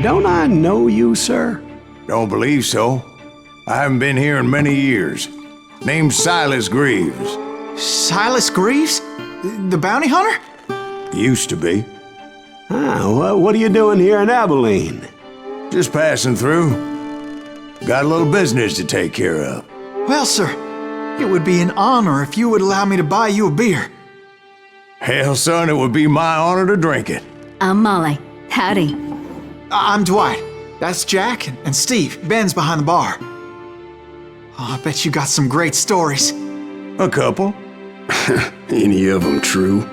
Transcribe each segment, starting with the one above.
Don't I know you, sir? Don't believe so. I haven't been here in many years. Name's Silas Greaves. Silas Greaves? The bounty hunter? Used to be. What are you doing here in Abilene? Just passing through. Got a little business to take care of. Well, sir, it would be an honor if you would allow me to buy you a beer. Hell, son, it would be my honor to drink it. I'm Molly. Howdy. I'm Dwight. That's Jack and Steve. Ben's behind the bar. Oh, I bet you got some great stories. A couple. Any of them true?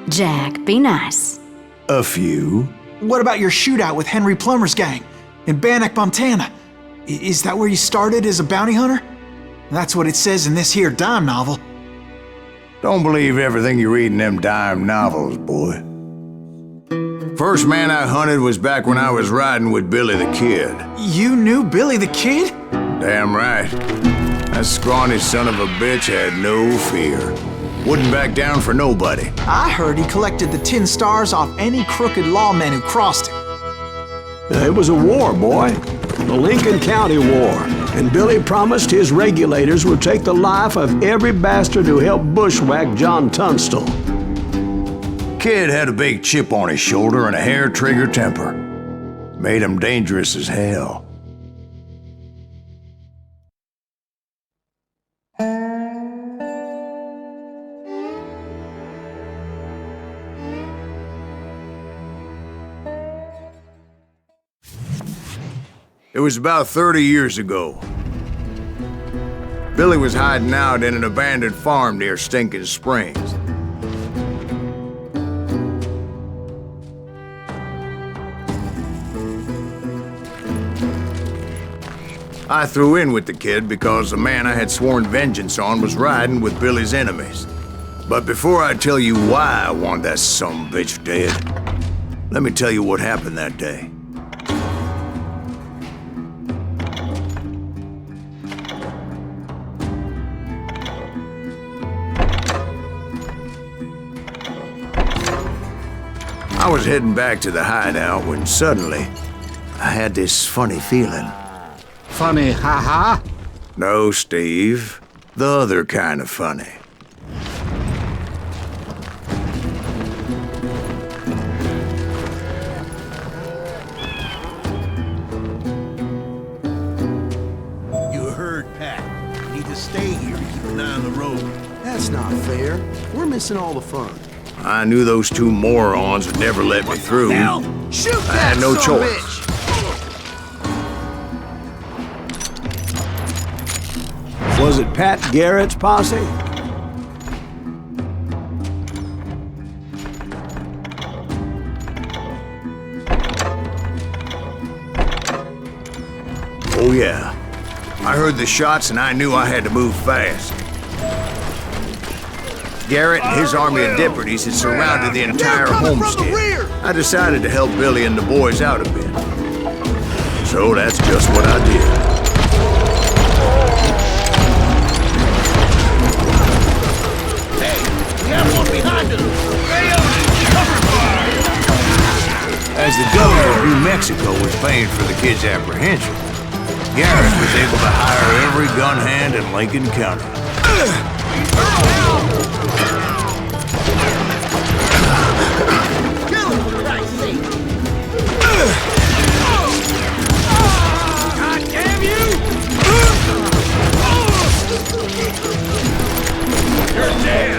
Jack, be nice. A few. What about your shootout with Henry Plummer's gang in Bannock, Montana? Is that where you started as a bounty hunter? That's what it says in this here dime novel. Don't believe everything you read in them dime novels, boy. First man I hunted was back when I was riding with Billy the Kid. You knew Billy the Kid? Damn right. That scrawny son of a bitch had no fear. Wouldn't back down for nobody. I heard he collected the 10 stars off any crooked lawmen who crossed him. It was a war, boy. The Lincoln County War. And Billy promised his regulators would take the life of every bastard who helped bushwhack John Tunstall. Kid had a big chip on his shoulder and a hair-trigger temper. Made him dangerous as hell. It was about 30 years ago. Billy was hiding out in an abandoned farm near Stinking Springs. I threw in with the kid because the man I had sworn vengeance on was riding with Billy's enemies. But before I tell you why I want that sumbitch dead, let me tell you what happened that day. I was heading back to the hideout when suddenly I had this funny feeling. Funny, ha-ha? No, Steve. The other kind of funny. You heard Pat. Need to stay here to keep an eye on the road. That's not fair. We're missing all the fun. I knew those two morons would never let me through. Hell, shoot I had no choice. Was it Pat Garrett's posse? Oh yeah. I heard the shots and I knew I had to move fast. Garrett and his army of deputies had surrounded the entire homestead. I decided to help Billy and the boys out a bit. So that's just what I did. As the governor of New Mexico was paying for the kid's apprehension, Garrett was able to hire every gun hand in Lincoln County. Kill him, for Christ's sake! God damn you! You're dead!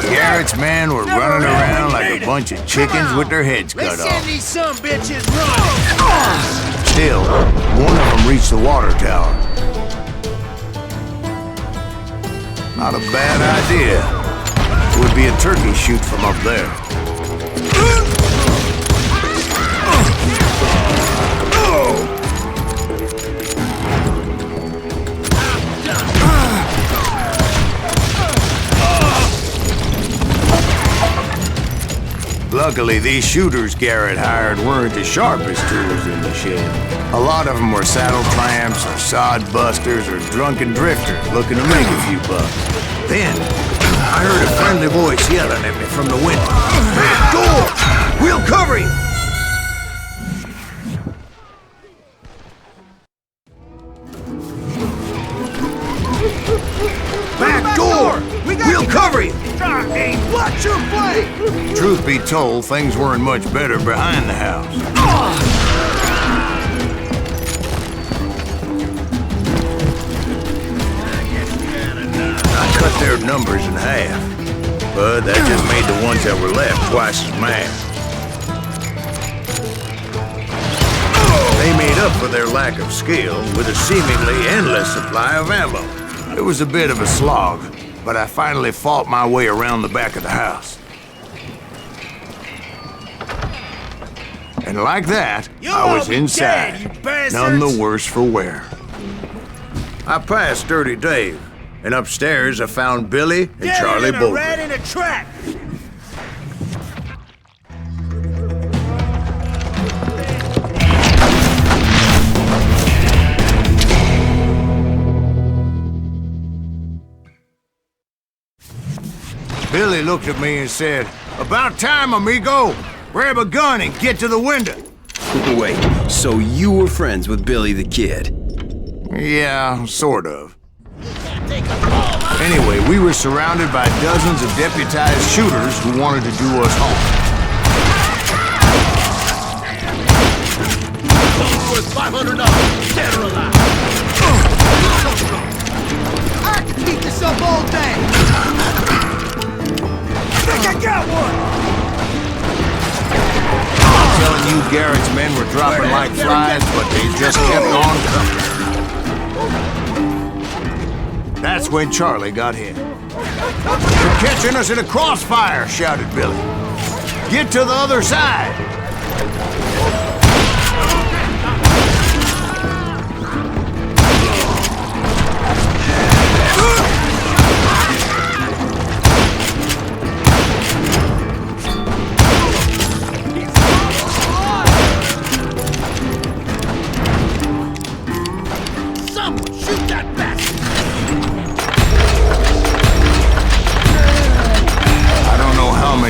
Garrett's men were running around like a bunch of chickens with their heads cut off. Let's send these sumbitches running! Still, one of them reached the water tower. Not a bad idea. It would be a turkey shoot from up there. Luckily, these shooters Garrett hired weren't the sharpest tools in the shed. A lot of them were saddle clamps, or sod busters, or drunken drifters looking to make a few bucks. Then, I heard a friendly voice yelling at me from the window. Back door! We'll cover you! Back door! We'll cover you! Watch your play! Truth be told, things weren't much better behind the house. I cut their numbers in half, but that just made the ones that were left twice as mad. They made up for their lack of skill with a seemingly endless supply of ammo. It was a bit of a slog, but I finally fought my way around the back of the house. And like that, I was inside, none the worse for wear. I passed Dirty Dave, and upstairs I found Billy and Charlie Bolton. Rat in a trap! Billy looked at me and said, "About time, amigo! Grab a gun and get to the window!" Wait, so you were friends with Billy the Kid? Yeah, sort of. Anyway, we were surrounded by dozens of deputized shooters who wanted to do us home. Worth $500, dead or alive! I can keep this up all day! I think I got one! I'm telling you, Garrett's men were dropping like flies, but they just kept on coming. That's when Charlie got hit. "You're catching us in a crossfire!" shouted Billy. "Get to the other side!"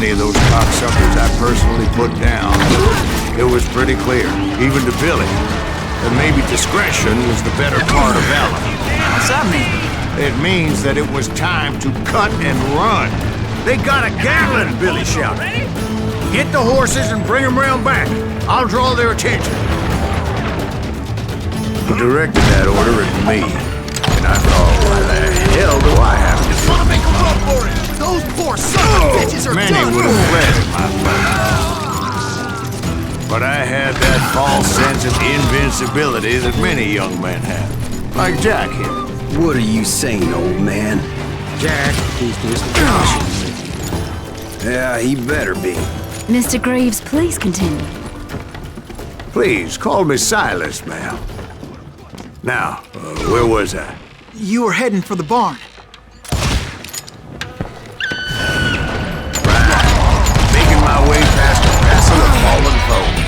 Of those cocksuckers I personally put down, it was pretty clear, even to Billy, that maybe discretion was the better part of valor. What's that mean? It means that it was time to cut and run. They got a Gatling, Billy shouted. Get the horses and bring them round back. I'll draw their attention. He directed that order at me, and I thought, why the hell do I have to do Wanna make a run for it? Those poor son of bitches are Many done. would have fled at my place. But I had that false sense of invincibility that many young men have. Like Jack here. What are you saying, old man? Jack, he's just Yeah, he better be. Mr. Greaves, please continue. Please, call me Silas, ma'am. Now, where was I? You were heading for the barn. Making my way past a passel of fallen foes.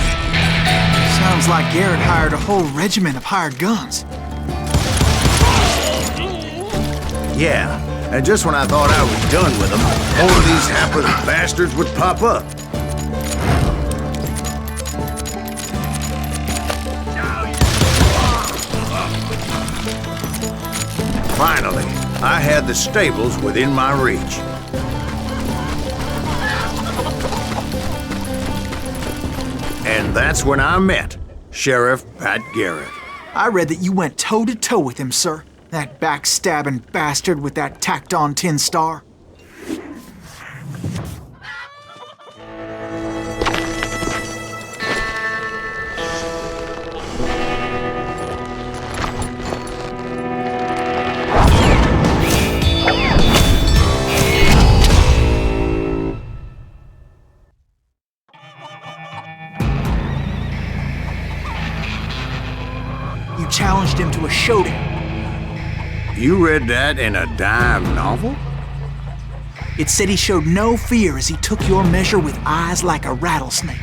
Sounds like Garrett hired a whole regiment of hired guns. Yeah, and just when I thought I was done with them, more of these hapless bastards would pop up. Finally, I had the stables within my reach. And that's when I met Sheriff Pat Garrett. I read that you went toe-to-toe with him, sir. That backstabbing bastard with that tacked-on tin star. You challenged him to a showdown. You read that in a dime novel? It said he showed no fear as he took your measure with eyes like a rattlesnake.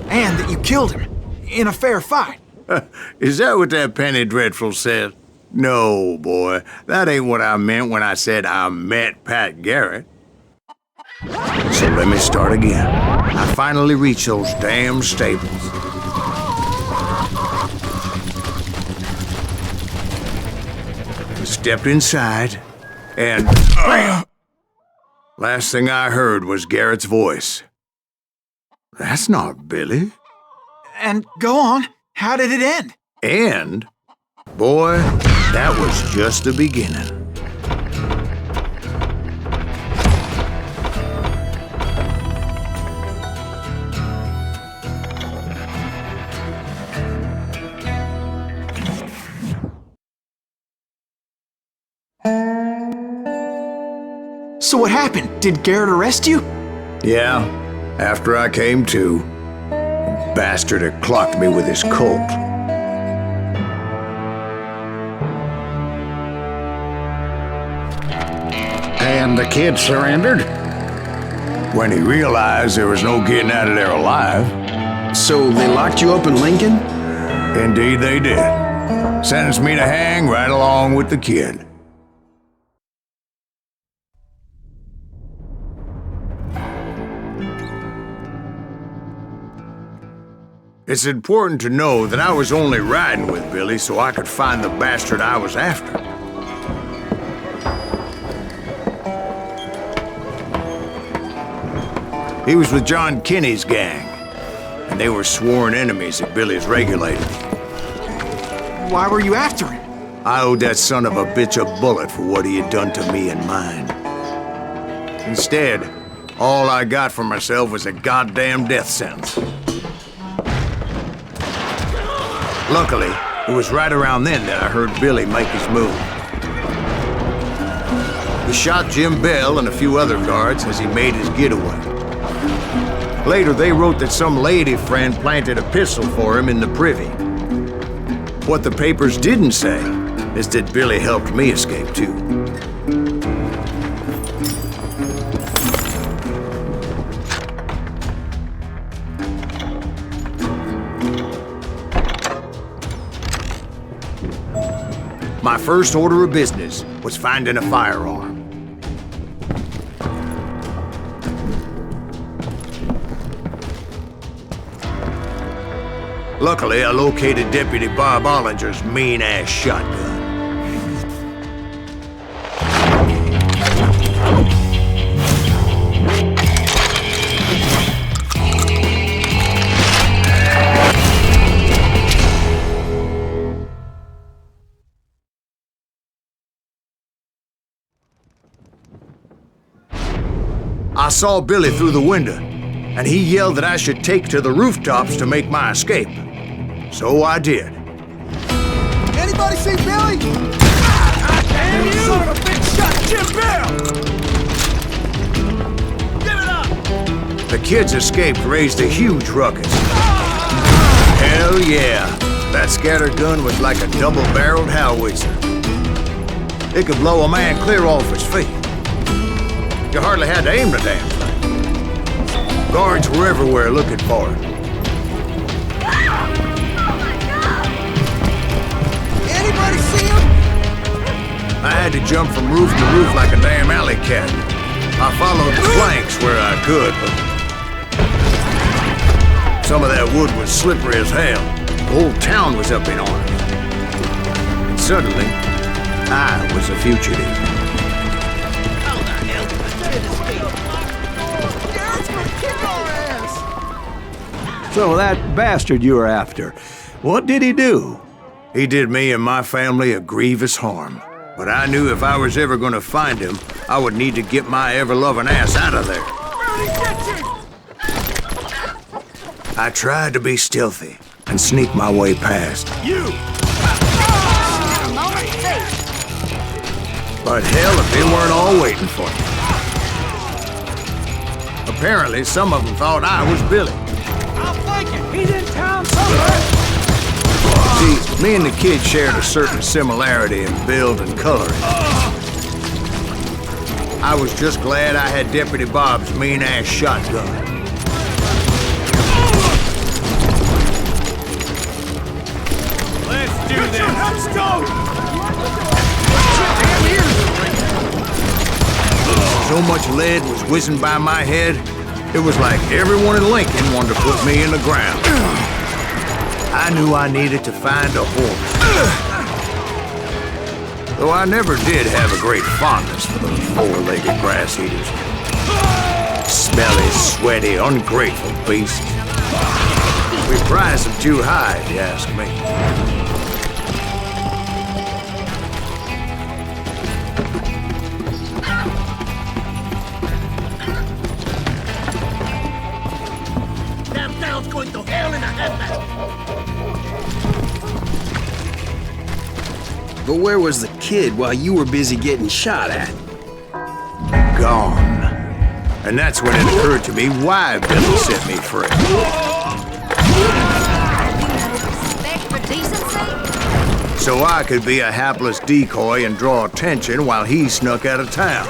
And that you killed him in a fair fight. Is that what that Penny Dreadful said? No, boy. That ain't what I meant when I said I met Pat Garrett. So let me start again. I finally reached those damn stables. Stepped inside, and last thing I heard was Garrett's voice. That's not Billy. And go on, how did it end? And, boy, that was just the beginning. So what happened? Did Garrett arrest you? Yeah, after I came to, the bastard had clocked me with his Colt. And the kid surrendered? When he realized there was no getting out of there alive. So they locked you up in Lincoln? Indeed they did. Sentenced me to hang right along with the kid. It's important to know that I was only riding with Billy so I could find the bastard I was after. He was with John Kinney's gang, and they were sworn enemies of Billy's regulators. Why were you after him? I owed that son of a bitch a bullet for what he had done to me and mine. Instead, all I got for myself was a goddamn death sentence. Luckily, it was right around then that I heard Billy make his move. He shot Jim Bell and a few other guards as he made his getaway. Later, they wrote that some lady friend planted a pistol for him in the privy. What the papers didn't say is that Billy helped me escape, too. My first order of business was finding a firearm. Luckily, I located Deputy Bob Ollinger's mean-ass shotgun. I saw Billy through the window, and he yelled that I should take to the rooftops to make my escape. So I did. Anybody see Billy? Damn you! Son of a bitch shot Jim Bell! Give it up! The kids escaped raised a huge ruckus. Hell yeah! That scatter gun was like a double-barreled howitzer. It could blow a man clear off his feet. You hardly had to aim the damn thing. Guards were everywhere looking for it. Anybody see him? I had to jump from roof to roof like a damn alley cat. I followed the flanks where I could, but some of that wood was slippery as hell. The whole town was up in arms. And suddenly, I was a fugitive. So that bastard you were after, what did he do? He did me and my family a grievous harm. But I knew if I was ever gonna find him, I would need to get my ever-loving ass out of there. I tried to be stealthy and sneak my way past. But hell, if they weren't all waiting for me. Apparently, some of them thought I was Billy. I'll flank him. He's in town somewhere. See, me and the kid shared a certain similarity in build and coloring. I was just glad I had Deputy Bob's mean-ass shotgun. Let's do this. Let's go. So much lead was whizzing by my head, it was like everyone in Lincoln wanted to put me in the ground. I knew I needed to find a horse. Though I never did have a great fondness for those four-legged grass eaters. Smelly, sweaty, ungrateful beasts. We price them too high, if you ask me. Going to hell in a headlight. But where was the kid while you were busy getting shot at? Gone. And that's when it occurred to me why Billy set me free. Respect for decency? So I could be a hapless decoy and draw attention while he snuck out of town.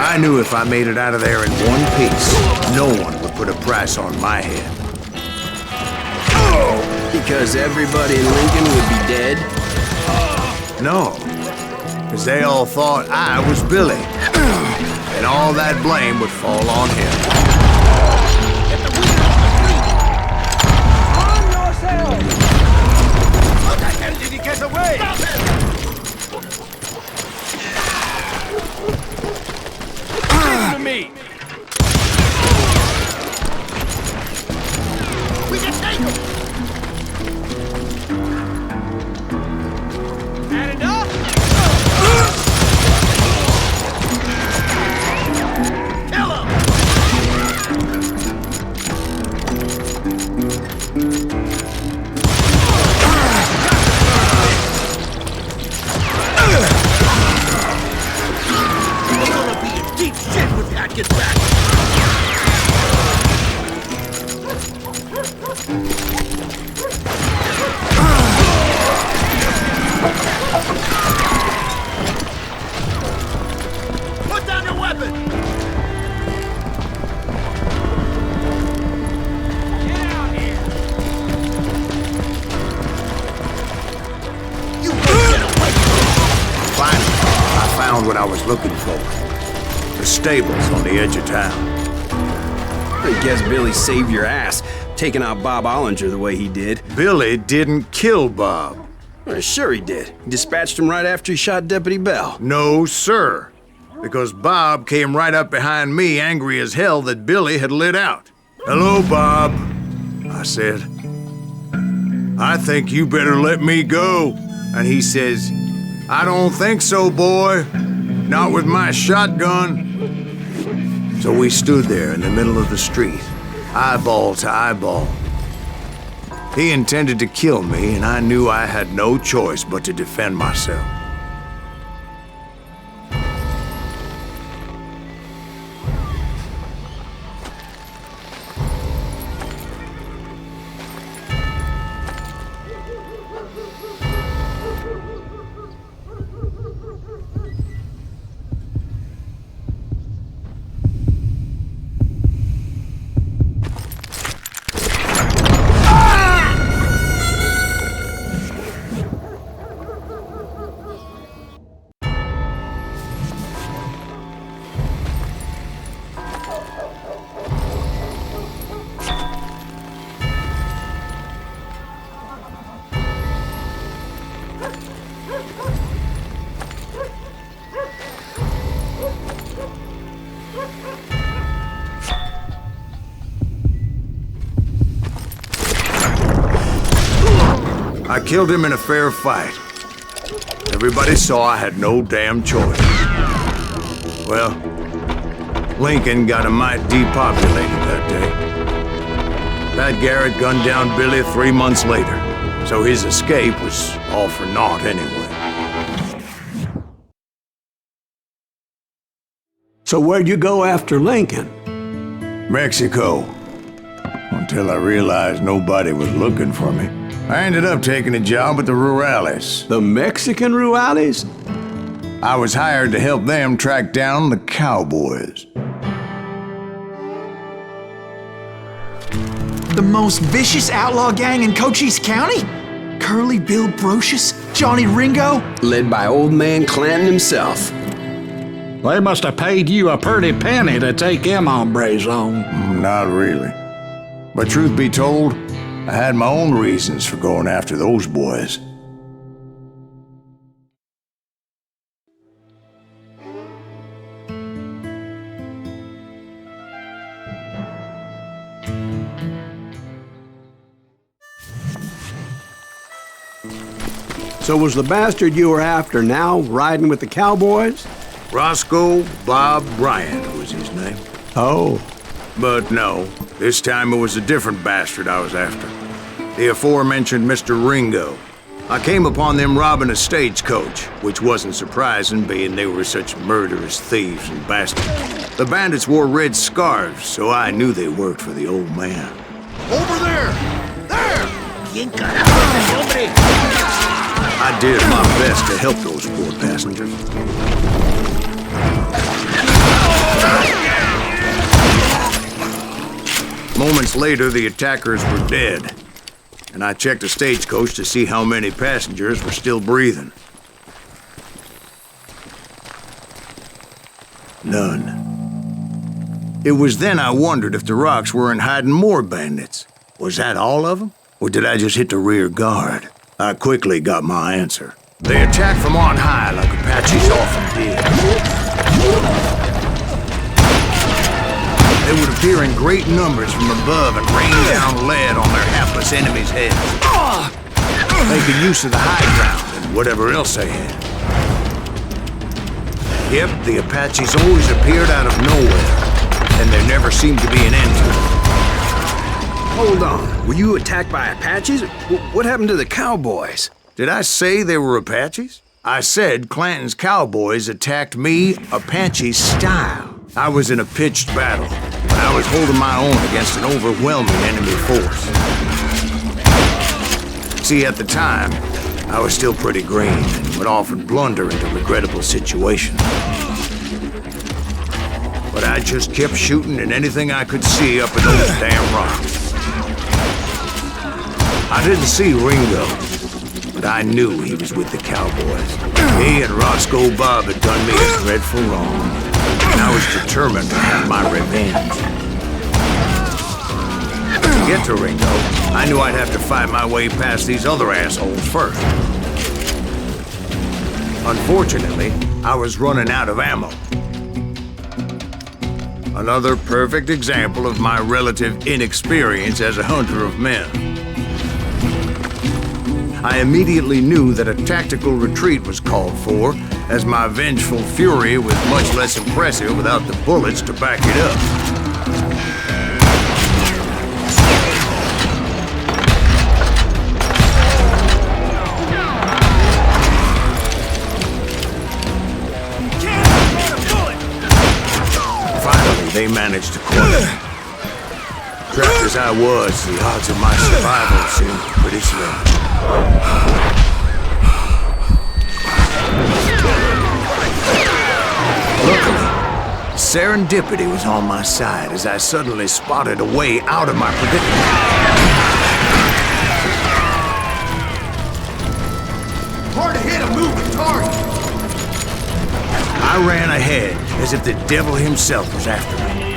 I knew if I made it out of there in one piece, no one would put a price on my head. Because everybody in Lincoln would be dead? No, because they all thought I was Billy, and all that blame would fall on him. Arm yourselves! How the hell did he get away? Listen to me! We can take him! Had enough? Kill him! We're gonna be in deep shit when Pat gets back! Put down your weapon! Get out here! You won't get away! Finally, I found what I was looking for. The stables on the edge of town. I guess Billy saved your ass, taking out Bob Ollinger the way he did. Billy didn't kill Bob. Well, sure he did. He dispatched him right after he shot Deputy Bell. No, sir. Because Bob came right up behind me, angry as hell that Billy had lit out. "Hello, Bob," I said. "I think you better let me go." And he says, "I don't think so, boy. Not with my shotgun." So we stood there in the middle of the street, eyeball to eyeball. He intended to kill me, and I knew I had no choice but to defend myself. killed him in a fair fight. Everybody saw I had no damn choice. Well, Lincoln got a mite depopulated that day. Pat Garrett gunned down Billy 3 months later, so his escape was all for naught anyway. So where'd you go after Lincoln? Mexico. Until I realized nobody was looking for me. I ended up taking a job at the Rurales. The Mexican Rurales? I was hired to help them track down the cowboys. The most vicious outlaw gang in Cochise County? Curly Bill Brocious? Johnny Ringo? Led by old man Clanton himself. They must have paid you a pretty penny to take them hombres on. Not really. But truth be told, I had my own reasons for going after those boys. So was the bastard you were after now riding with the cowboys? Roscoe Bob Bryant was his name. Oh. But no, this time it was a different bastard I was after. The aforementioned Mr. Ringo. I came upon them robbing a stagecoach, which wasn't surprising, being they were such murderous thieves and bastards. The bandits wore red scarves, so I knew they worked for the old man. Over there! There! I did my best to help those poor passengers. Moments later, the attackers were dead, and I checked the stagecoach to see how many passengers were still breathing. None. It was then I wondered if the rocks weren't hiding more bandits. Was that all of them? Or did I just hit the rear guard? I quickly got my answer. They attacked from on high like Apaches often did. They would appear in great numbers from above and rain down lead on their hapless enemies' heads. Making use of the high ground and whatever else they had. Yep, the Apaches always appeared out of nowhere, and there never seemed to be an end to it. Hold on, were you attacked by Apaches? What happened to the cowboys? Did I say they were Apaches? I said Clanton's cowboys attacked me Apache style. I was in a pitched battle, but I was holding my own against an overwhelming enemy force. See, at the time, I was still pretty green and would often blunder into regrettable situations. But I just kept shooting at anything I could see up in those damn rocks. I didn't see Ringo, but I knew he was with the cowboys. He and Roscoe Bob had done me a dreadful wrong, and I was determined to have my revenge. To get to Ringo, I knew I'd have to fight my way past these other assholes first. Unfortunately, I was running out of ammo. Another perfect example of my relative inexperience as a hunter of men. I immediately knew that a tactical retreat was called for, as my vengeful fury was much less impressive without the bullets to back it up. Finally, they managed to corner me. Trapped as I was, the odds of my survival seemed pretty slim. Luckily, serendipity was on my side as I suddenly spotted a way out of my predicament. Hard to hit a moving target. I ran ahead as if the devil himself was after me.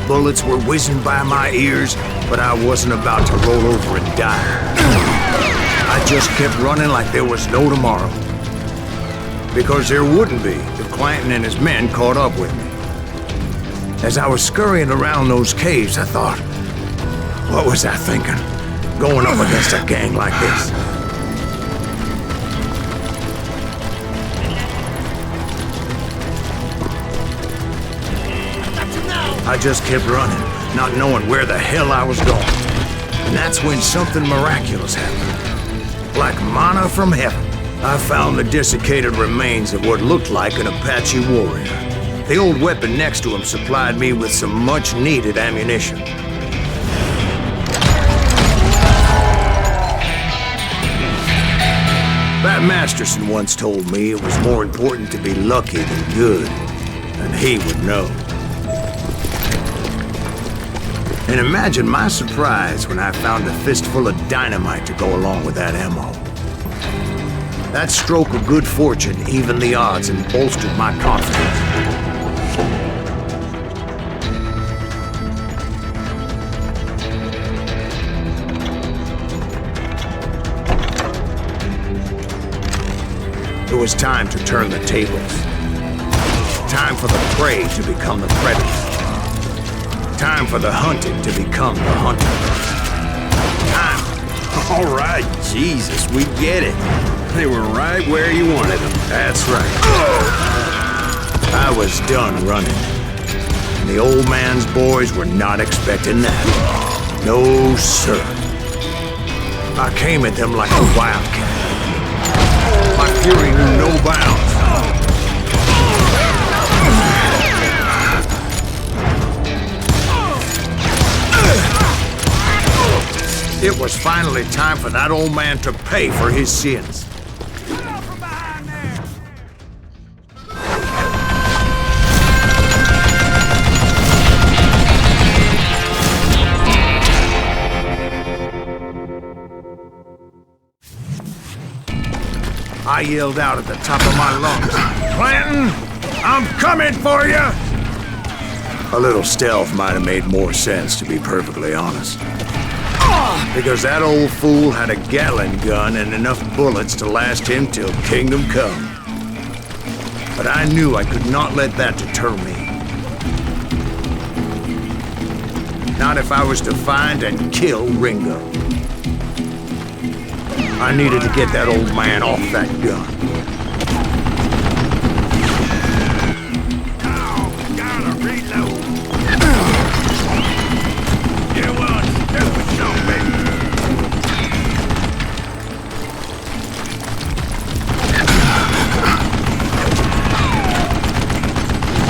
Bullets were whizzing by my ears, but I wasn't about to roll over and die. I just kept running like there was no tomorrow. Because there wouldn't be if Clanton and his men caught up with me. As I was scurrying around those caves, I thought, what was I thinking? Going up against a gang like this? I just kept running, not knowing where the hell I was going. And that's when something miraculous happened. Like manna from heaven, I found the desiccated remains of what looked like an Apache warrior. The old weapon next to him supplied me with some much-needed ammunition. Bat Masterson once told me it was more important to be lucky than good, and he would know. And imagine my surprise when I found a fistful of dynamite to go along with that ammo. That stroke of good fortune evened the odds and bolstered my confidence. It was time to turn the tables. Time for the prey to become the predator. Time for the hunted to become the hunter. Time. All right, Jesus, we get it. They were right where you wanted them. That's right. I was done running. And the old man's boys were not expecting that. No, sir. I came at them like a wildcat. My fury knew no bounds. It was finally time for that old man to pay for his sins. I yelled out at the top of my lungs, "Clanton, I'm coming for you!" A little stealth might have made more sense, to be perfectly honest. Because that old fool had a Gatling gun and enough bullets to last him till kingdom come. But I knew I could not let that deter me. Not if I was to find and kill Ringo. I needed to get that old man off that gun. Oh, gotta reload. You want stupid zombie.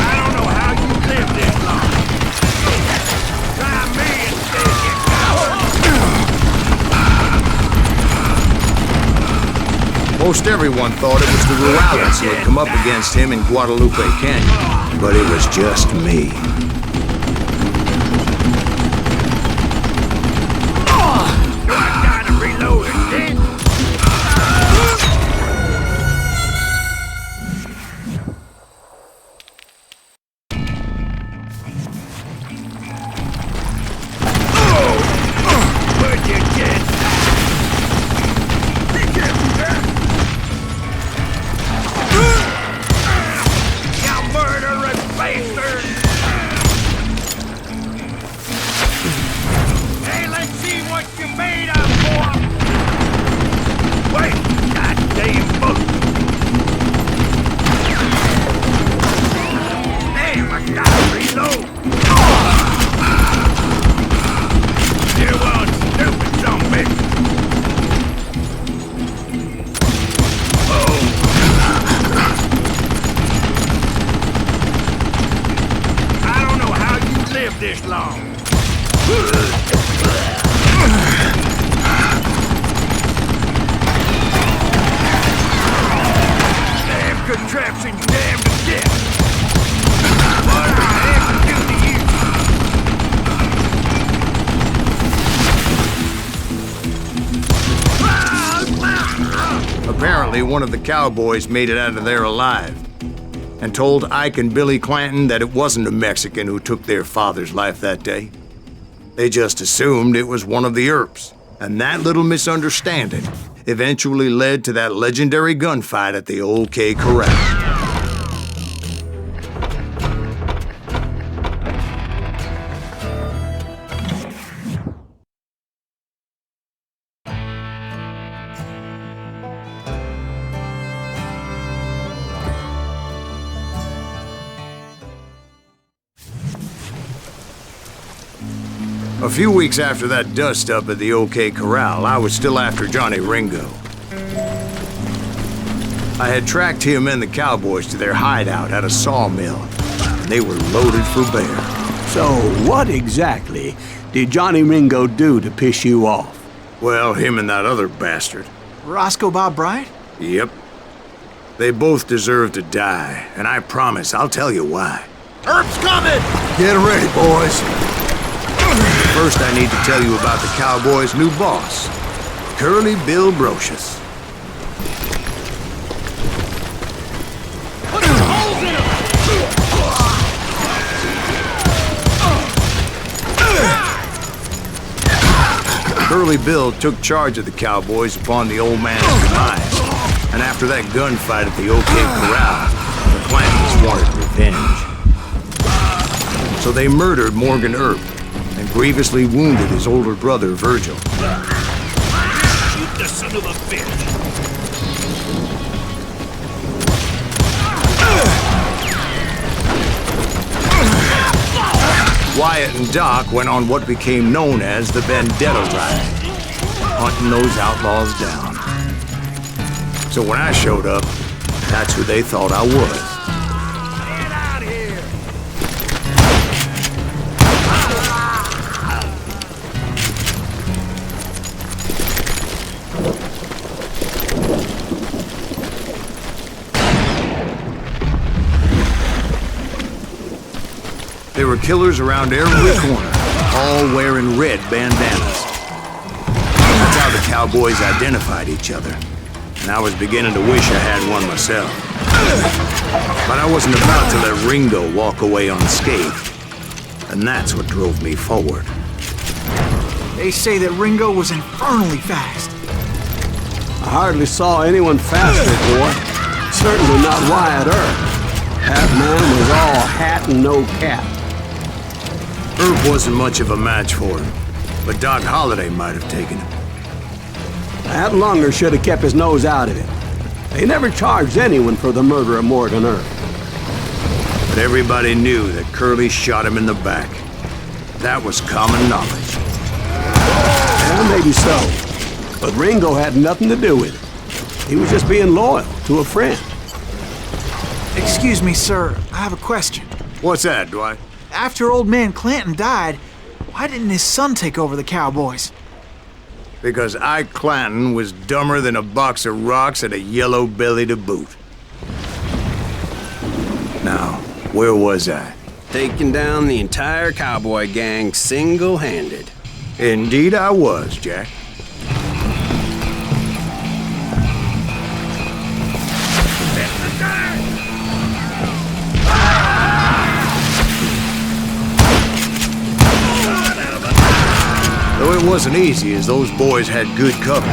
I don't know how you live this long. Try me instead, you coward. Most everyone thought it was the Ruales who had come up against him in Guadalupe Canyon, but it was just me. I gotta reload again. Where'd you get? Be careful, there. You murderous bastard! Hey, let's see what you made of, boy! Wait, goddamn book! Damn, I gotta reload! You want stupid zombie! Oh! I don't know how you lived this long. Damn contraption, damn to death. What I ever do to you? Apparently, one of the cowboys made it out of there alive and told Ike and Billy Clanton that it wasn't a Mexican who took their father's life that day. They just assumed it was one of the Earps, and that little misunderstanding eventually led to that legendary gunfight at the Old K Corral. A few weeks after that dust-up at the OK Corral, I was still after Johnny Ringo. I had tracked him and the cowboys to their hideout at a sawmill, and they were loaded for bear. So what exactly did Johnny Ringo do to piss you off? Well, him and that other bastard. Roscoe Bob Bryant? Yep. They both deserve to die, and I promise I'll tell you why. Herb's coming! Get ready, boys. First, I need to tell you about the Cowboys' new boss, Curly Bill Brocious. Put holes in him! Curly Bill took charge of the Cowboys upon the old man's demise, and after that gunfight at the OK Corral, the Clantons wanted revenge. So they murdered Morgan Earp and grievously wounded his older brother, Virgil. Shoot the son of a bitch! Wyatt and Doc went on what became known as the Vendetta Ride, hunting those outlaws down. So when I showed up, that's who they thought I was. Get out of here! There were killers around every corner, all wearing red bandanas. That's how the Cowboys identified each other, and I was beginning to wish I had one myself. But I wasn't about to let Ringo walk away unscathed, and that's what drove me forward. They say that Ringo was infernally fast. I hardly saw anyone faster, boy. Certainly not Wyatt Earp. That man was all hat and no cap. Earp wasn't much of a match for him, but Doc Holliday might have taken him. That Lunger should have kept his nose out of it. They never charged anyone for the murder of Morgan Earp. But everybody knew that Curly shot him in the back. That was common knowledge. Yeah, maybe so. But Ringo had nothing to do with it. He was just being loyal to a friend. Excuse me, sir. I have a question. What's that, Dwight? After old man Clanton died, why didn't his son take over the Cowboys? Because Ike Clanton was dumber than a box of rocks and a yellow belly to boot. Now, where was I? Taking down the entire cowboy gang single-handed. Indeed I was, Jack. Though it wasn't easy, as those boys had good cover.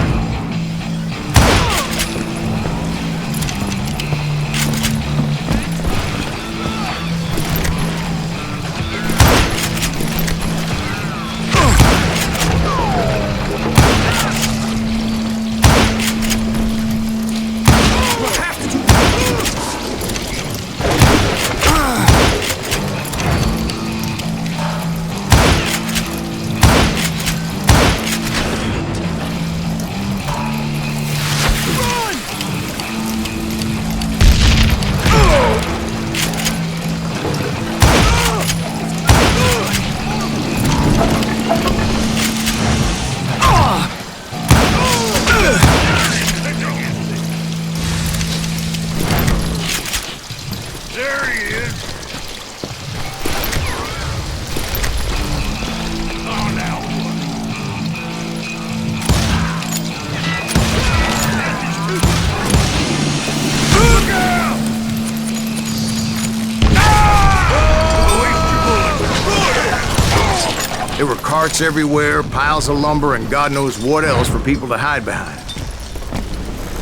There were carts everywhere, piles of lumber, and God knows what else for people to hide behind.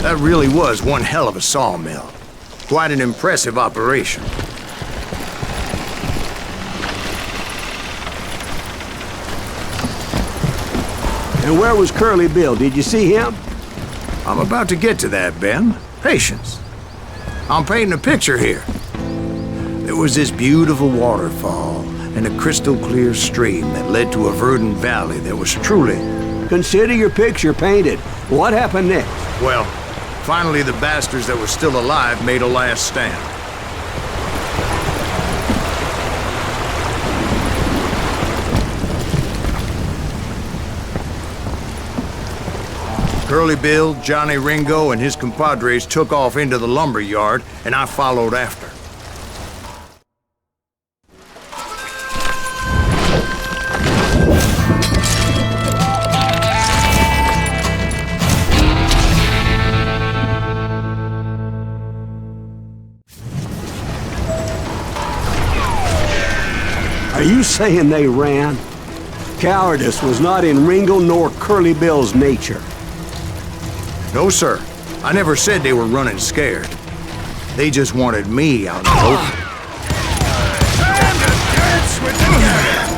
That really was one hell of a sawmill. Quite an impressive operation. And where was Curly Bill? Did you see him? I'm about to get to that, Ben. Patience. I'm painting a picture here. There was this beautiful waterfall, and a crystal clear stream that led to a verdant valley that was truly... Consider your picture painted. What happened next? Well, finally the bastards that were still alive made a last stand. Curly Bill, Johnny Ringo, and his compadres took off into the lumber yard, and I followed after. Are you saying they ran? Cowardice was not in Ringo nor Curly Bill's nature. No, sir. I never said they were running scared. They just wanted me out in the open. Time to dance with the devil!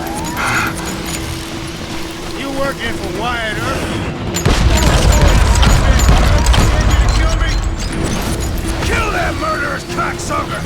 You working for Wyatt Earp? Kill me? Kill that murderous cocksucker!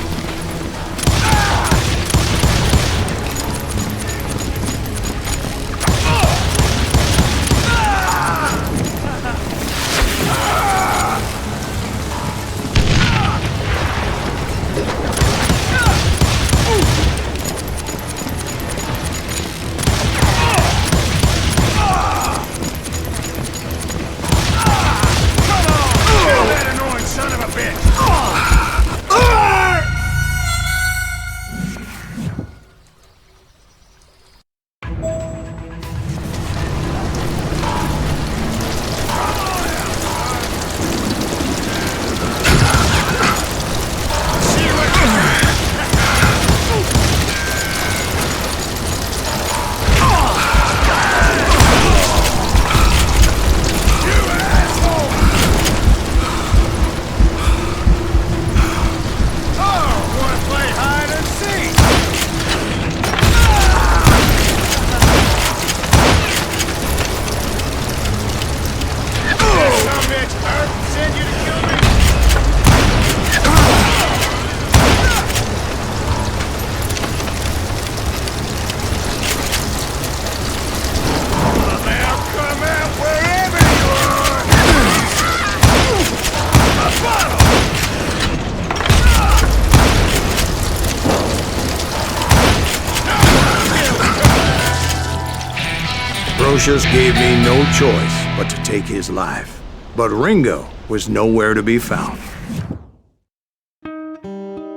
Brocious gave me no choice but to take his life. But Ringo was nowhere to be found.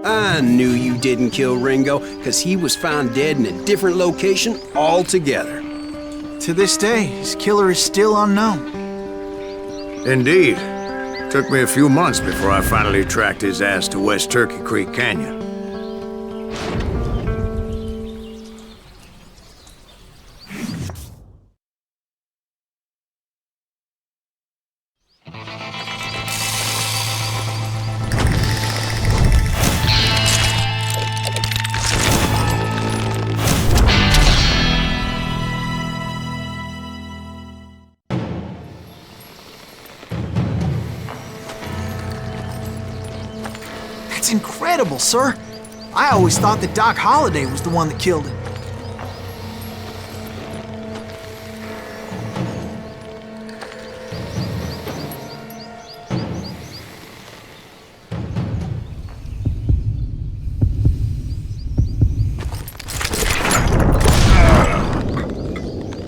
I knew you didn't kill Ringo, because he was found dead in a different location altogether. To this day, his killer is still unknown. Indeed. Took me a few months before I finally tracked his ass to West Turkey Creek Canyon. That's incredible, sir. I always thought that Doc Holliday was the one that killed him.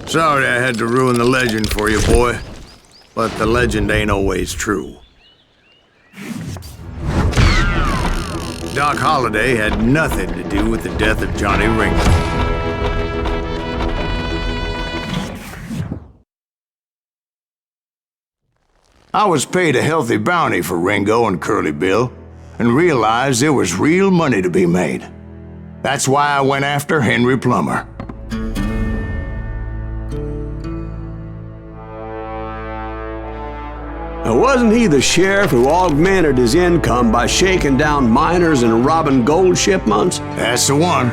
Sorry I had to ruin the legend for you, boy. But the legend ain't always true. Doc Holliday had nothing to do with the death of Johnny Ringo. I was paid a healthy bounty for Ringo and Curly Bill, and realized there was real money to be made. That's why I went after Henry Plummer. Now, wasn't he the sheriff who augmented his income by shaking down miners and robbing gold shipments? That's the one.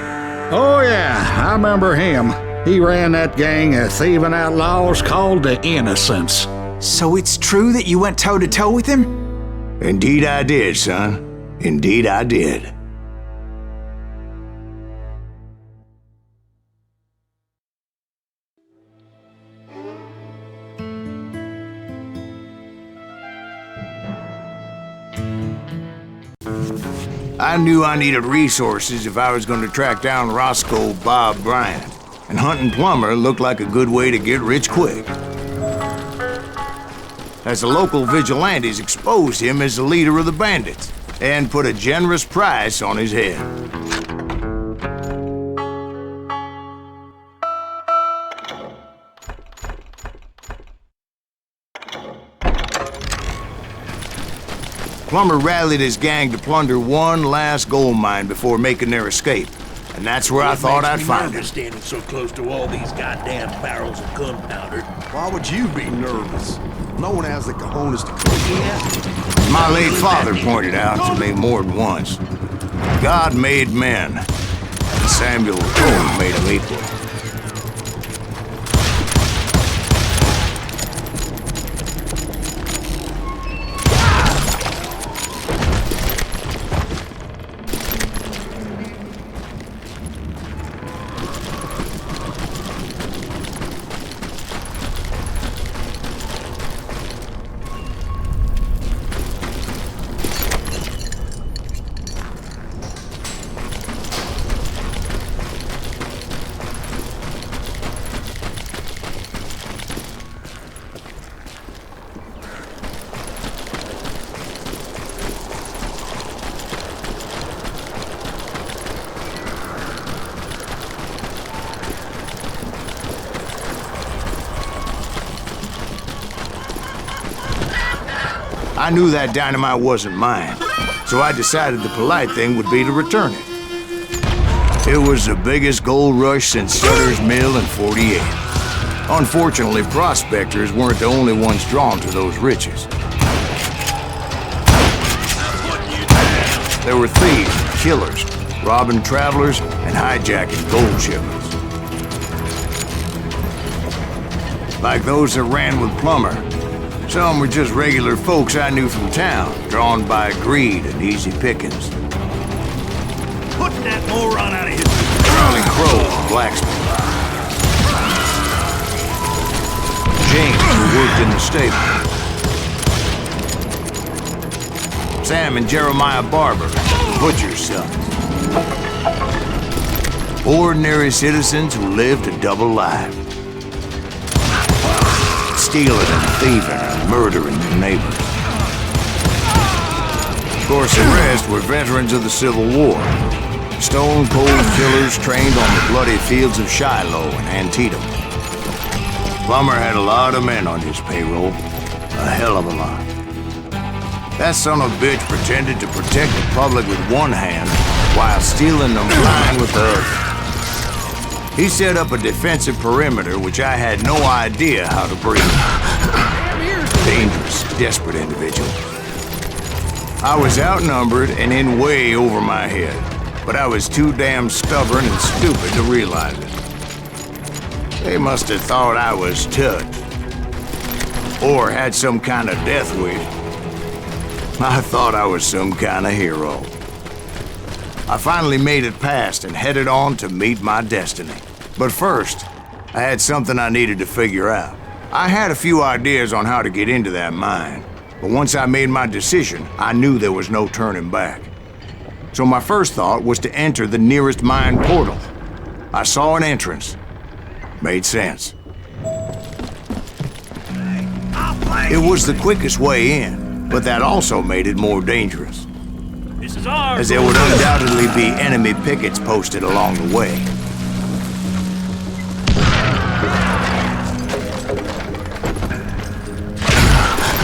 Oh, yeah, I remember him. He ran that gang of thieving outlaws called the Innocents. So it's true that you went toe-to-toe with him? Indeed I did, son. Indeed I did. I knew I needed resources if I was going to track down Roscoe Bob Bryant, and hunting Plummer looked like a good way to get rich quick. As the local vigilantes exposed him as the leader of the bandits, and put a generous price on his head. Plummer rallied his gang to plunder one last gold mine before making their escape. And that's where I thought I'd find him. Standing so close to all these goddamn barrels of gunpowder. Why would you be nervous? No one has the cojones to come here. My late father pointed out to me more than once. God made men, and Samuel Cole made them equal. I knew that dynamite wasn't mine, so I decided the polite thing would be to return it. It was the biggest gold rush since Sutter's Mill in '48. Unfortunately, prospectors weren't the only ones drawn to those riches. There were thieves, killers, robbing travelers, and hijacking gold shipments. Like those that ran with Plummer. Some were just regular folks I knew from town, drawn by greed and easy pickings. Put that moron out of here. Charlie Crow, blacksmith. James, who worked in the stable. Sam and Jeremiah Barber, butcher's sons. Ordinary citizens who lived a double life. Stealing and thieving and murdering their neighbors. Of course, the rest were veterans of the Civil War. Stone-cold killers trained on the bloody fields of Shiloh and Antietam. Plummer had a lot of men on his payroll. A hell of a lot. That son of a bitch pretended to protect the public with one hand while stealing them blind with the other. He set up a defensive perimeter which I had no idea how to breach. Dangerous, desperate individual. I was outnumbered and in way over my head, but I was too damn stubborn and stupid to realize it. They must have thought I was touched. Or had some kind of death wish. I thought I was some kind of hero. I finally made it past and headed on to meet my destiny. But first, I had something I needed to figure out. I had a few ideas on how to get into that mine, but once I made my decision, I knew there was no turning back. So my first thought was to enter the nearest mine portal. I saw an entrance. Made sense. It was the quickest way in, but that also made it more dangerous. This is ours. As there would undoubtedly be enemy pickets posted along the way.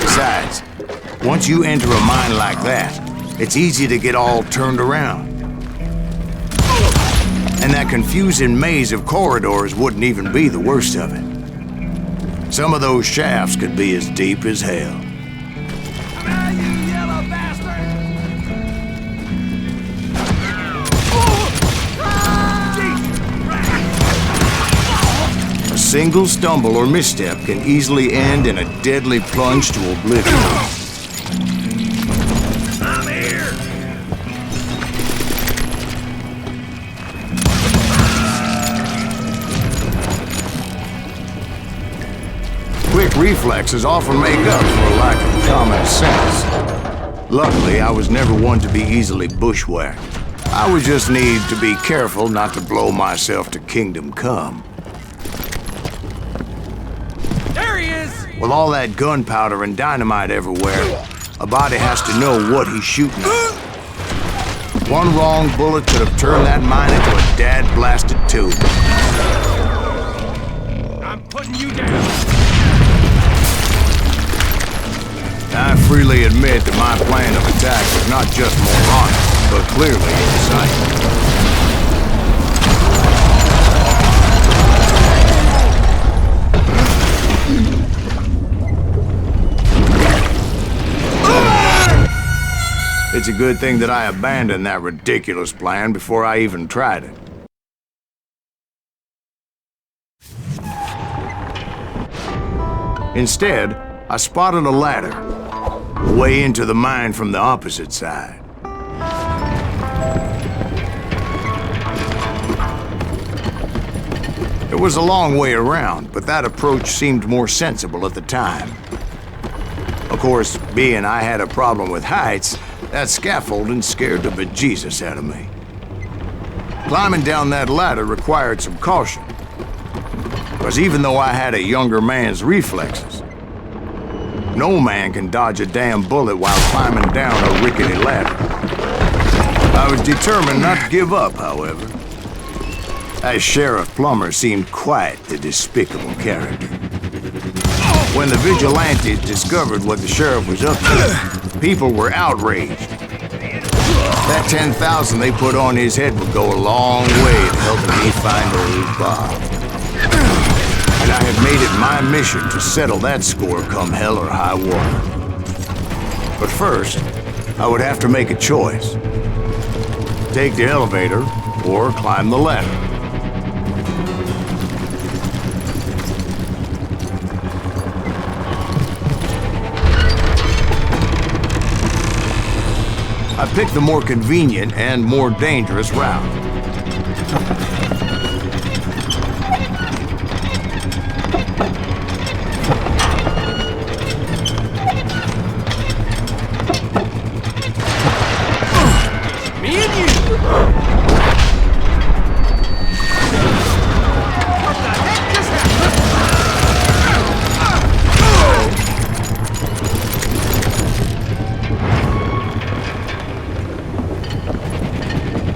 Besides, once you enter a mine like that, it's easy to get all turned around. And that confusing maze of corridors wouldn't even be the worst of it. Some of those shafts could be as deep as hell. A single stumble or misstep can easily end in a deadly plunge to oblivion. I'm here. Quick reflexes often make up for a lack of common sense. Luckily, I was never one to be easily bushwhacked. I would just need to be careful not to blow myself to kingdom come. There he is! With all that gunpowder and dynamite everywhere, a body has to know what he's shooting at. One wrong bullet could have turned that mine into a dad-blasted tube. I'm putting you down! I freely admit that my plan of attack was not just moronic, but clearly insightful. It's a good thing that I abandoned that ridiculous plan before I even tried it. Instead, I spotted a ladder, way into the mine from the opposite side. It was a long way around, but that approach seemed more sensible at the time. Of course, being I had a problem with heights, that scaffolding scared the bejesus out of me. Climbing down that ladder required some caution, because even though I had a younger man's reflexes, no man can dodge a damn bullet while climbing down a rickety ladder. I was determined not to give up, however, as Sheriff Plummer seemed quite the despicable character. When the vigilantes discovered what the sheriff was up to, people were outraged. That 10,000 they put on his head would go a long way to helping me find old Bob. And I had made it my mission to settle that score come hell or high water. But first, I would have to make a choice. Take the elevator or climb the ladder. I picked the more convenient and more dangerous route. Me and you! What the heck just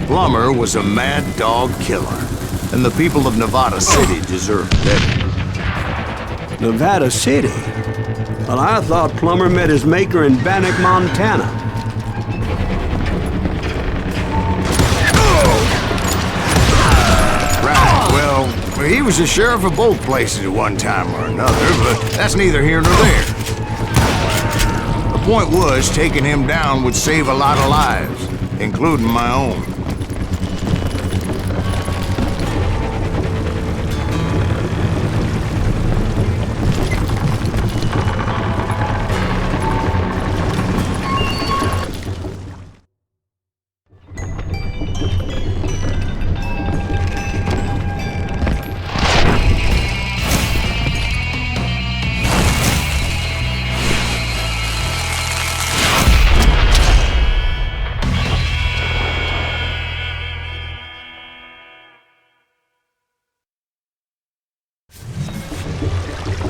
Plummer was a mad dog killer, and the people of Nevada City deserved better. Nevada City? Well, I thought Plummer met his maker in Bannock, Montana. Right, well, he was the sheriff of both places at one time or another, but that's neither here nor there. The point was, taking him down would save a lot of lives, including my own.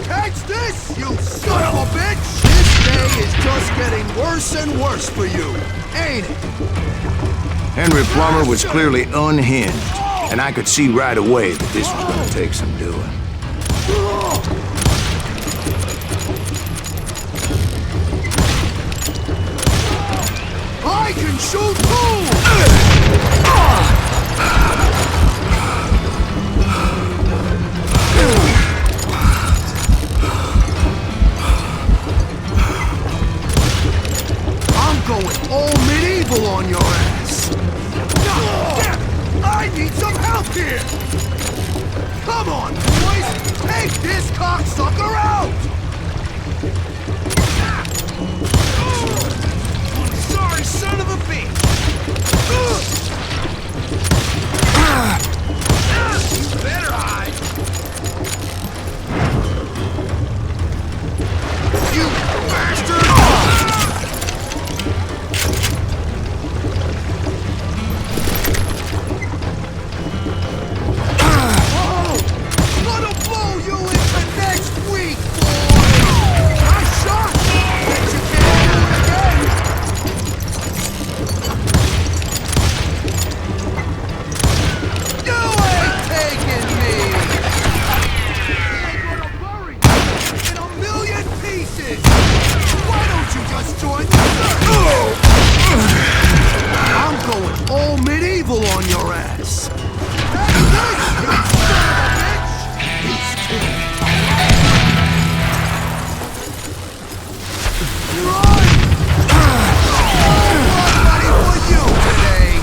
Catch this, you son of a bitch! This day is just getting worse and worse for you, ain't it? Henry Plummer was clearly unhinged, and I could see right away that this was going to take some doing. I can shoot too! I'm going all medieval on your ass! Damn! I need some help here! Come on, boys! Take this cocksucker out! Sorry, son of a bitch! going all medieval on your ass. Take this, you son of a bitch! He's Run! Nobody for you today!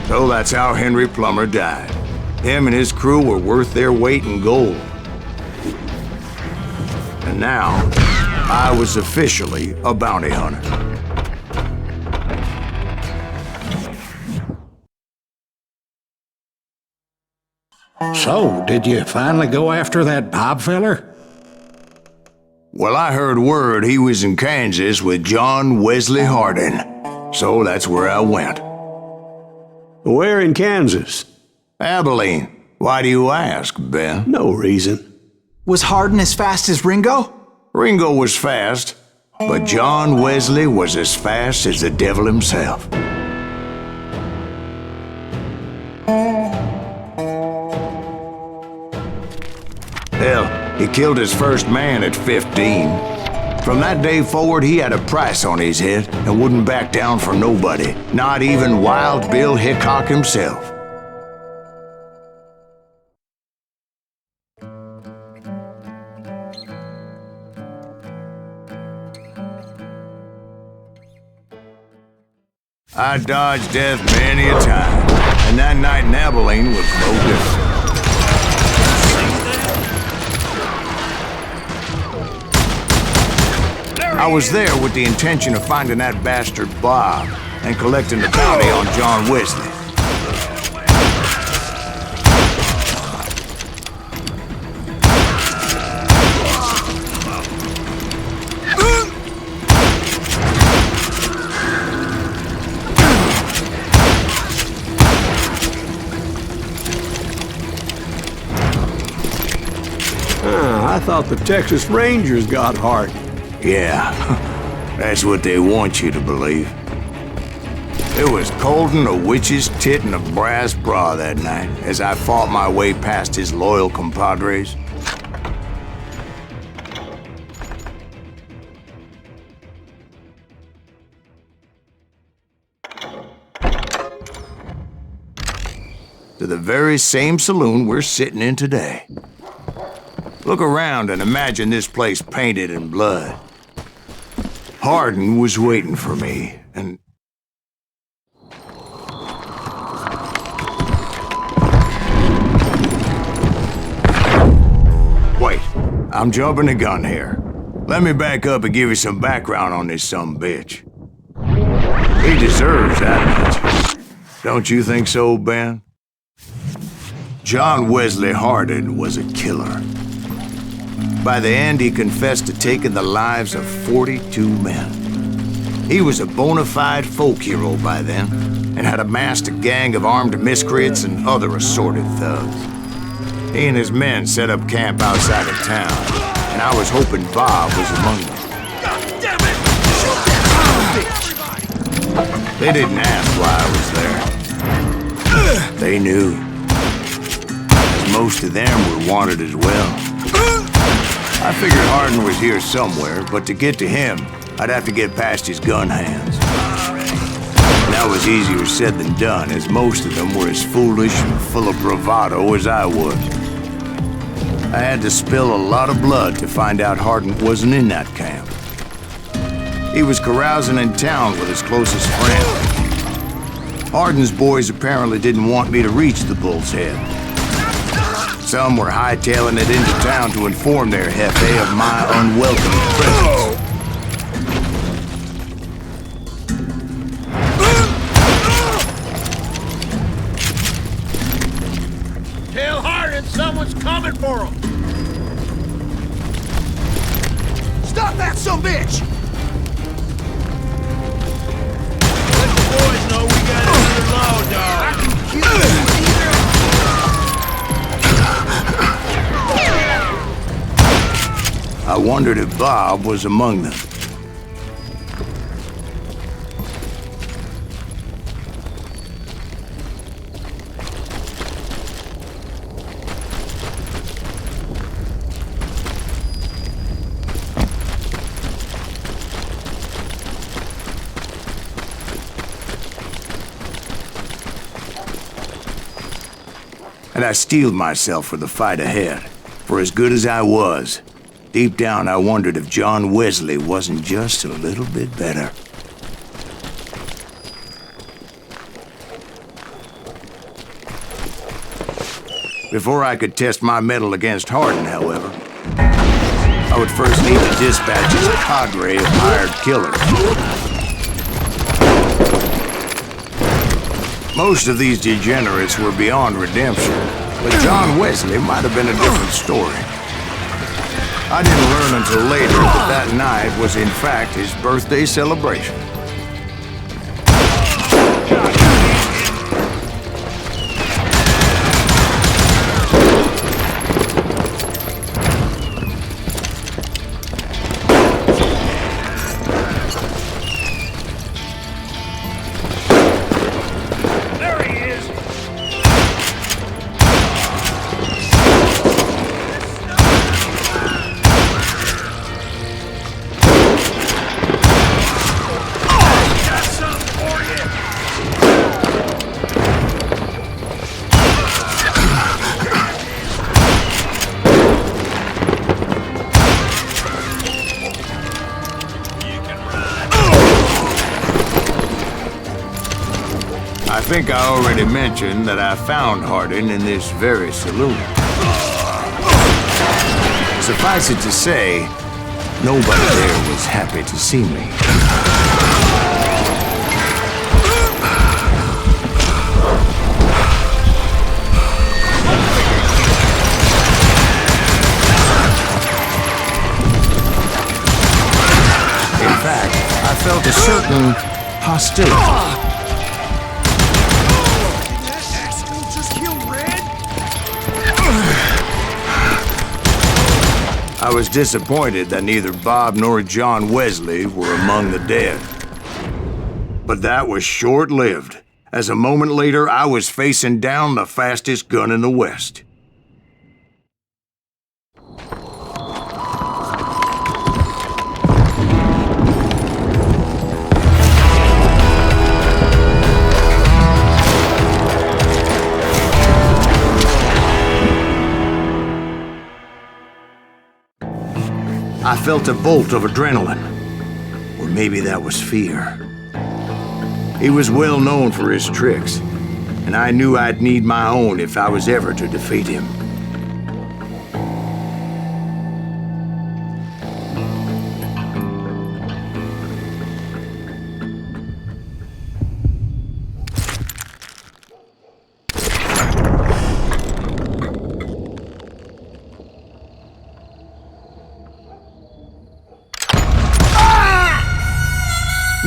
So that's how Henry Plummer died. Him and his crew were worth their weight in gold. And now, I was officially a bounty hunter. So, did you finally go after that Bob feller? Well, I heard word he was in Kansas with John Wesley Hardin. So that's where I went. Where in Kansas? Abilene. Why do you ask, Ben? No reason. Was Hardin as fast as Ringo? Ringo was fast, but John Wesley was as fast as the devil himself. Hell, he killed his first man at 15. From that day forward, he had a price on his head and wouldn't back down for nobody, not even Wild Bill Hickok himself. I dodged death many a time, and that night in Abilene was no different. I was there with the intention of finding that bastard Bob and collecting the bounty on John Wesley. I thought the Texas Rangers got Hardin. Yeah, that's what they want you to believe. It was cold and a witch's tit and a brass bra that night as I fought my way past his loyal compadres. To the very same saloon we're sitting in today. Look around and imagine this place painted in blood. Hardin was waiting for me, and... I'm jumping the gun here. Let me back up and give you some background on this sumbitch. He deserves that much. Don't you think so, Ben? John Wesley Hardin was a killer. By the end, he confessed to taking the lives of 42 men. He was a bona fide folk hero by then, and had amassed a gang of armed miscreants and other assorted thugs. He and his men set up camp outside of town, and I was hoping Bob was among them. God damn it! Shoot that bitch! They didn't ask why I was there. They knew. As most of them were wanted as well. I figured Hardin was here somewhere, but to get to him, I'd have to get past his gun hands. That was easier said than done, as most of them were as foolish and full of bravado as I was. I had to spill a lot of blood to find out Hardin wasn't in that camp. He was carousing in town with his closest friend. Hardin's boys apparently didn't want me to reach the Bull's Head. Some were hightailing it into town to inform their Jefe of my unwelcome presence. Tell Hardin someone's coming for him! Stop that sumbitch! Let the boys know we got another law dog! I can kill you with either. I wondered if Bob was among them. And I steeled myself for the fight ahead. For as good as I was, deep down I wondered if John Wesley wasn't just a little bit better. Before I could test my mettle against Hardin, however, I would first need to dispatch his cadre of hired killers. Most of these degenerates were beyond redemption, but John Wesley might have been a different story. I didn't learn until later that night was in fact his birthday celebration. I think I already mentioned that I found Hardin in this very saloon. Suffice it to say, nobody there was happy to see me. In fact, I felt a certain hostility. I was disappointed that neither Bob nor John Wesley were among the dead. But that was short-lived, as a moment later I was facing down the fastest gun in the West. I felt a bolt of adrenaline, or maybe that was fear. He was well known for his tricks, and I knew I'd need my own if I was ever to defeat him.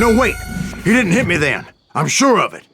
No, wait! He didn't hit me then. I'm sure of it.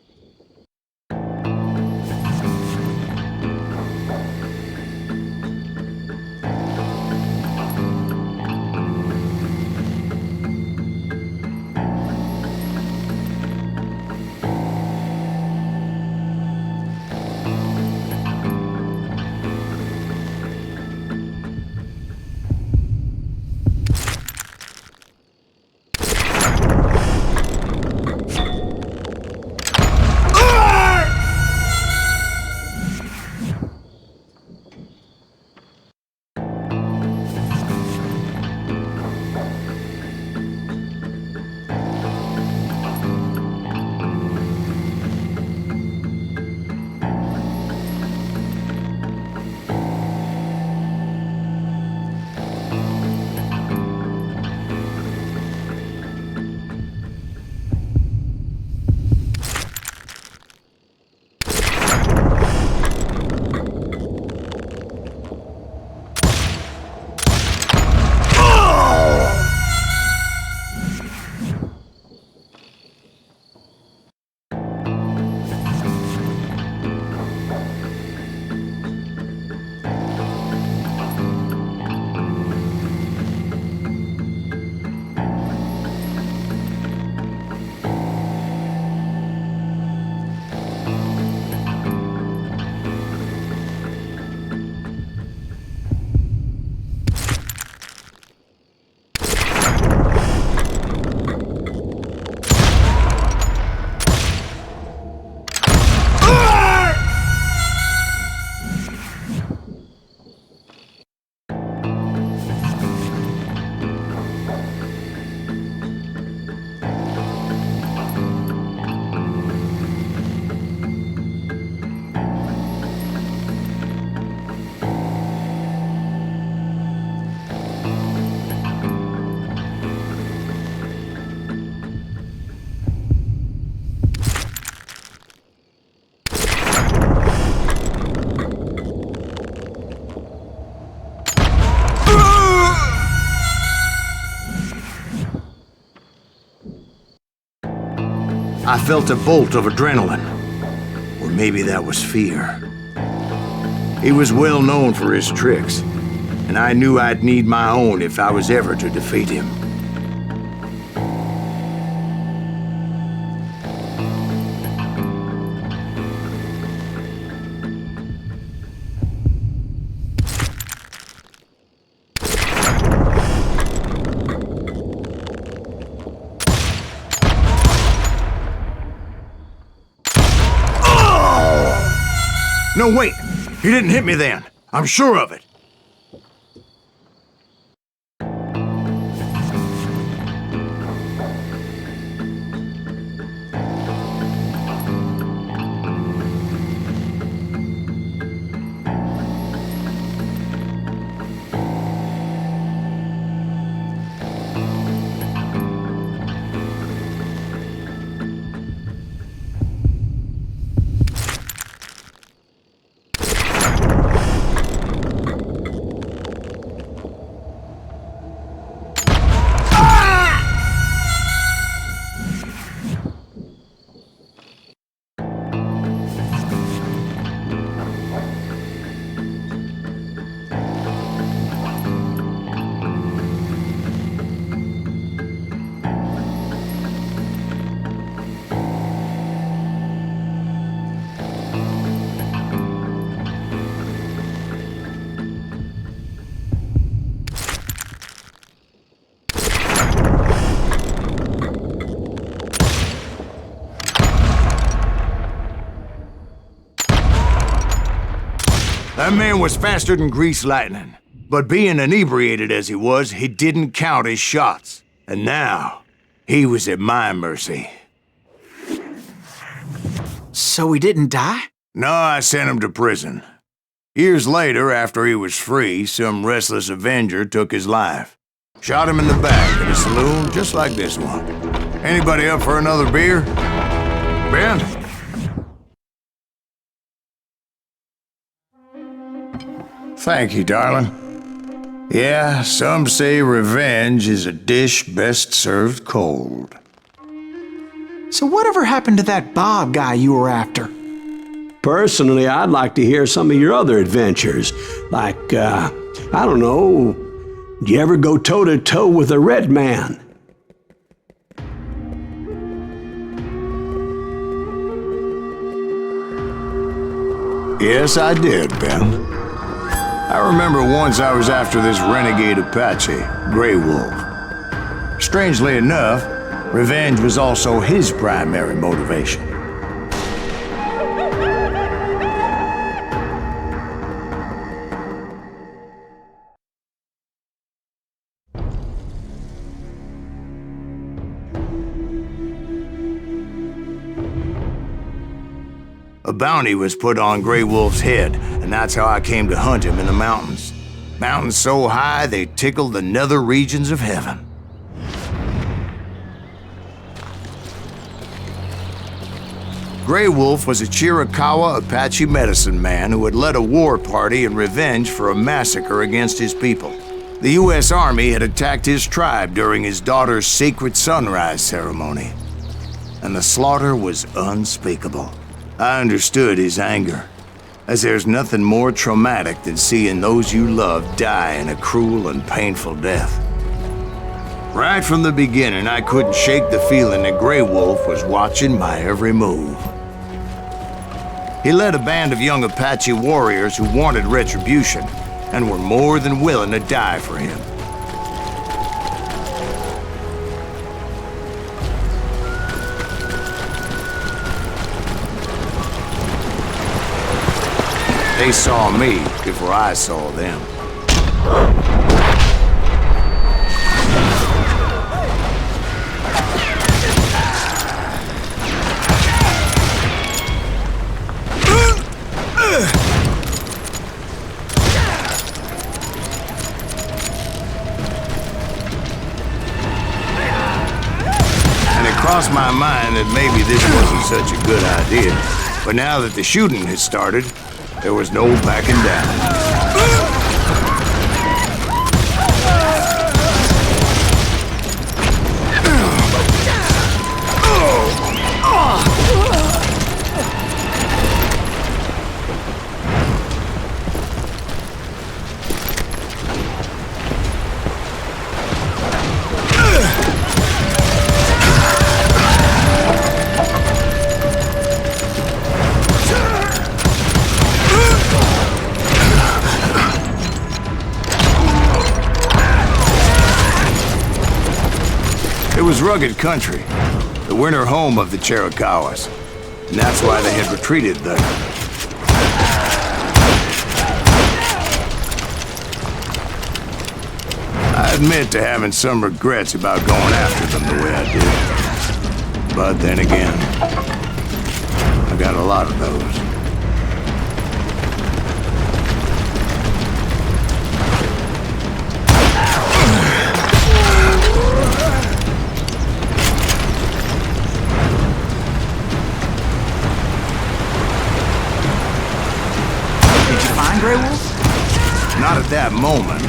I felt a bolt of adrenaline. Or maybe that was fear. He was well known for his tricks, and I knew I'd need my own if I was ever to defeat him. No, wait! He didn't hit me then. I'm sure of it. That man was faster than greased lightning. But being inebriated as he was, he didn't count his shots. And now, he was at my mercy. So he didn't die? No, I sent him to prison. Years later, after he was free, some restless Avenger took his life. Shot him in the back in a saloon just like this one. Anybody up for another beer? Ben? Thank you, darling. Yeah, some say revenge is a dish best served cold. So whatever happened to that Bob guy you were after? Personally, I'd like to hear some of your other adventures. Like, I don't know, did you ever go toe-to-toe with a red man? Yes, I did, Ben. I remember once I was after this renegade Apache, Grey Wolf. Strangely enough, revenge was also his primary motivation. A bounty was put on Grey Wolf's head, and that's how I came to hunt him in the mountains. Mountains so high they tickled the nether regions of heaven. Grey Wolf was a Chiricahua Apache medicine man who had led a war party in revenge for a massacre against his people. The U.S. Army had attacked his tribe during his daughter's sacred sunrise ceremony, and the slaughter was unspeakable. I understood his anger, as there's nothing more traumatic than seeing those you love die in a cruel and painful death. Right from the beginning, I couldn't shake the feeling that Grey Wolf was watching my every move. He led a band of young Apache warriors who wanted retribution and were more than willing to die for him. They saw me before I saw them. And it crossed my mind that maybe this wasn't such a good idea. But now that the shooting had started, there was no backing down. It was rugged country, the winter home of the Chiricahuas, and that's why they had retreated there. I admit to having some regrets about going after them the way I did. But then again, I got a lot of those. Grey Wolf? Not at that moment,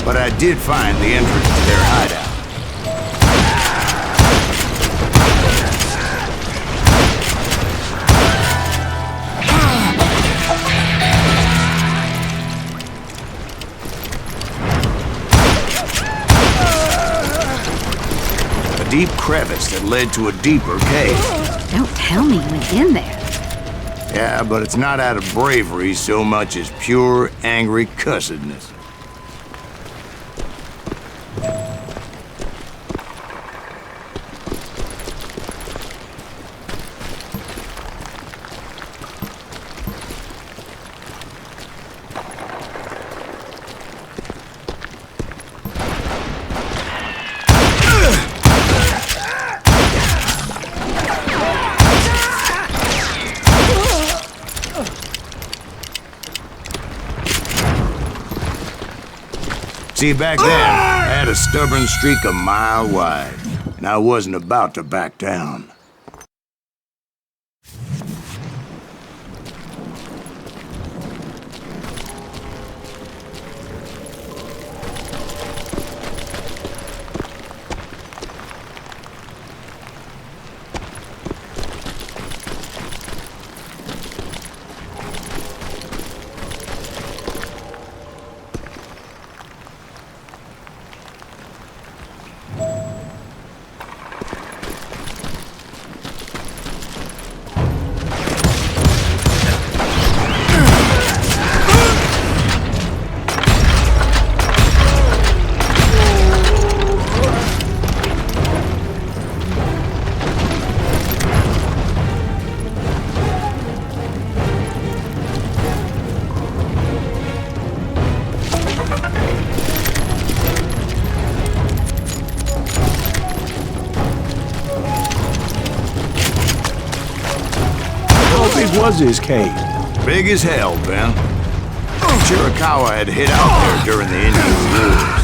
but I did find the entrance to their hideout. A deep crevice that led to a deeper cave. Don't tell me you went in there. Yeah, but it's not out of bravery so much as pure, angry cussedness. See, back then, I had a stubborn streak a mile wide, and I wasn't about to back down. was his cave? Big as hell, Ben. Chiricahua had hid out there during the Indian Wars.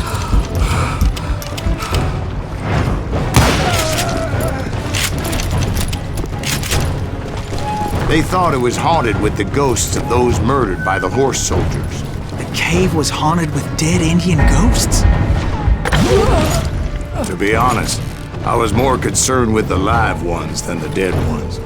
They thought it was haunted with the ghosts of those murdered by the horse soldiers. The cave was haunted with dead Indian ghosts? To be honest, I was more concerned with the live ones than the dead ones.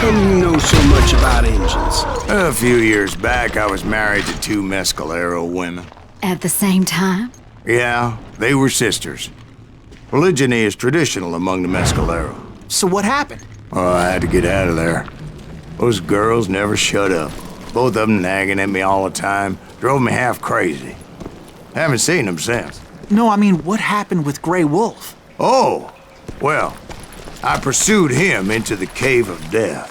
You know so much about engines. A few years back, I was married to 2 Mescalero women. At the same time? Yeah, they were sisters. Polygyny is traditional among the Mescalero. So what happened? Oh, I had to get out of there. Those girls never shut up. Both of them nagging at me all the time. Drove me half crazy. Haven't seen them since. No, I mean, what happened with Grey Wolf? Oh, well, I pursued him into the Cave of Death.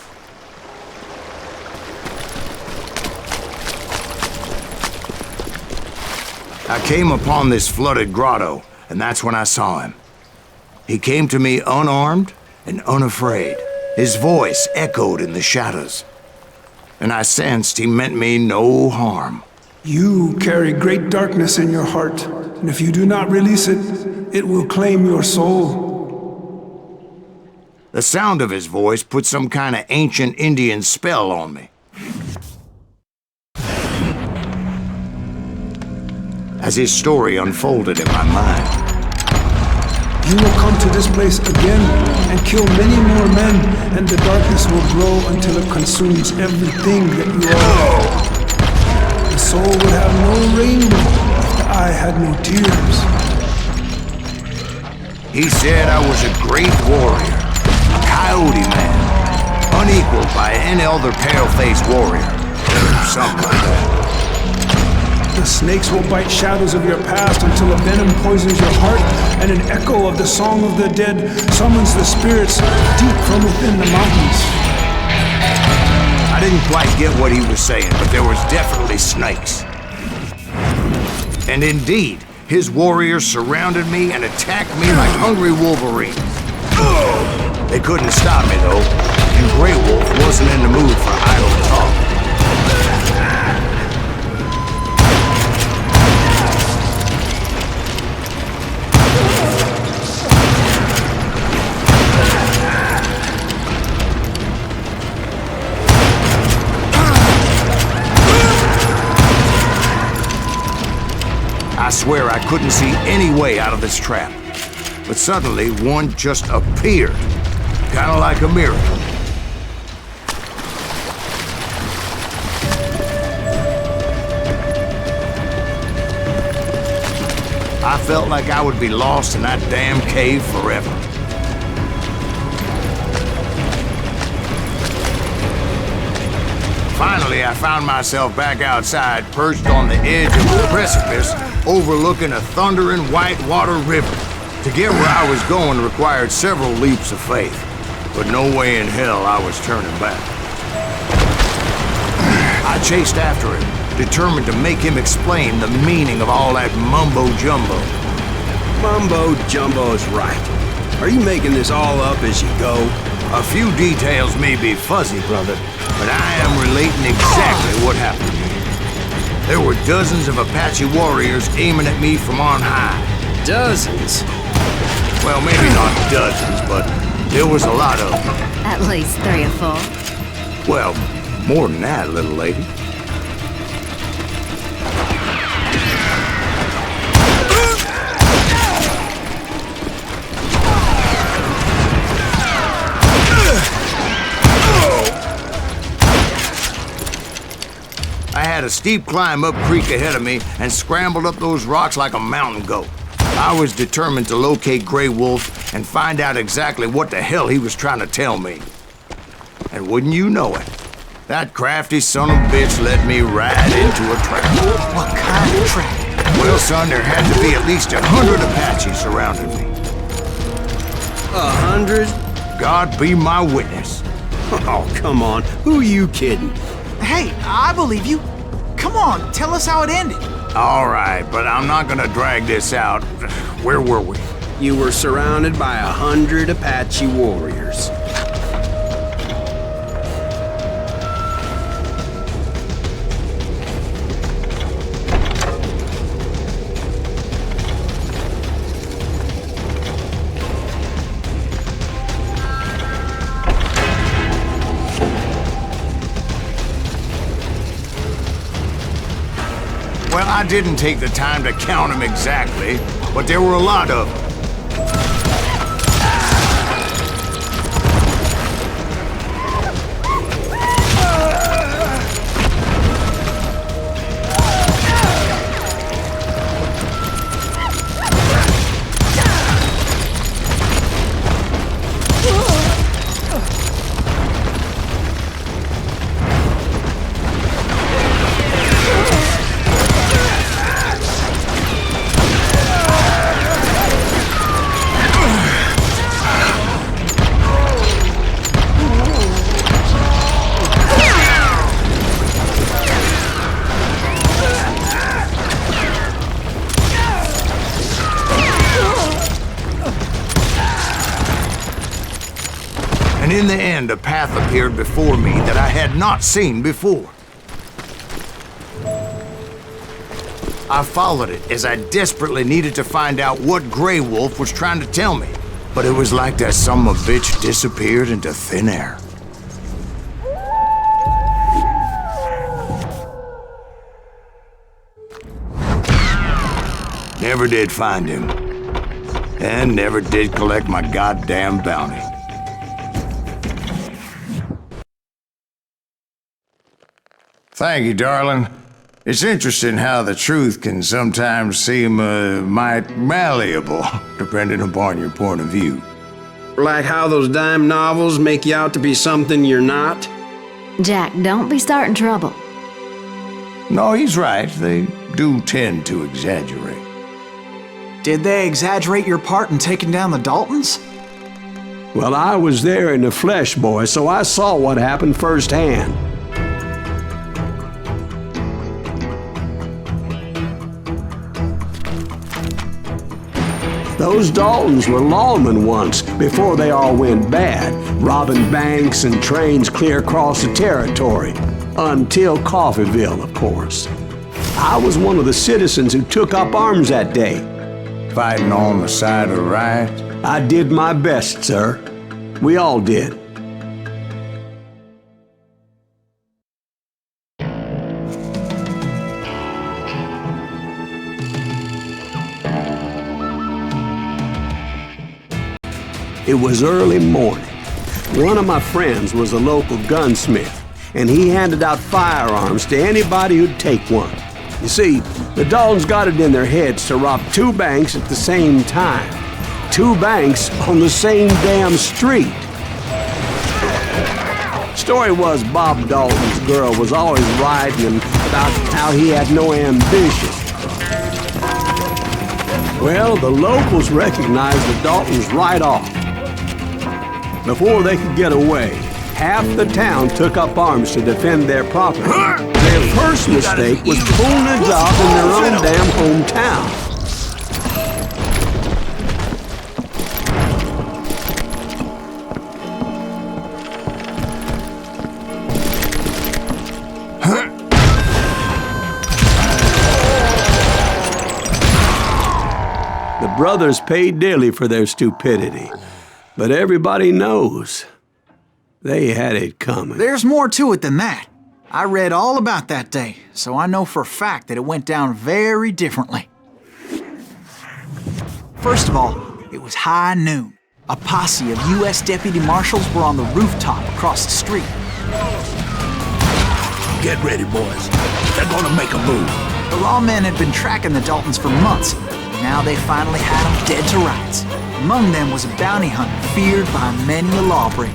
I came upon this flooded grotto, and that's when I saw him. He came to me unarmed and unafraid. His voice echoed in the shadows, and I sensed he meant me no harm. You carry great darkness in your heart, and if you do not release it, it will claim your soul. The sound of his voice put some kind of ancient Indian spell on me. As his story unfolded in my mind. You will come to this place again and kill many more men, and the darkness will grow until it consumes everything that you are. The soul would have no rainbow if the eye had no tears. He said I was a great warrior, a coyote man, unequaled by any other pale-faced warrior, or something like that. The snakes will bite shadows of your past until a venom poisons your heart, and an echo of the song of the dead summons the spirits deep from within the mountains. I didn't quite get what he was saying, but there was definitely snakes. And indeed, his warriors surrounded me and attacked me like hungry wolverines. They couldn't stop me, though, and Grey Wolf wasn't in the mood for idle talk. I swear I couldn't see any way out of this trap. But suddenly, one just appeared. Kind of like a miracle. I felt like I would be lost in that damn cave forever. Finally, I found myself back outside, perched on the edge of a precipice, overlooking a thundering whitewater river. To get where I was going required several leaps of faith, but no way in hell I was turning back. I chased after him, determined to make him explain the meaning of all that mumbo-jumbo. Mumbo-jumbo is right. Are you making this all up as you go? A few details may be fuzzy, brother, but I am relating exactly what happened to me. There were dozens of Apache warriors aiming at me from on high. Dozens? Well, maybe not dozens, but there was a lot of them. At least 3 or 4. Well, more than that, little lady. I had a steep climb up creek ahead of me and scrambled up those rocks like a mountain goat. I was determined to locate Grey Wolf and find out exactly what the hell he was trying to tell me. And wouldn't you know it, that crafty son of a bitch led me right into a trap. What kind of trap? Well, son, there had to be at least 100 Apaches surrounding me. 100? God be my witness. Oh, come on. Who you kidding? Hey, I believe you. Come on, tell us how it ended. All right, but I'm not gonna drag this out. Where were we? You were surrounded by 100 Apache warriors. Well, I didn't take the time to count them exactly, but there were a lot of them. And in the end, a path appeared before me that I had not seen before. I followed it as I desperately needed to find out what Grey Wolf was trying to tell me. But it was like that son of a bitch disappeared into thin air. Never did find him. And never did collect my goddamn bounty. Thank you, darling. It's interesting how the truth can sometimes seem might malleable, depending upon your point of view. Like how those dime novels make you out to be something you're not? Jack, don't be starting trouble. No, he's right. They do tend to exaggerate. Did they exaggerate your part in taking down the Daltons? Well, I was there in the flesh, boy, so I saw what happened firsthand. Those Daltons were lawmen once, before they all went bad, robbing banks and trains clear across the territory. Until Coffeeville, of course. I was one of the citizens who took up arms that day. Fighting on the side of right? I did my best, sir. We all did. It was early morning. One of my friends was a local gunsmith, and he handed out firearms to anybody who'd take one. You see, the Daltons got it in their heads to rob two banks at the same time. Two banks on the same damn street. Story was Bob Dalton's girl was always riding him about how he had no ambition. Well, the locals recognized the Daltons right off. Before they could get away, half the town took up arms to defend their property. Their first mistake was pulling a job in their own damn hometown. The brothers paid dearly for their stupidity. But everybody knows they had it coming. There's more to it than that. I read all about that day, so I know for a fact that it went down very differently. First of all, it was high noon. A posse of U.S. deputy marshals were on the rooftop across the street. Get ready, boys. They're gonna make a move. The lawmen had been tracking the Daltons for months. Now they finally had him dead to rights. Among them was a bounty hunter feared by many a lawbreaker.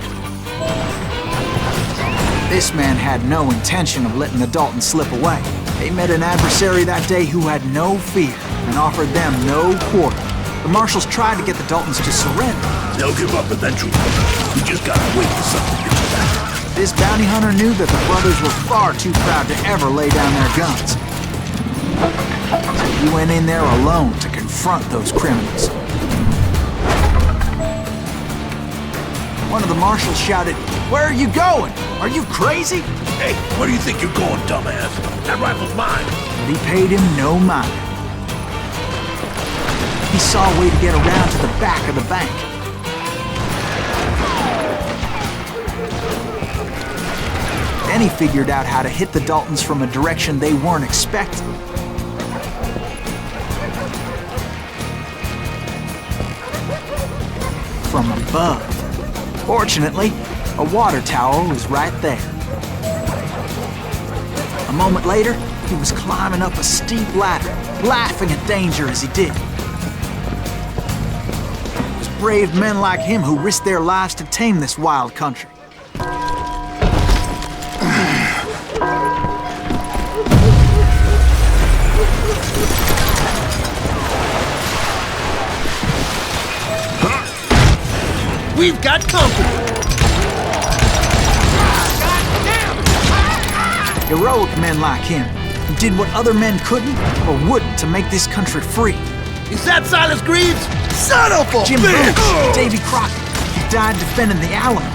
This man had no intention of letting the Daltons slip away. They met an adversary that day who had no fear and offered them no quarter. The marshals tried to get the Daltons to surrender. They'll give up eventually. We just gotta wait for something to happen. This bounty hunter knew that the brothers were far too proud to ever lay down their guns. So he went in there alone to confront those criminals. One of the marshals shouted, "Where are you going? Are you crazy?" Hey, where do you think you're going, dumbass? That rifle's mine. But he paid him no mind. He saw a way to get around to the back of the bank. Then he figured out how to hit the Daltons from a direction they weren't expecting. From above. Fortunately, a water tower was right there. A moment later, he was climbing up a steep ladder, laughing at danger as he did. It was brave men like him who risked their lives to tame this wild country. We've got company! Heroic men like him, who did what other men couldn't or wouldn't to make this country free. Is that Silas Greaves? Son of a Jim bitch! Brooks, Davy Crockett, who died defending the Alamo.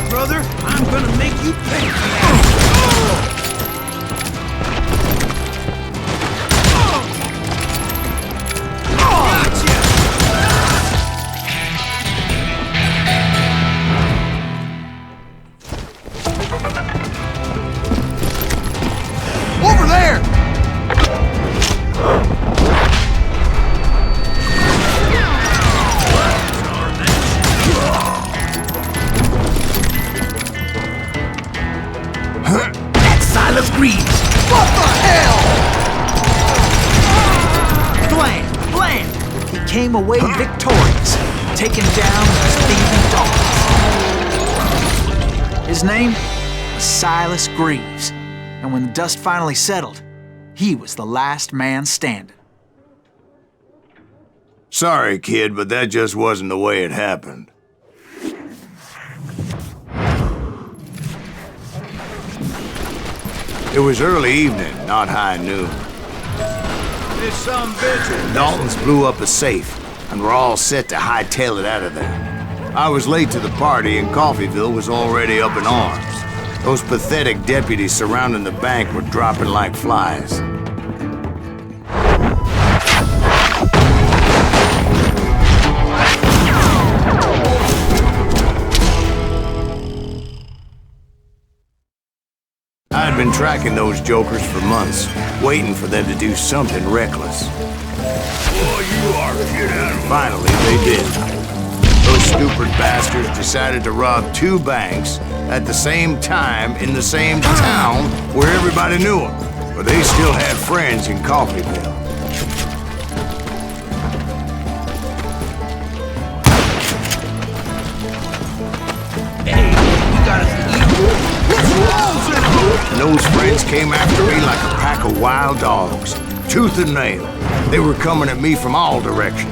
Brother, I'm gonna make you pay for that! Over there! That's Silas Greaves! What the hell? Blam! Blam! He came away victorious, taking down those thieving Daltons. His name was Silas Greaves. And when the dust finally settled, he was the last man standing. Sorry, kid, but that just wasn't the way it happened. It was early evening, not high noon. This some bitch. Daltons blew up a safe, and were all set to hightail it out of there. I was late to the party, and Coffeyville was already up in arms. Those pathetic deputies surrounding the bank were dropping like flies. I had been tracking those jokers for months, waiting for them to do something reckless. Boy, you are a kid animal. Finally, they did. Those stupid bastards decided to rob two banks at the same time in the same town where everybody knew them. But they still had friends in Coffeyville. Hey, we gotta see you. And those friends came after me like a pack of wild dogs, tooth and nail. They were coming at me from all directions.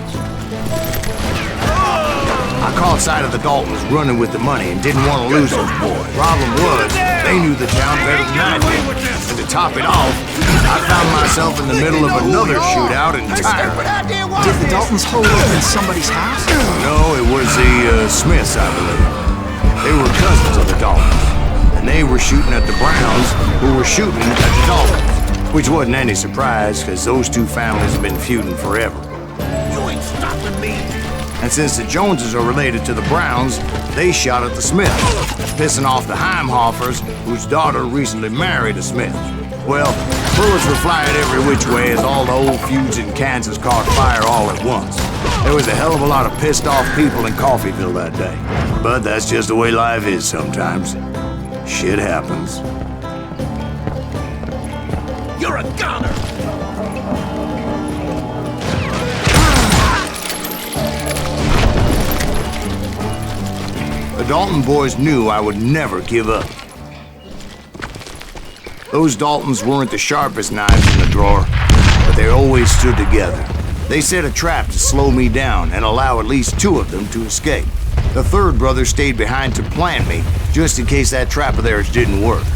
I caught sight of the Daltons running with the money and didn't want to lose them. Problem was, they knew the town better than I did. And to top it off, I found myself in the middle of another shootout entirely. Did the Daltons hold up in somebody's house? No, it was the Smiths, I believe. They were cousins of the Daltons. And they were shooting at the Browns, who were shooting at the Daltons. Which wasn't any surprise, because those two families have been feuding forever. You ain't stopping me. And since the Joneses are related to the Browns, they shot at the Smiths, pissing off the Heimhoffers, whose daughter recently married a Smith. Well, bullets were flying every which way as all the old feuds in Kansas caught fire all at once. There was a hell of a lot of pissed off people in Coffeyville that day. But that's just the way life is sometimes. Shit happens. You're a goner! The Dalton boys knew I would never give up. Those Daltons weren't the sharpest knives in the drawer, but they always stood together. They set a trap to slow me down and allow at least 2 of them to escape. The third brother stayed behind to plant me, just in case that trap of theirs didn't work.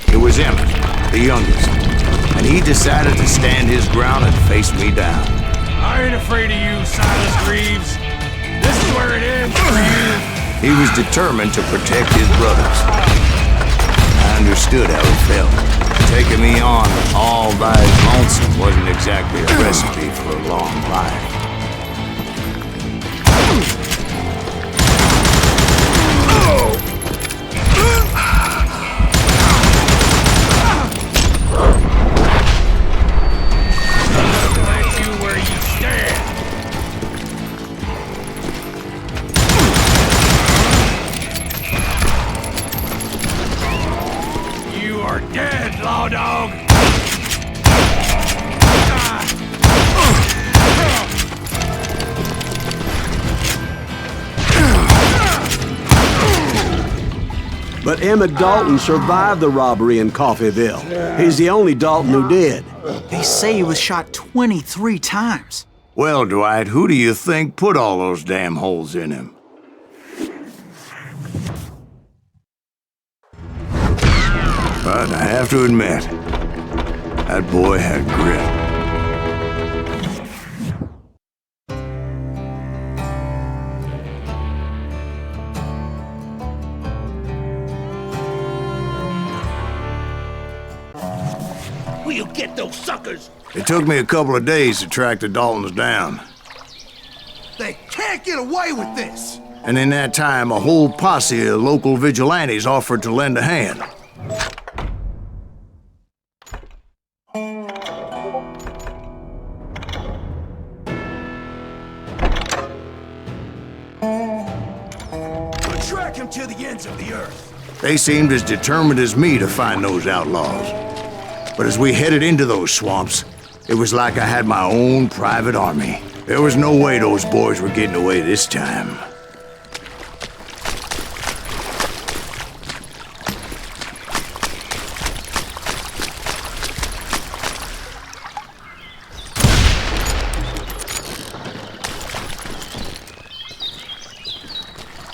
It was Emmett, the youngest, and he decided to stand his ground and face me down. I ain't afraid of you, Silas Greaves. This is where it ends for you. He was determined to protect his brothers. I understood how he felt. Taking me on all by his lonesome wasn't exactly a recipe for a long life. Dead, law dog! But Emmett Dalton survived the robbery in Coffeyville. He's the only Dalton who did. They say he was shot 23 times. Well, Dwight, who do you think put all those damn holes in him? But I have to admit, that boy had grit. We'll get those suckers! It took me a couple of days to track the Daltons down. They can't get away with this! And in that time, a whole posse of local vigilantes offered to lend a hand. Track him to the ends of the earth. They seemed as determined as me to find those outlaws. But as we headed into those swamps, it was like I had my own private army. There was no way those boys were getting away this time.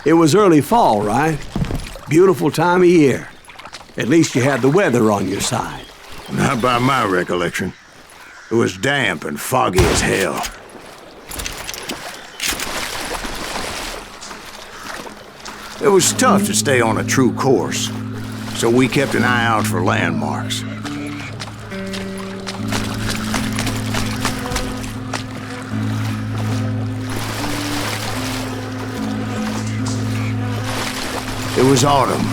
It was early fall, right? Beautiful time of year. At least you had the weather on your side. Not by my recollection. It was damp and foggy as hell. It was tough to stay on a true course, so we kept an eye out for landmarks. It was autumn.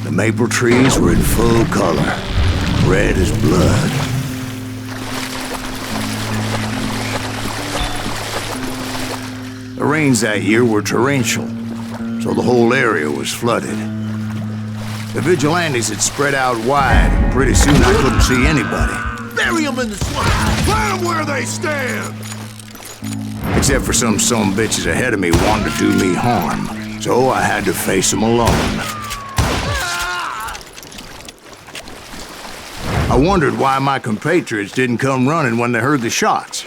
The maple trees were in full color, red as blood. The rains that year were torrential, so the whole area was flooded. The vigilantes had spread out wide, and pretty soon I couldn't see anybody. Bury them in the swamp! Plant them where they stand! Except for some bitches ahead of me wanted to do me harm. So I had to face them alone. I wondered why my compatriots didn't come running when they heard the shots.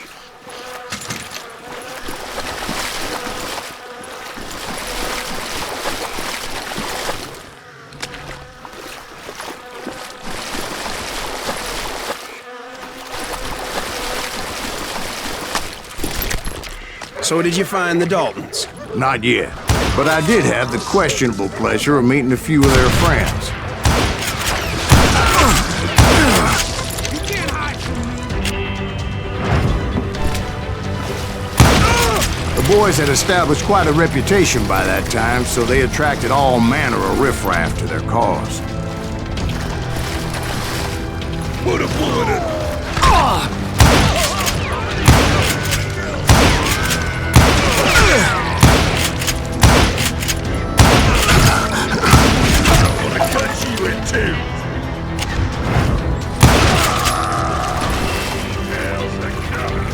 So did you find the Daltons? Not yet. But I did have the questionable pleasure of meeting a few of their friends. The boys had established quite a reputation by that time, so they attracted all manner of riffraff to their cause. Put a bullet in. I'm gonna cut you in two. Hell's a coming.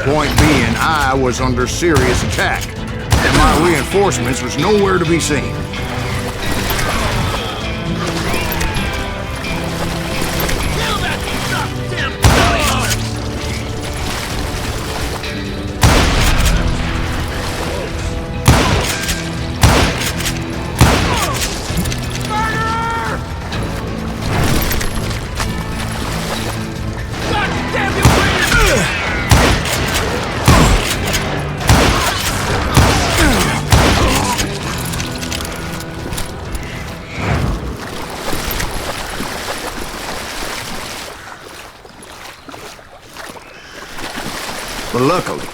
Point being, I was under serious attack, and my reinforcements was nowhere to be seen. But luckily,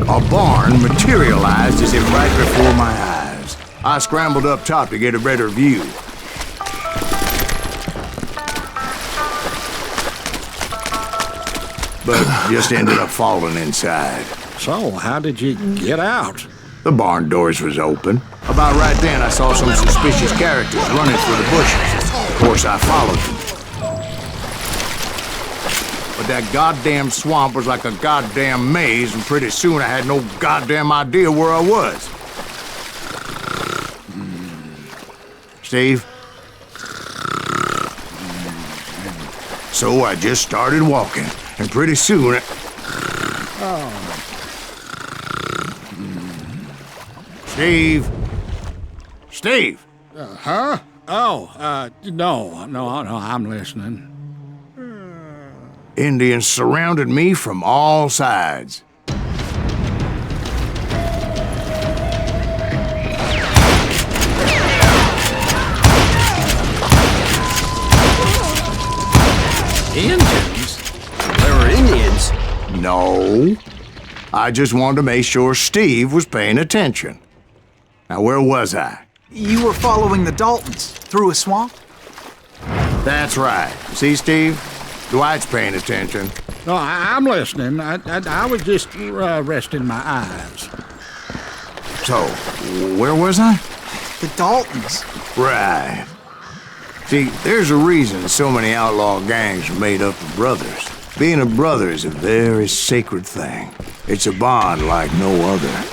a barn materialized as if right before my eyes. I scrambled up top to get a better view. But just ended up falling inside. So, how did you get out? The barn doors was open. About right then, I saw some suspicious characters running through the bushes. Of course, I followed them. But that goddamn swamp was like a goddamn maze, and pretty soon I had no goddamn idea where I was. Steve? So I just started walking, and pretty soon Steve? Steve? Huh? Oh, no, I'm listening. Indians surrounded me from all sides. Indians? There were Indians? No. I just wanted to make sure Steve was paying attention. Now, where was I? You were following the Daltons through a swamp? That's right. See, Steve? Dwight's paying attention. No, I'm listening. I was just resting my eyes. So, where was I? The Daltons. Right. See, there's a reason so many outlaw gangs are made up of brothers. Being a brother is a very sacred thing. It's a bond like no other.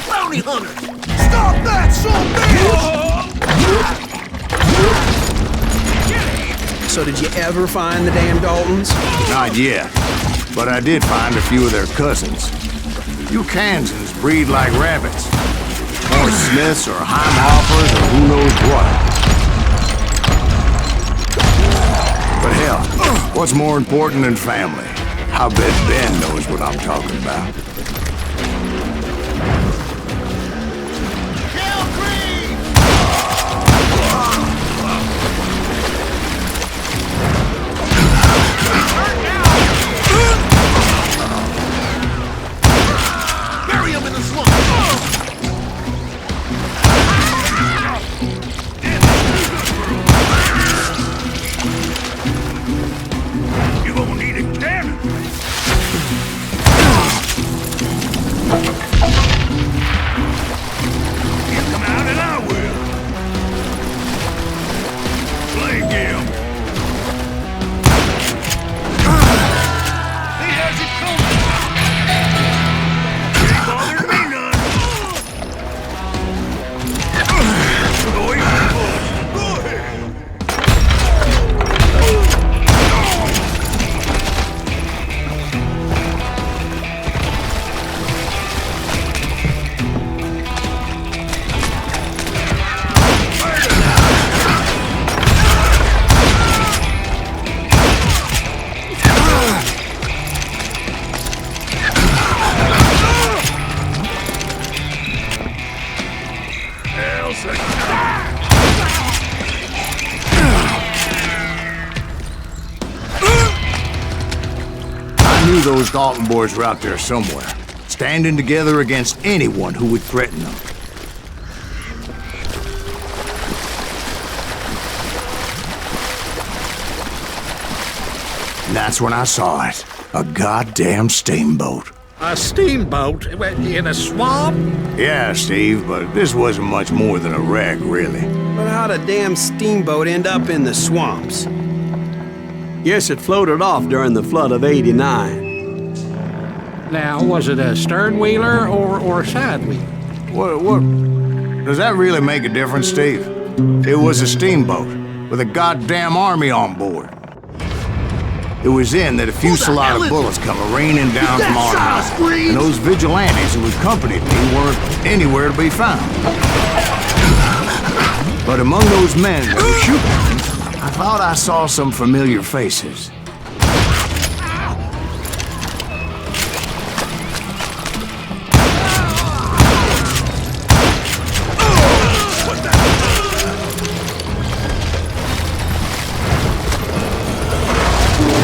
Bounty hunters! Stop that, son! So did you ever find the damn Daltons? Not yet, but I did find a few of their cousins. You Kansans breed like rabbits. Or Smiths or Heimhoffers or who knows what. But hell, what's more important than family? I bet Ben knows what I'm talking about. Bury him in the knew those Dalton boys were out there somewhere, standing together against anyone who would threaten them. And that's when I saw it. A goddamn steamboat. A steamboat in a swamp? Yeah, Steve, but this wasn't much more than a wreck, really. But how'd a damn steamboat end up in the swamps? Guess it floated off during the flood of '89. Now, was it a stern-wheeler or a side-wheeler? What? Does that really make a difference, Steve? It was a steamboat with a goddamn army on board. It was then that a fusillade of bullets come raining down from our house, and those vigilantes who accompanied me weren't anywhere to be found. But among those men that were shooting, I thought I saw some familiar faces.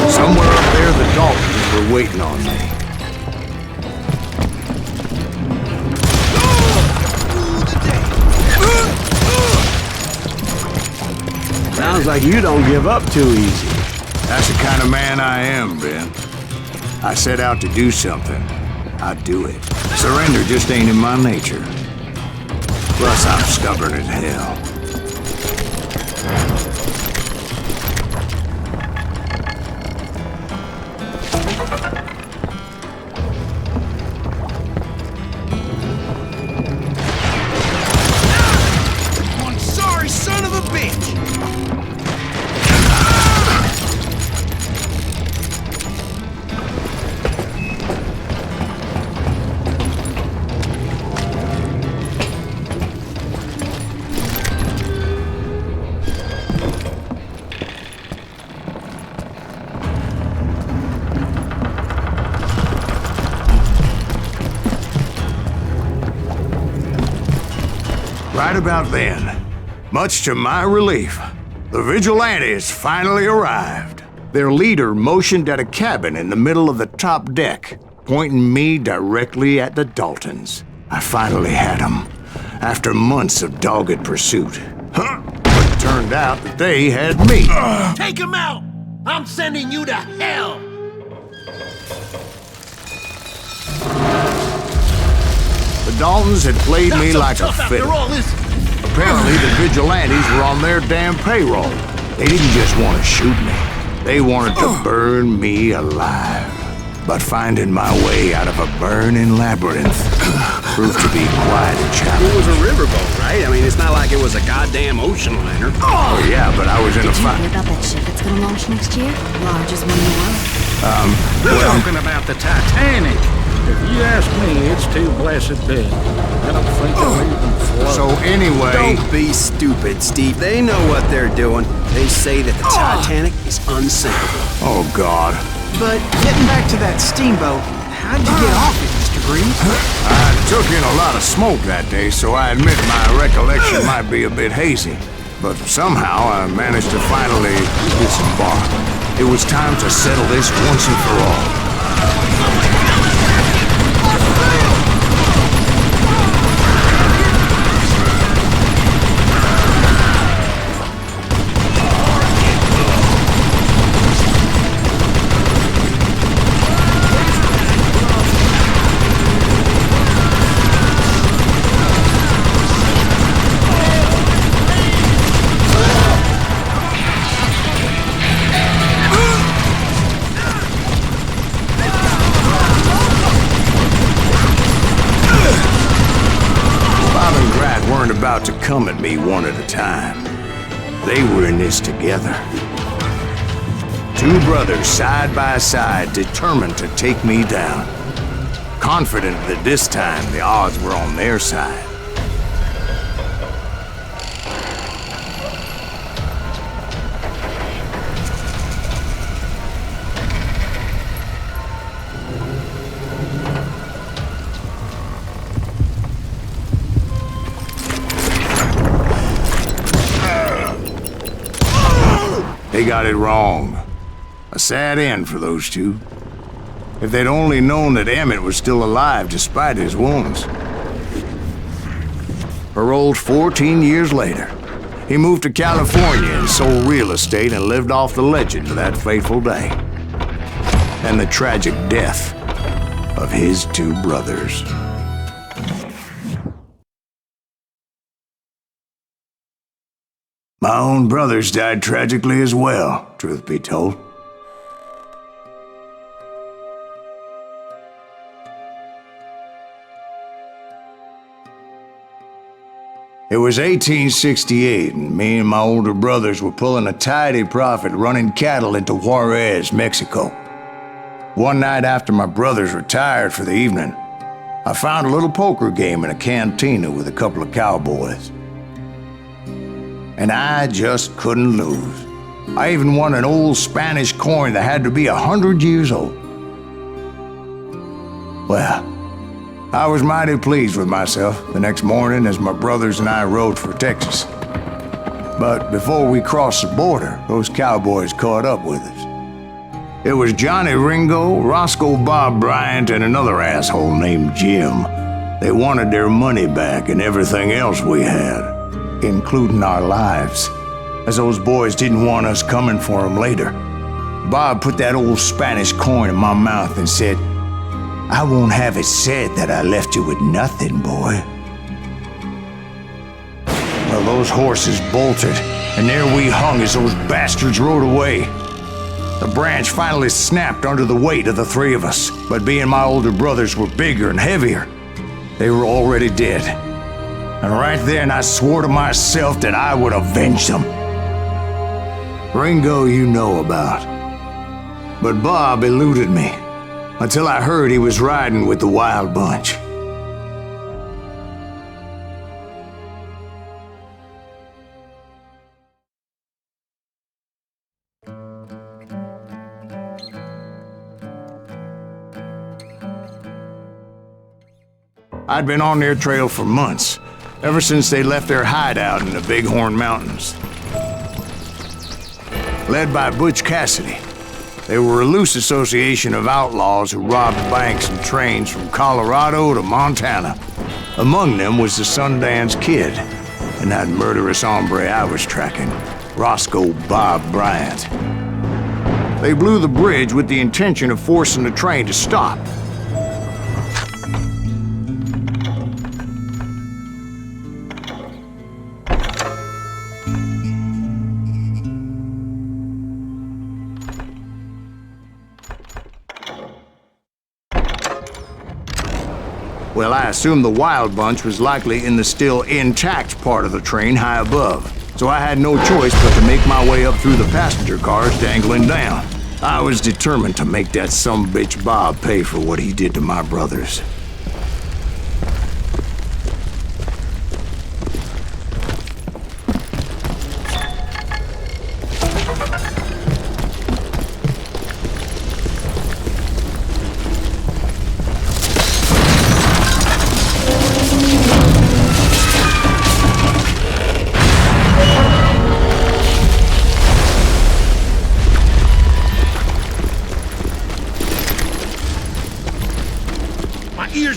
Somewhere up there, the Daltons were waiting on me. Sounds like you don't give up too easy. That's the kind of man I am, Ben. I set out to do something. I do it. Surrender just ain't in my nature. Plus, I'm stubborn as hell. One sorry son of a bitch! Right about then, much to my relief, the vigilantes finally arrived. Their leader motioned at a cabin in the middle of the top deck, pointing me directly at the Daltons. I finally had them, after months of dogged pursuit. But it turned out that they had me. Take him out! I'm sending you to hell! The Daltons had played me like a fiddle. Apparently, the vigilantes were on their damn payroll. They didn't just want to shoot me. They wanted to burn me alive. But finding my way out of a burning labyrinth proved to be quite a challenge. It was a riverboat, right? I mean, it's not like it was a goddamn ocean liner. Oh, yeah, but I was in a fight. Did you hear about that ship that's gonna launch next year? Largest one in the world. They're talking about the Titanic. If you ask me, it's too blessed big. I don't think it'll even float. So anyway... Don't be stupid, Steve. They know what they're doing. They say that the Titanic is unsinkable. Oh, God. But getting back to that steamboat, how'd you get off it, Mr. Greaves? I took in a lot of smoke that day, so I admit my recollection might be a bit hazy. But somehow I managed to finally disembark. It was time to settle this once and for all. About to come at me one at a time. They were in this together. Two brothers side by side, determined to take me down. Confident that this time the odds were on their side. They got it wrong. A sad end for those two. If they'd only known that Emmett was still alive despite his wounds. Paroled 14 years later, he moved to California and sold real estate and lived off the legend of that fateful day. And the tragic death of his two brothers. My own brothers died tragically as well, truth be told. It was 1868, and me and my older brothers were pulling a tidy profit running cattle into Juarez, Mexico. One night after my brothers retired for the evening, I found a little poker game in a cantina with a couple of cowboys. And I just couldn't lose. I even won an old Spanish coin that had to be 100 years old. Well, I was mighty pleased with myself the next morning as my brothers and I rode for Texas. But before we crossed the border, those cowboys caught up with us. It was Johnny Ringo, Roscoe Bob Bryant, and another asshole named Jim. They wanted their money back and everything else we had, including our lives, as those boys didn't want us coming for them later. Bob put that old Spanish coin in my mouth and said, "I won't have it said that I left you with nothing, boy." Well, those horses bolted, and there we hung as those bastards rode away. The branch finally snapped under the weight of the three of us, but being my older brothers were bigger and heavier, they were already dead. And right then I swore to myself that I would avenge them. Ringo you know about. But Bob eluded me, until I heard he was riding with the Wild Bunch. I'd been on their trail for months, ever since they left their hideout in the Bighorn Mountains. Led by Butch Cassidy, they were a loose association of outlaws who robbed banks and trains from Colorado to Montana. Among them was the Sundance Kid, and that murderous hombre I was tracking, Roscoe Bob Bryant. They blew the bridge with the intention of forcing the train to stop. Well, I assumed the Wild Bunch was likely in the still intact part of the train high above, so I had no choice but to make my way up through the passenger cars dangling down. I was determined to make that sumbitch Bob pay for what he did to my brothers.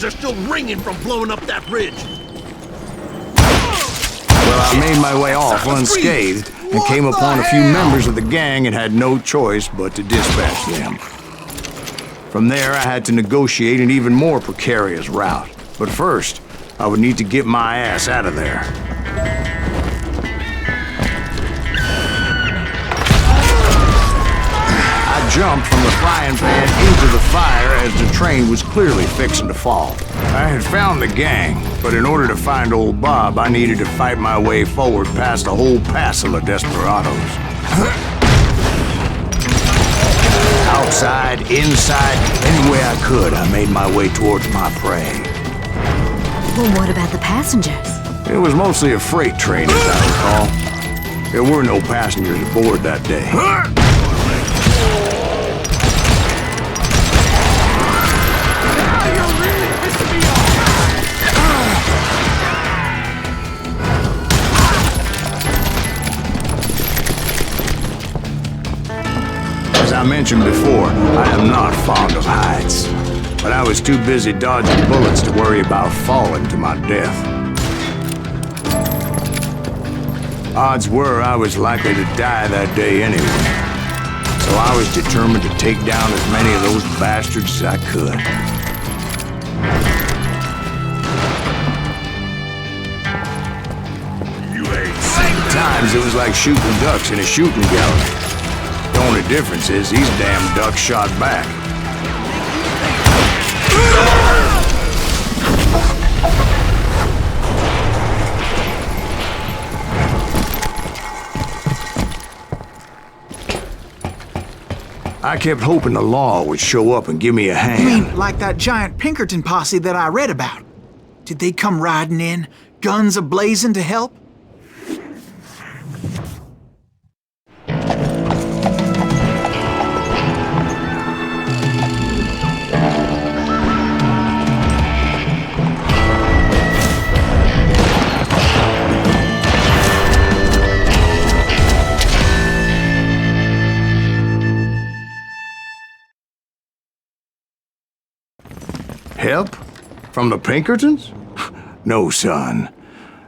Are still ringing from blowing up that bridge. Well, I made my way off unscathed and came upon a few members of the gang and had no choice but to dispatch them. From there, I had to negotiate an even more precarious route. But first, I would need to get my ass out of there. I jumped from the frying pan into the fire as the train was clearly fixing to fall. I had found the gang, but in order to find old Bob, I needed to fight my way forward past a whole passel of desperados. Outside, inside, any way I could, I made my way towards my prey. Well, what about the passengers? It was mostly a freight train, as I recall. There were no passengers aboard that day. As As I mentioned before, I am not fond of heights. But I was too busy dodging bullets to worry about falling to my death. Odds were I was likely to die that day anyway. So I was determined to take down as many of those bastards as I could. Sometimes it was like shooting ducks in a shooting gallery. The only difference is these damn ducks shot back. I kept hoping the law would show up and give me a hand. You mean like that giant Pinkerton posse that I read about? Did they come riding in, guns a-blazing to help? Help? From the Pinkertons? No, son.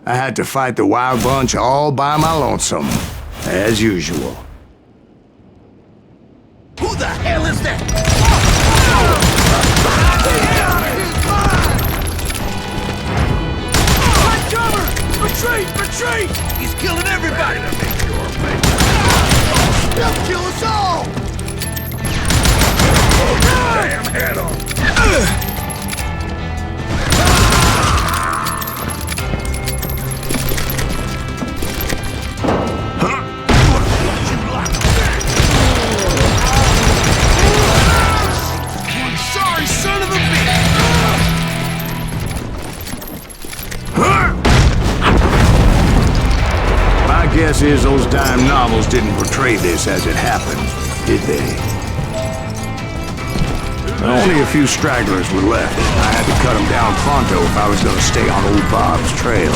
I had to fight the Wild Bunch all by my lonesome, as usual. Who the hell is that? Retreat! Retreat! He's killing everybody! They'll kill us all! Damn head on! Sorry, son of a bitch! My guess is those dime novels didn't portray this as it happened, did they? Only a few stragglers were left. I had to cut them down pronto if I was going to stay on old Bob's trail.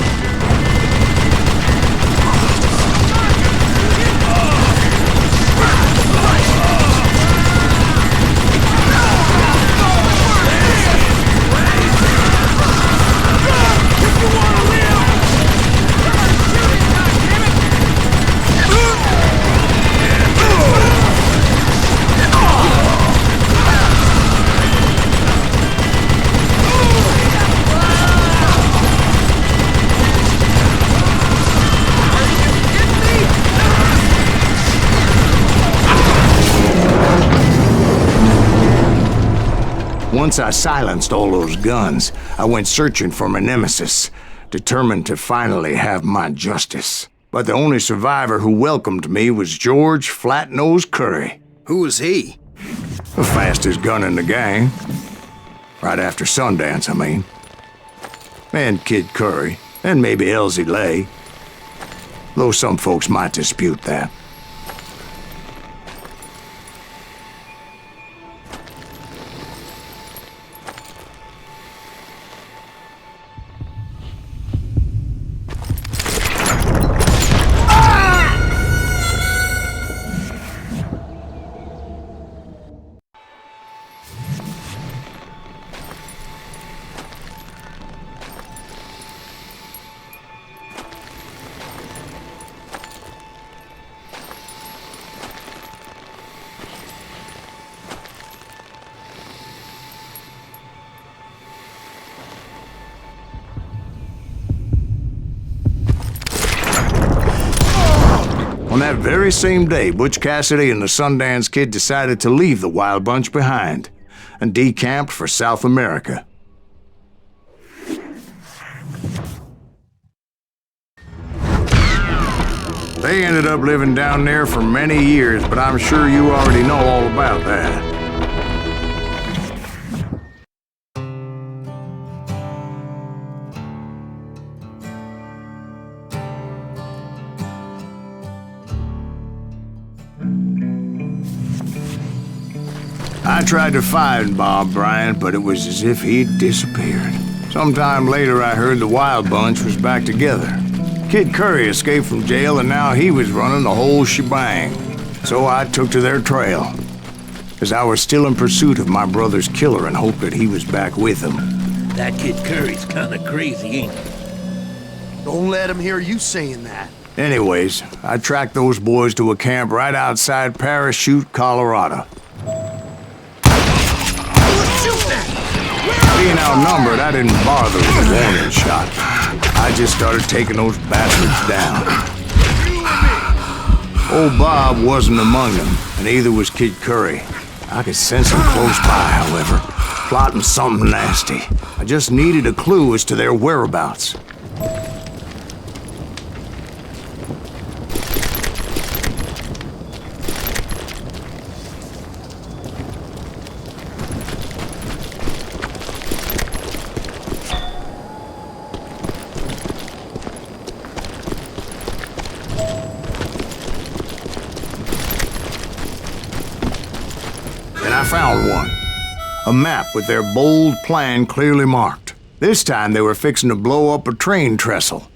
Once I silenced all those guns, I went searching for my nemesis, determined to finally have my justice. But the only survivor who welcomed me was George Flat-Nosed Curry. Who was he? The fastest gun in the gang. Right after Sundance, I mean. And Kid Curry, and maybe Elsie Lay. Though some folks might dispute that. On that very same day, Butch Cassidy and the Sundance Kid decided to leave the Wild Bunch behind and decamped for South America. They ended up living down there for many years, but I'm sure you already know all about that. I tried to find Bob Bryant, but it was as if he'd disappeared. Sometime later, I heard the Wild Bunch was back together. Kid Curry escaped from jail, and now he was running the whole shebang. So I took to their trail. as I was still in pursuit of my brother's killer and hoped that he was back with him. That Kid Curry's kinda crazy, ain't he? Don't let him hear you saying that. Anyways, I tracked those boys to a camp right outside Parachute, Colorado. Being outnumbered, I didn't bother with a warning shot. I just started taking those bastards down. Old Bob wasn't among them, and neither was Kid Curry. I could sense him close by, however, plotting something nasty. I just needed a clue as to their whereabouts. I found one. A map with their bold plan clearly marked. This time they were fixing to blow up a train trestle.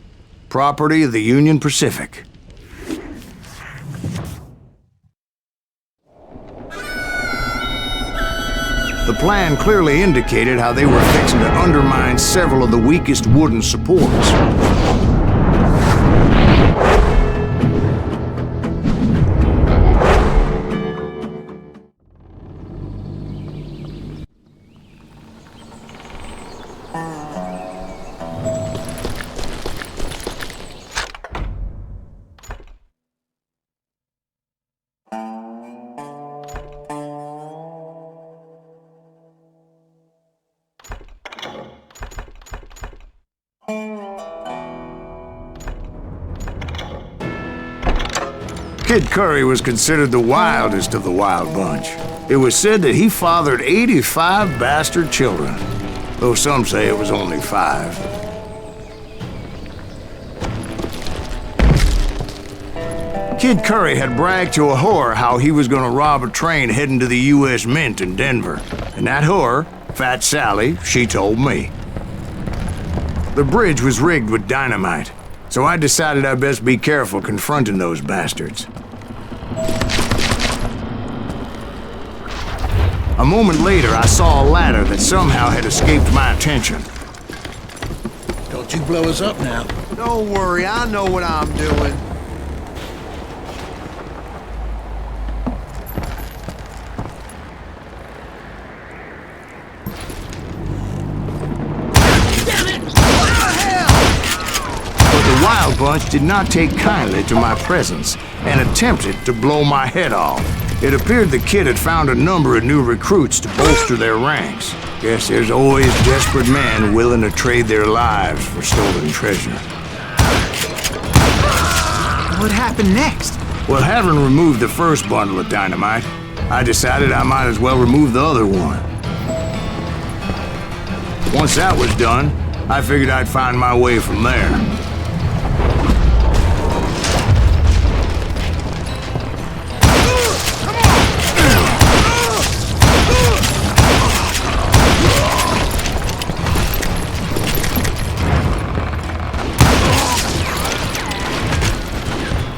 Property of the Union Pacific. The plan clearly indicated how they were fixing to undermine several of the weakest wooden supports. Kid Curry was considered the wildest of the wild bunch. It was said that he fathered 85 bastard children, though some say it was only 5. Kid Curry had bragged to a whore how he was gonna rob a train heading to the U.S. Mint in Denver. And that whore, Fat Sally, she told me. The bridge was rigged with dynamite, so I decided I'd best be careful confronting those bastards. A moment later, I saw a ladder that somehow had escaped my attention. Don't you blow us up now. Don't worry, I know what I'm doing. The Wild Bunch did not take kindly to my presence and attempted to blow my head off. It appeared the kid had found a number of new recruits to bolster their ranks. Guess there's always desperate men willing to trade their lives for stolen treasure. What happened next? Well, having removed the first bundle of dynamite, I decided I might as well remove the other one. Once that was done, I figured I'd find my way from there.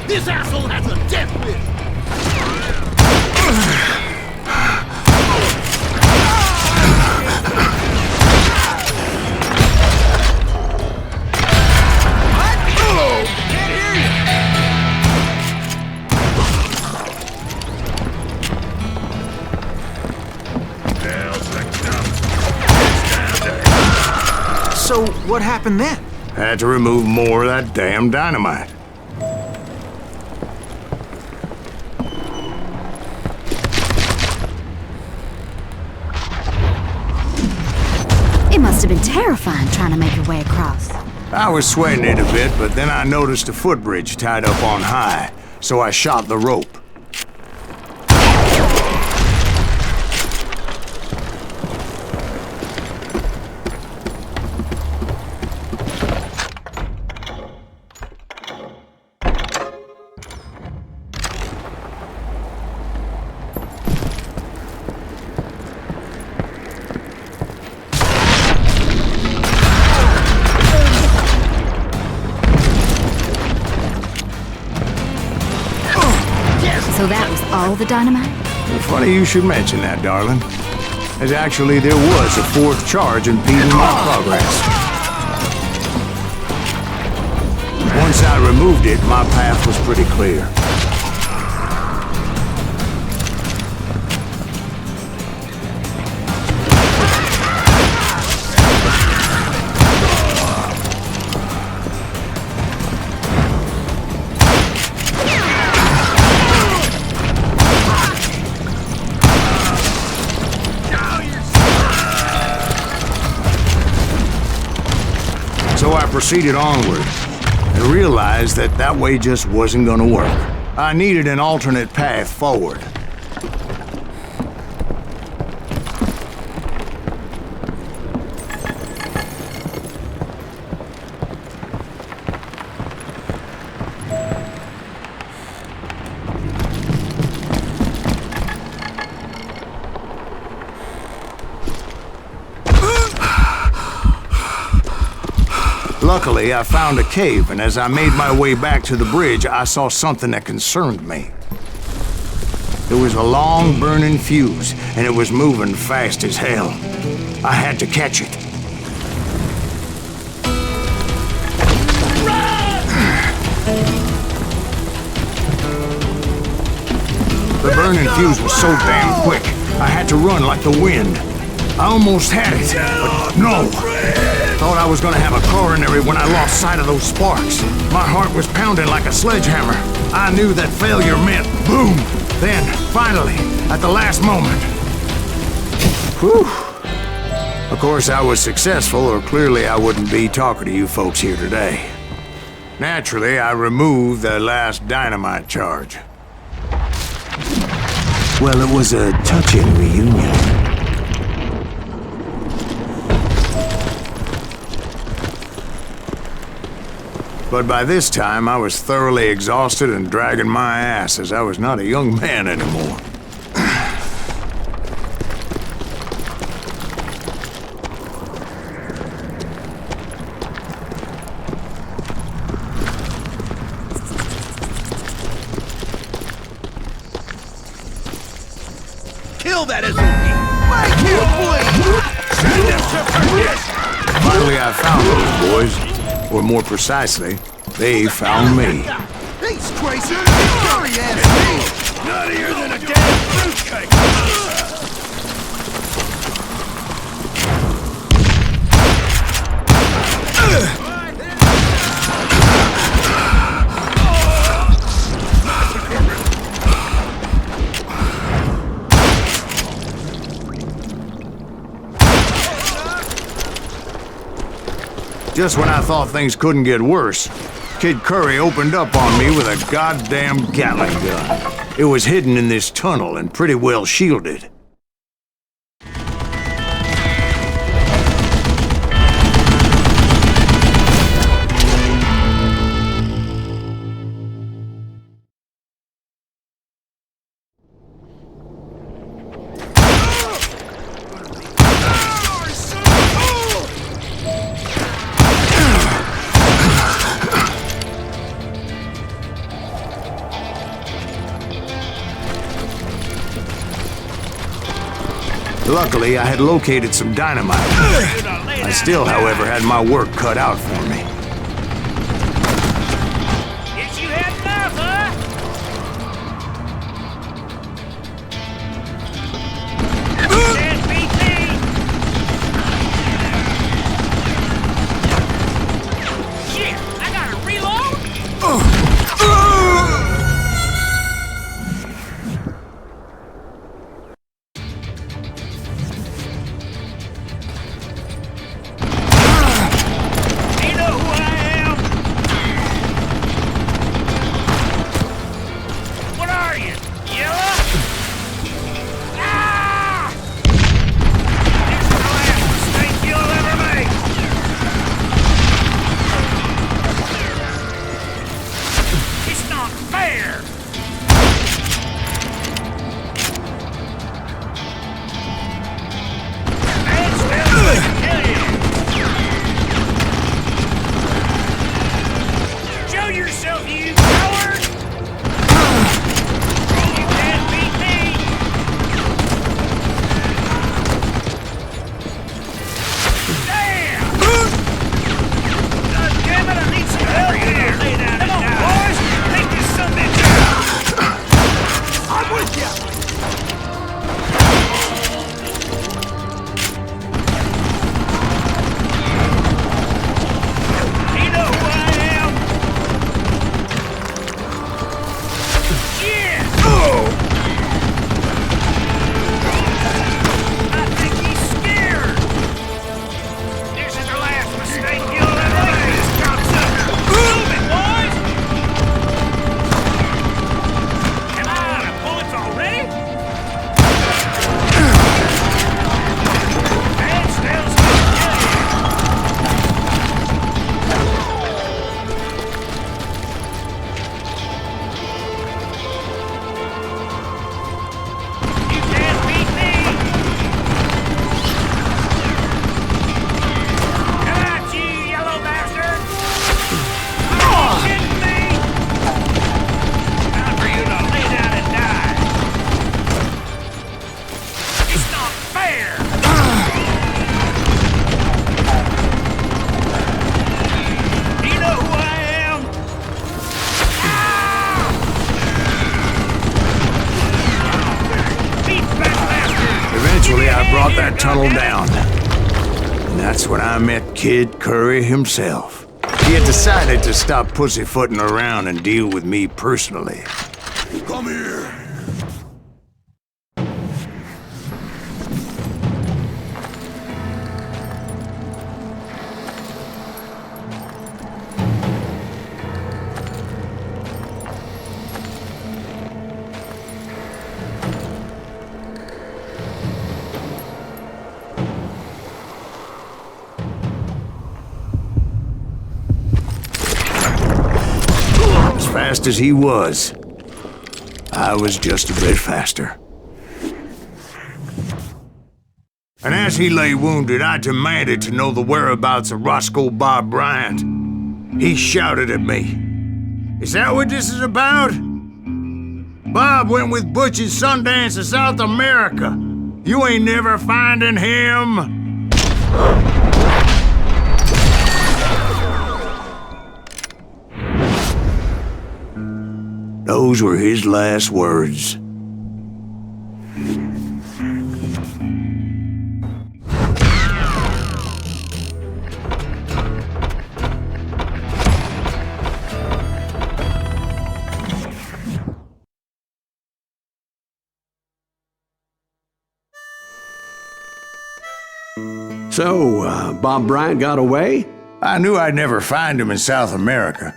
This asshole has a death wish! So, what happened then? Had to remove more of that damn dynamite. It must have been terrifying trying to make your way across. I was sweating it a bit, but then I noticed a footbridge tied up on high, so I shot the rope. So that was all the dynamite? Funny you should mention that, darling. As actually there was a fourth charge impeding my progress. Once I removed it, my path was pretty clear. So I proceeded onward and realized that that way just wasn't gonna work. I needed an alternate path forward. Luckily, I found a cave, and as I made my way back to the bridge, I saw something that concerned me. It was a long, burning fuse, and it was moving fast as hell. I had to catch it. The burning fuse was so damn quick, I had to run like the wind. I almost had it, but no. Thought I was gonna have a coronary when I lost sight of those sparks. My heart was pounding like a sledgehammer. I knew that failure meant boom. Then, finally, at the last moment. Whew. Of course, I was successful, or clearly I wouldn't be talking to you folks here today. Naturally, I removed the last dynamite charge. Well, it was a touching reunion. But by this time, I was thoroughly exhausted and dragging my ass as I was not a young man anymore. Kill that SOB! Make him bleed! Send him to perdition! Finally, I found those boys. Or more precisely, they found me. He's crazy! Dirty ass me! Nuttier than a damn fruitcake! Just when I thought things couldn't get worse, Kid Curry opened up on me with a goddamn Gatling gun. It was hidden in this tunnel and pretty well shielded. Luckily, I had located some dynamite. I still, however, had my work cut out for me. Guess you had enough, huh? Shit, I gotta reload? You know who I brought that tunnel down. And that's when I met Kid Curry himself. He had decided to stop pussyfooting around and deal with me personally. Come here. Fast as he was, I was just a bit faster. And as he lay wounded, I demanded to know the whereabouts of Roscoe Bob Bryant. He shouted at me, "Is that what this is about? Bob went with Butch and Sundance to South America. You ain't never finding him." Those were his last words. So, Bob Bryant got away? I knew I'd never find him in South America.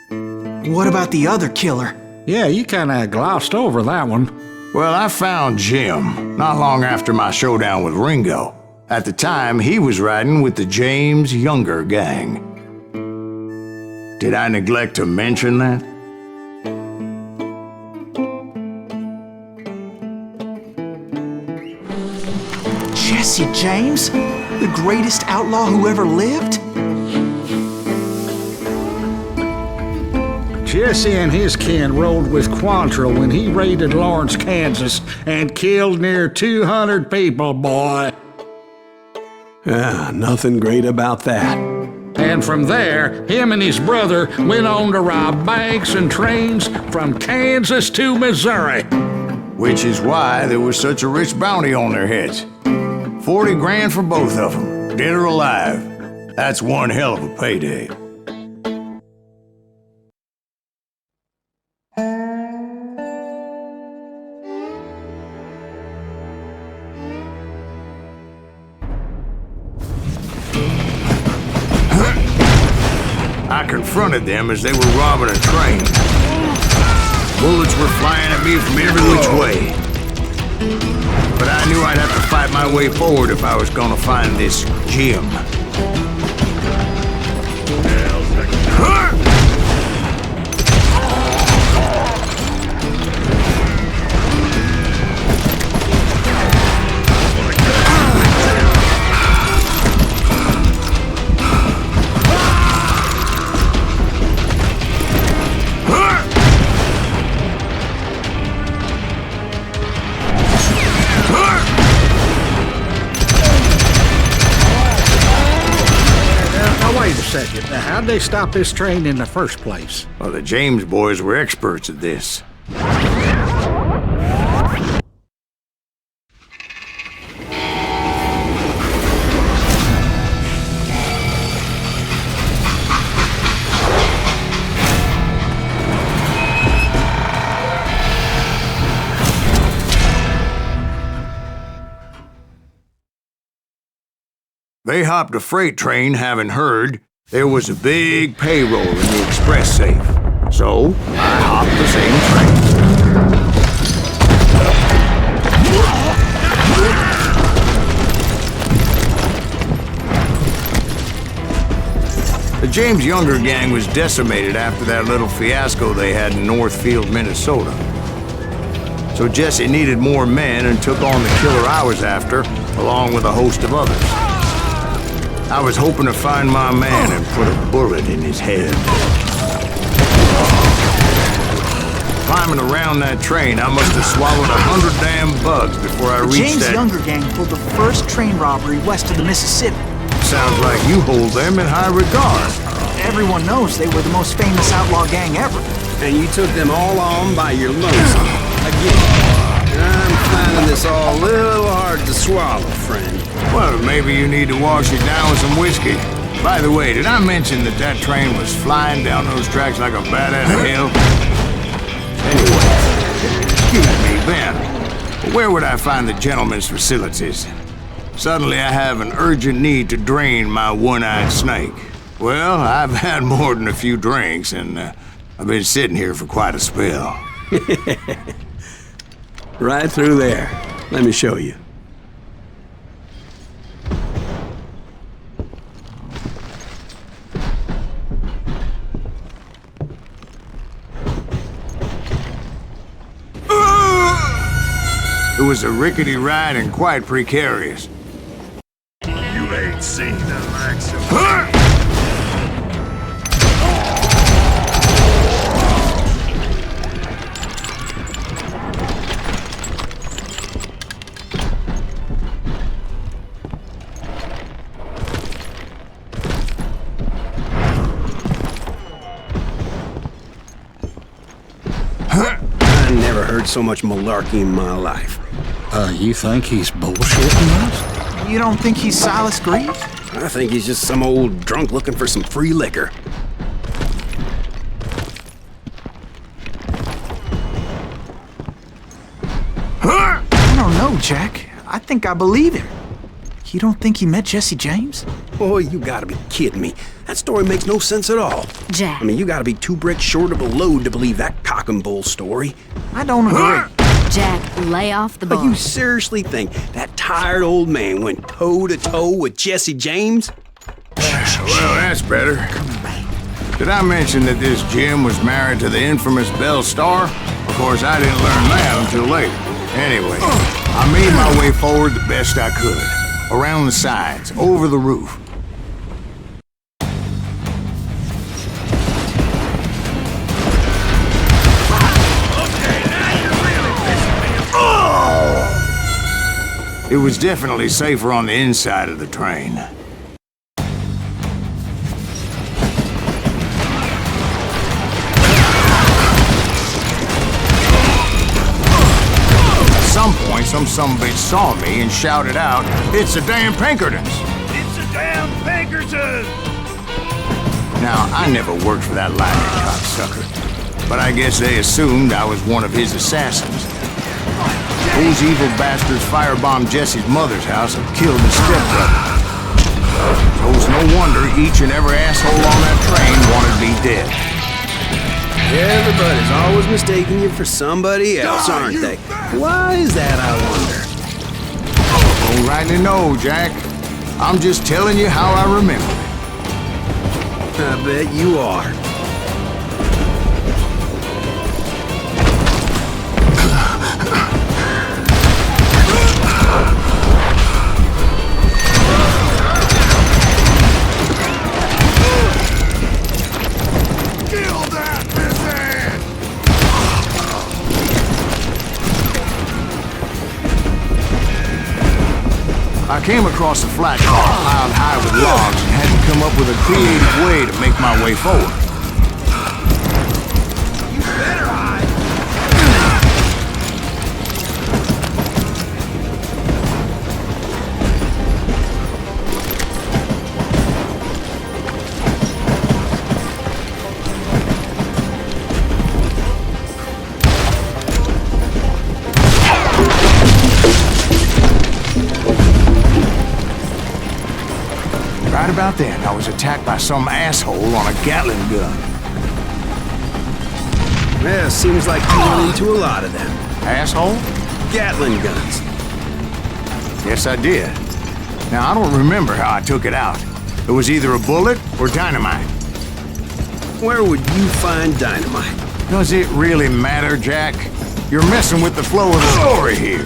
What about the other killer? Yeah, you kinda glossed over that one. Well, I found Jim not long after my showdown with Ringo. At the time, he was riding with the James Younger gang. Did I neglect to mention that? Jesse James? The greatest outlaw who ever lived? Jesse and his kin rode with Quantrill when he raided Lawrence, Kansas, and killed near 200 people, boy. Nothing great about that. And from there, him and his brother went on to rob banks and trains from Kansas to Missouri. Which is why there was such a rich bounty on their heads. 40 grand for both of them, dead or alive. That's one hell of a payday. I confronted them as they were robbing a train. Bullets were flying at me from every which way. But I knew I'd have to fight my way forward if I was gonna find this Jim. Now, how'd they stop this train in the first place? Well, the James boys were experts at this. They hopped a freight train, having heard there was a big payroll in the express safe. So, I hopped the same train. The James Younger gang was decimated after that little fiasco they had in Northfield, Minnesota. So Jesse needed more men and took on the killer I was after, along with a host of others. I was hoping to find my man and put a bullet in his head. Climbing around that train, I must have swallowed 100 damn bugs before I reached that... James Younger gang pulled the first train robbery west of the Mississippi. Sounds like you hold them in high regard. Everyone knows they were the most famous outlaw gang ever. And you took them all on by your lonesome. Again, I'm finding this all a little hard to swallow, friend. Well, maybe you need to wash it down with some whiskey. By the way, did I mention that that train was flying down those tracks like a bat out of hell? Anyway, excuse me, Ben. Where would I find the gentleman's facilities? Suddenly I have an urgent need to drain my one-eyed snake. Well, I've had more than a few drinks, and I've been sitting here for quite a spell. Right through there. Let me show you. It was a rickety ride and quite precarious. You ain't seen the likes of... I never heard so much malarkey in my life. You think he's bullshitting us? You don't think he's Silas Greaves? I think he's just some old drunk looking for some free liquor. I don't know, Jack. I think I believe him. You don't think he met Jesse James? Boy, you gotta be kidding me. That story makes no sense at all. Jack. I mean, you gotta be 2 bricks short of a load to believe that cock and bull story. I don't agree. Jack, lay off the But bar. you seriously think that tired old man went toe-to-toe with Jesse James? Well, that's better. Did I mention that this Jim was married to the infamous Belle Starr? Of course, I didn't learn that until later. Anyway, I made my way forward the best I could. Around the sides, over the roof. It was definitely safer on the inside of the train. At some point, some sumbitch saw me and shouted out, "It's the damn Pinkertons!" It's a damn Pinkerton! Now, I never worked for that lying cocksucker, but I guess they assumed I was one of his assassins. Those evil bastards firebombed Jesse's mother's house and killed his stepbrother. So it's no wonder each and every asshole on that train wanted me dead. Everybody's always mistaking you for somebody else, aren't they? Why is that, I wonder? Don't rightly know, Jack. I'm just telling you how I remember it. I bet you are. I came across a flat car piled high with logs and had to come up with a creative way to make my way forward. You better hide! Right about then, I was attacked by some asshole on a Gatling gun. Yeah, seems like you run into a lot of them. Asshole? Gatling guns. Yes, I did. Now, I don't remember how I took it out. It was either a bullet or dynamite. Where would you find dynamite? Does it really matter, Jack? You're messing with the flow of the story here.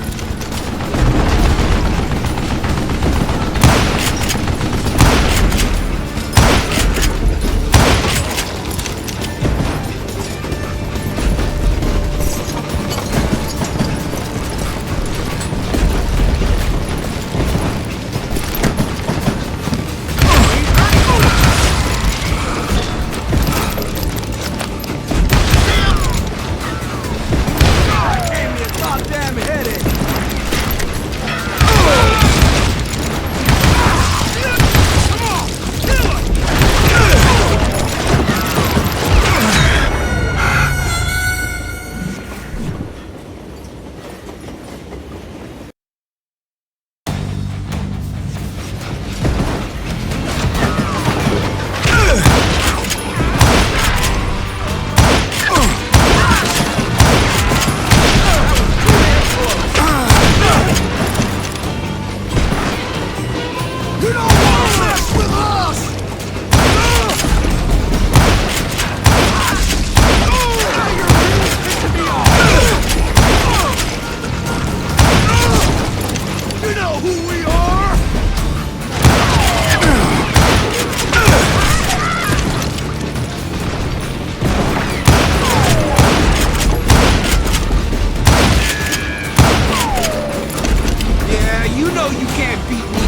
know you can't beat me.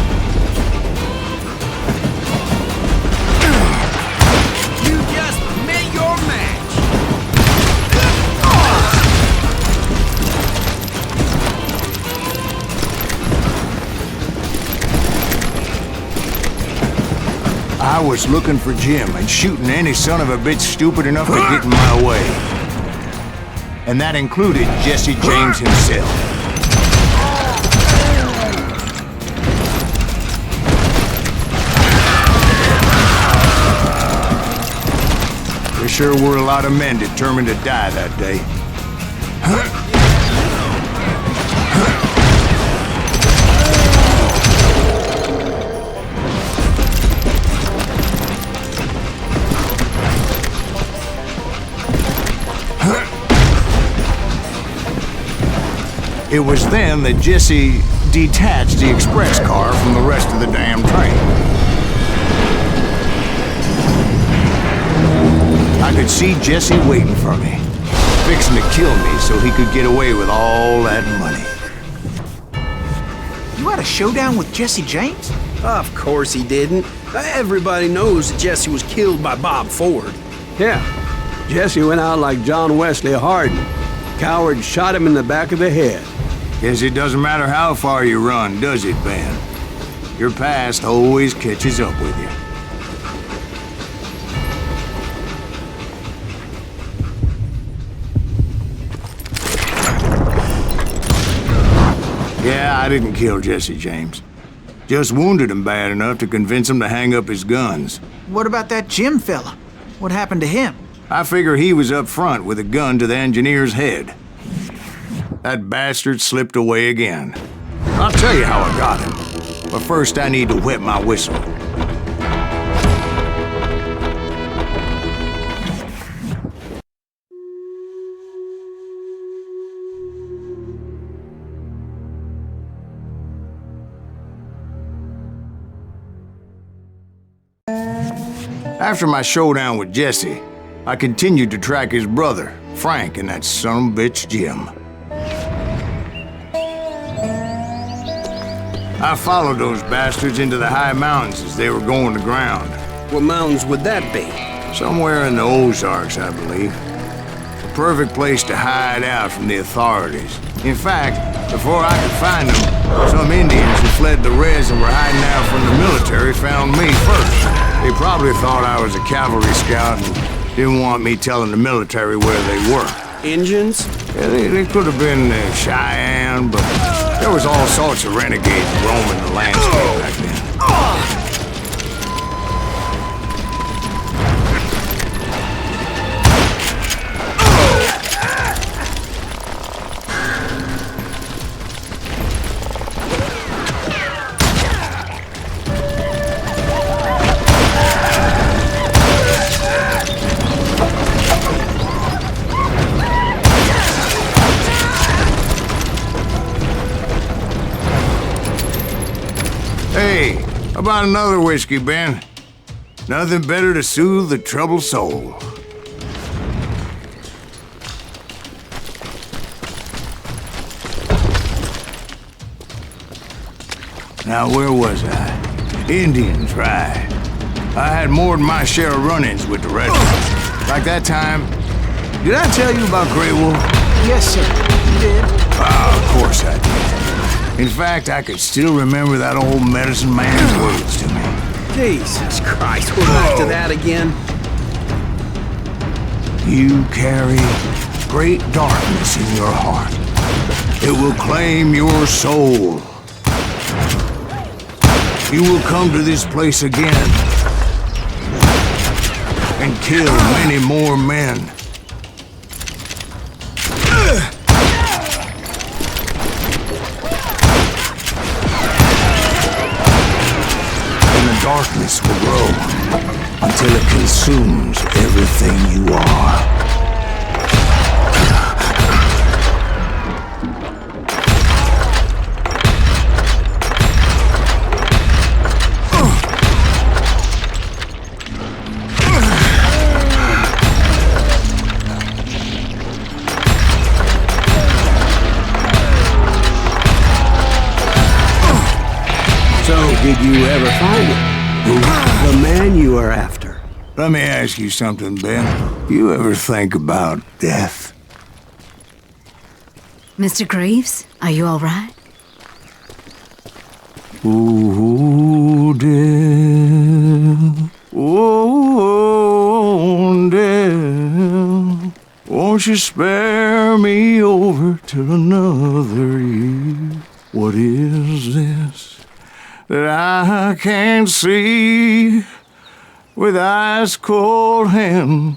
You just met your match. I was looking for Jim and shooting any son of a bitch stupid enough to get in my way. And that included Jesse James himself. There sure were a lot of men determined to die that day. It was then that Jesse detached the express car from the rest of the damn train. I could see Jesse waiting for me, fixing to kill me so he could get away with all that money. You had a showdown with Jesse James? Of course he didn't. Everybody knows that Jesse was killed by Bob Ford. Yeah, Jesse went out like John Wesley Hardin. Coward shot him in the back of the head. Guess it doesn't matter how far you run, does it, Ben? Your past always catches up with you. Yeah, I didn't kill Jesse James. Just wounded him bad enough to convince him to hang up his guns. What about that Jim fella? What happened to him? I figure he was up front with a gun to the engineer's head. That bastard slipped away again. I'll tell you how I got him. But first I need to wet my whistle. After my showdown with Jesse, I continued to track his brother, Frank, and that son of a bitch, Jim. I followed those bastards into the high mountains as they were going to ground. What mountains would that be? Somewhere in the Ozarks, I believe. The perfect place to hide out from the authorities. In fact, before I could find them, some Indians who fled the res and were hiding out from the military found me first. They probably thought I was a cavalry scout and didn't want me telling the military where they were. Indians? Yeah, they could have been Cheyenne, but there was all sorts of renegades roaming the landscape back then. Hey, how about another whiskey, Ben? Nothing better to soothe the troubled soul. Now, where was I? Indians, right. I had more than my share of run-ins with the regiment. Like that time, did I tell you about Grey Wolf? Yes, sir. You did. Of course I did. In fact, I could still remember that old medicine man's words to me. Jesus Christ, we're back to that again. You carry great darkness in your heart. It will claim your soul. You will come to this place again and kill many more men. Darkness will grow until it consumes everything you are. Did you ever find him? The man you are after. Let me ask you something, Ben. You ever think about death? Mr. Greaves, are you all right? Oh, death. Oh, death. Won't you spare me over till another year? What is this that I can't see? With ice cold hands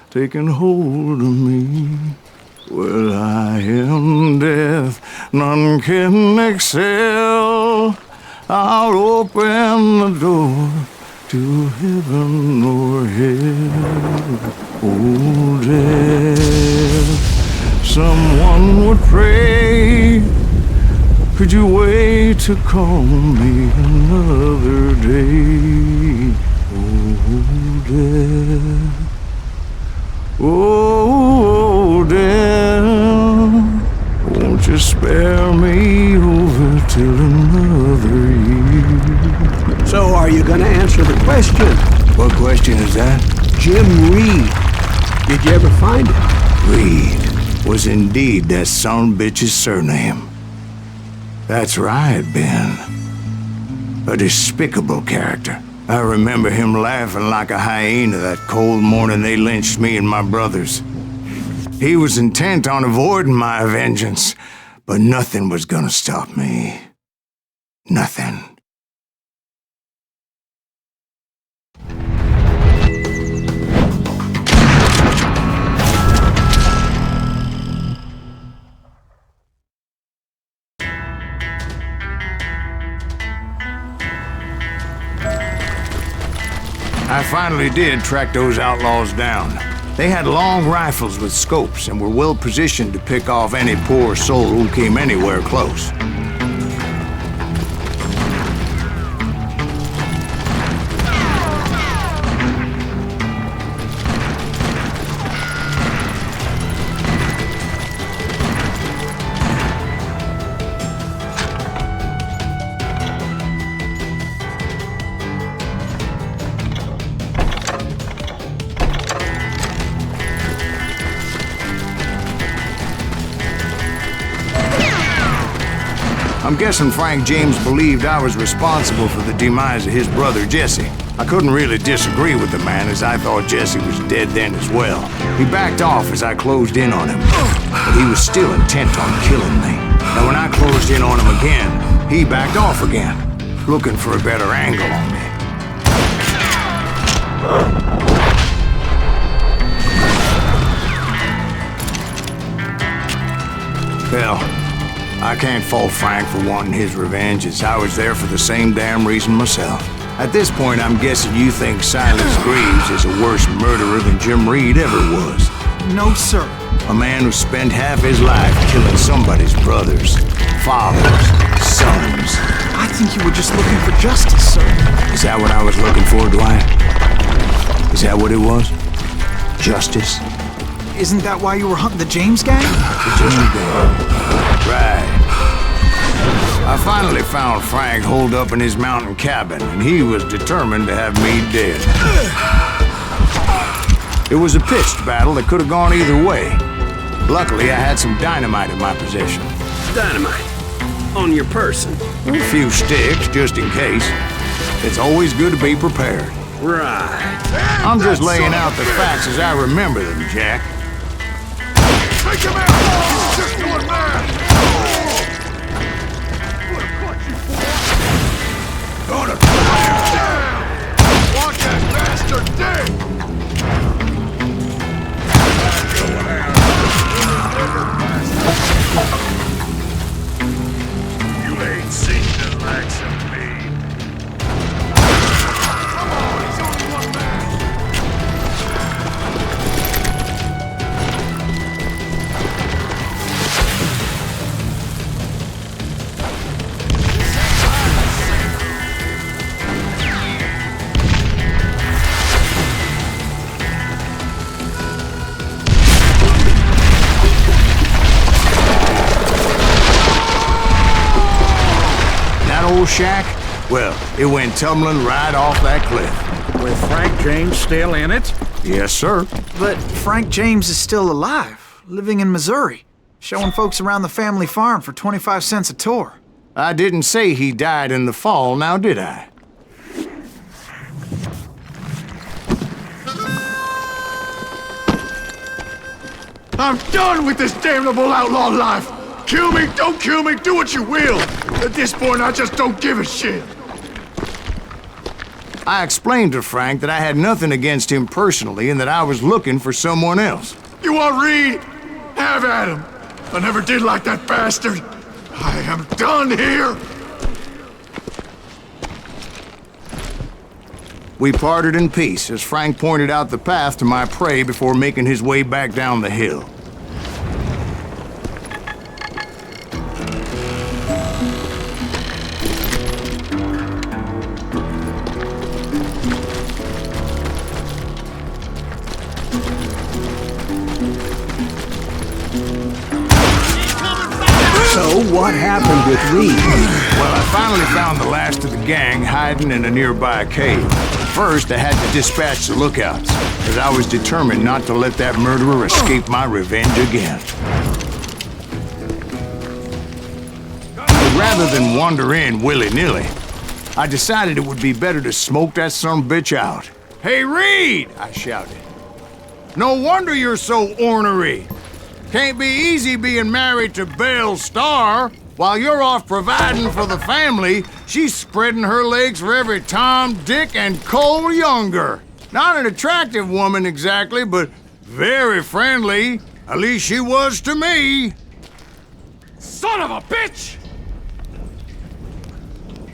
taking hold of me. Well, I am death, none can excel. I'll open the door to heaven or hell. Oh, death, someone would pray. Could you wait to call me another day? Oh, death. Oh, death. Won't you spare me over till another year? So are you gonna answer the question? What question is that? Jim Reed. Did you ever find him? Reed was indeed that son-bitch's surname. That's right, Ben. A despicable character. I remember him laughing like a hyena that cold morning they lynched me and my brothers. He was intent on avoiding my vengeance, but nothing was gonna stop me. Nothing. I finally did track those outlaws down. They had long rifles with scopes and were well positioned to pick off any poor soul who came anywhere close. I'm guessing Frank James believed I was responsible for the demise of his brother Jesse. I couldn't really disagree with the man, as I thought Jesse was dead then as well. He backed off as I closed in on him, but he was still intent on killing me. And when I closed in on him again, he backed off again, looking for a better angle on me. Well, I can't fault Frank for wanting his revenge, as I was there for the same damn reason myself. At this point, I'm guessing you think Silas Greaves is a worse murderer than Jim Reed ever was. No, sir. A man who spent half his life killing somebody's brothers, fathers, sons. I think you were just looking for justice, sir. Is that what I was looking for, Dwight? Is that what it was? Justice? Isn't that why you were hunting the James gang? The James gang. Right. I finally found Frank holed up in his mountain cabin, and he was determined to have me dead. It was a pitched battle that could have gone either way. Luckily, I had some dynamite in my possession. Dynamite? On your person? A few sticks, just in case. It's always good to be prepared. Right. I'm just laying out the facts as I remember them, Jack. Take him out! He's just one man! Gonna put him down! Watch that bastard dig! You ain't seen the likes of me. Come on, he's only one man! Old shack, Well, it went tumbling right off that cliff. With Frank James still in it? Yes, sir. But Frank James is still alive, living in Missouri, showing folks around the family farm for 25 cents a tour. I didn't say he died in the fall, now did I? I'm done with this damnable outlaw life! Kill me, don't kill me, do what you will! At this point, I just don't give a shit! I explained to Frank that I had nothing against him personally and that I was looking for someone else. You want Reed? Have at him! I never did like that bastard! I am done here! We parted in peace as Frank pointed out the path to my prey before making his way back down the hill. So, what happened with Reed? Well, I finally found the last of the gang hiding in a nearby cave. First, I had to dispatch the lookouts, as I was determined not to let that murderer escape my revenge again. But rather than wander in willy-nilly, I decided it would be better to smoke that sumbitch out. "Hey, Reed!" I shouted. "No wonder you're so ornery. Can't be easy being married to Belle Starr. While you're off providing for the family, she's spreading her legs for every Tom, Dick, and Cole Younger. Not an attractive woman exactly, but very friendly. At least she was to me." Son of a bitch!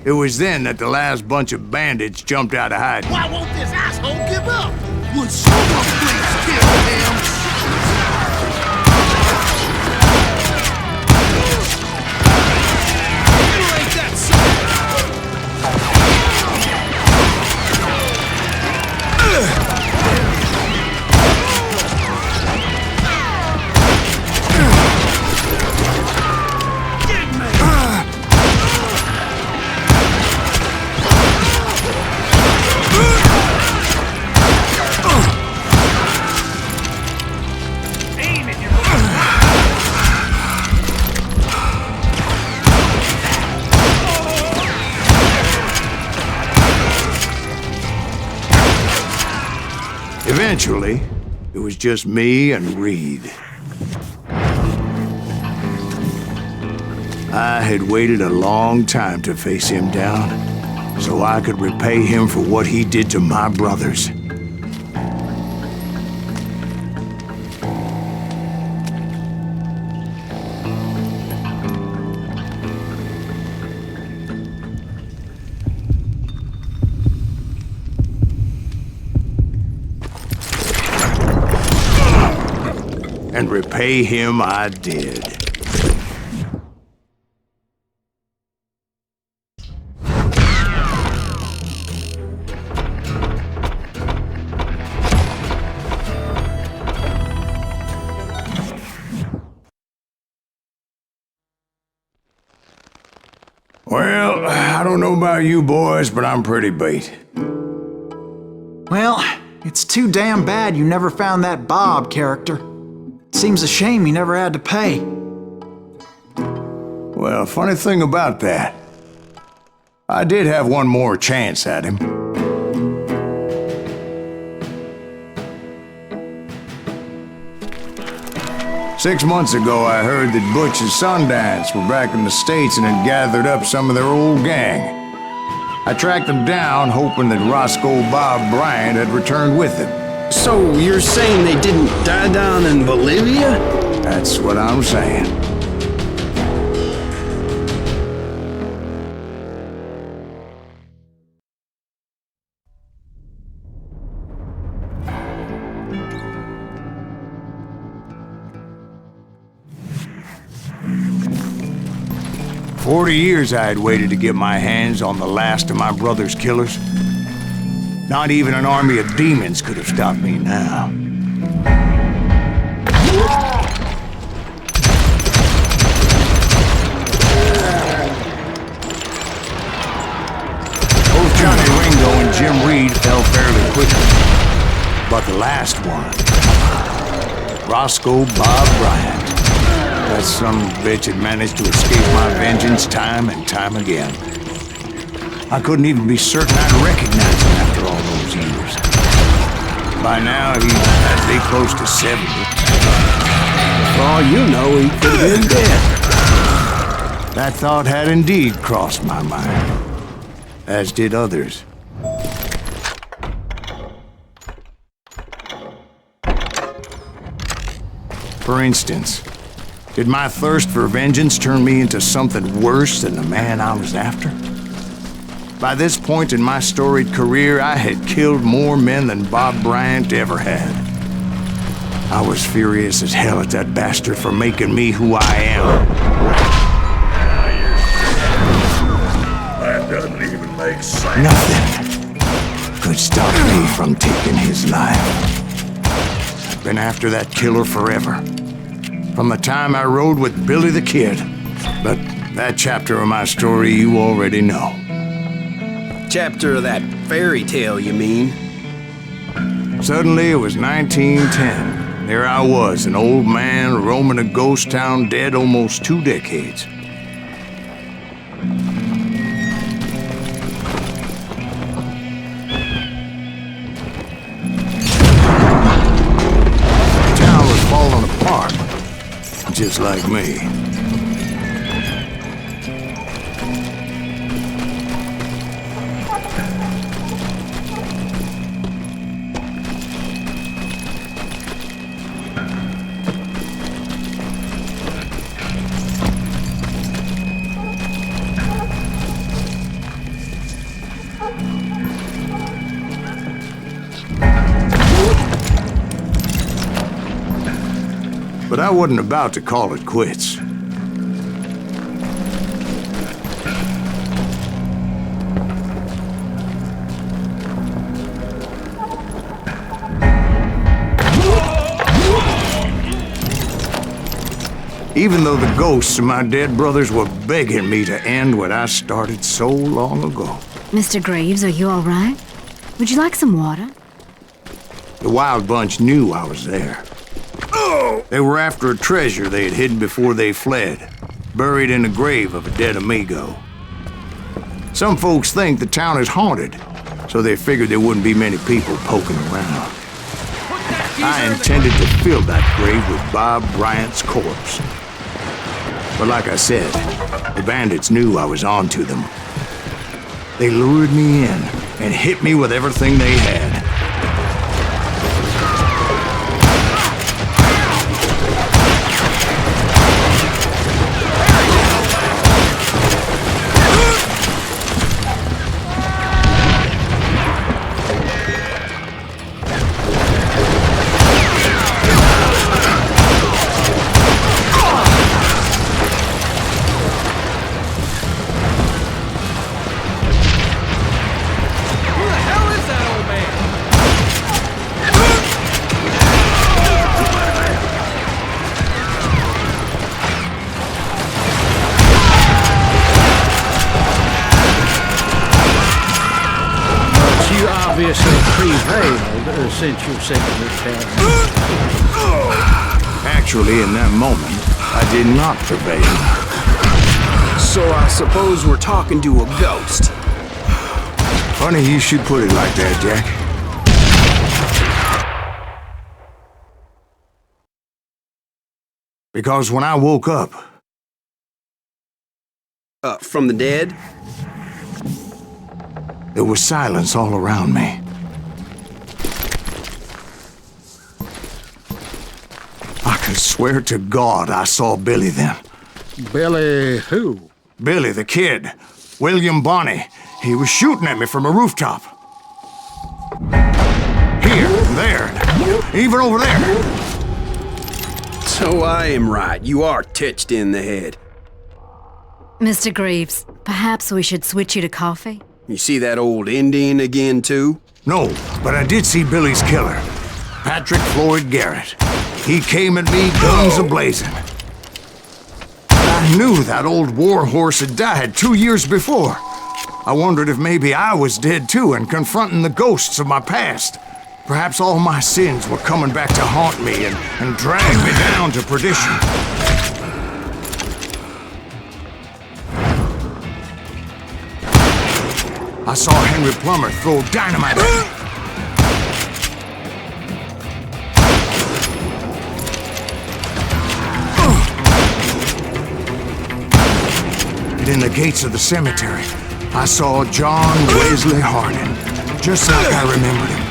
It was then that the last bunch of bandits jumped out of hiding. Why won't this asshole give up? Would someone please kill him? Eventually, it was just me and Reed. I had waited a long time to face him down, so I could repay him for what he did to my brothers. And repay him I did. Well, I don't know about you boys, but I'm pretty beat. Well, it's too damn bad you never found that Bob character. Seems a shame he never had to pay. Well, funny thing about that, I did have one more chance at him. Six months ago, I heard that Butch and Sundance were back in the States and had gathered up some of their old gang. I tracked them down, hoping that Roscoe Bob Bryant had returned with them. So you're saying they didn't die down in Bolivia? That's what I'm saying. "40 years I had waited to get my hands on the last of my brother's killers. Not even an army of demons could have stopped me now." Jim Reed fell fairly quickly. But the last one, Roscoe Bob Bryant. That son of a bitch had managed to escape my vengeance time and time again. I couldn't even be certain I'd recognize him after all those years. By now, he had to be close to 70. For all you know, he could have been dead. That thought had indeed crossed my mind, as did others. For instance, did my thirst for vengeance turn me into something worse than the man I was after? By this point in my storied career, I had killed more men than Bob Bryant ever had. I was furious as hell at that bastard for making me who I am. That doesn't even make sense. Nothing could stop me from taking his life. I've been after that killer forever. From the time I rode with Billy the Kid. But that chapter of my story you already know. Chapter of that fairy tale, you mean? Suddenly it was 1910. There I was, an old man roaming a ghost town dead almost 2 decades. The town was falling apart, just like me. But I wasn't about to call it quits. Even though the ghosts of my dead brothers were begging me to end what I started so long ago. Mr. Greaves, are you all right? Would you like some water? The Wild Bunch knew I was there. They were after a treasure they had hidden before they fled, buried in the grave of a dead amigo. Some folks think the town is haunted, so they figured there wouldn't be many people poking around. I intended to fill that grave with Bob Bryant's corpse. But like I said, the bandits knew I was on to them. They lured me in and hit me with everything they had. Obviously prevailed since you said that. Actually, in that moment, I did not prevail. So I suppose we're talking to a ghost. Funny you should put it like that, Jack. Because when I woke up... From the dead? There was silence all around me. I could swear to God I saw Billy then. Billy who? Billy the Kid. William Bonney. He was shooting at me from a rooftop. Here, there, even over there. So I am right. You are titched in the head. Mr. Greaves, perhaps we should switch you to coffee? You see that old Indian again, too? No, but I did see Billy's killer, Patrick Floyd Garrett. He came at me guns a-blazing. I knew that old war horse had died 2 years before. I wondered if maybe I was dead too and confronting the ghosts of my past. Perhaps all my sins were coming back to haunt me and drag me down to perdition. I saw Henry Plummer throw dynamite at me. And in the gates of the cemetery, I saw John Wesley Hardin, just like I remembered him.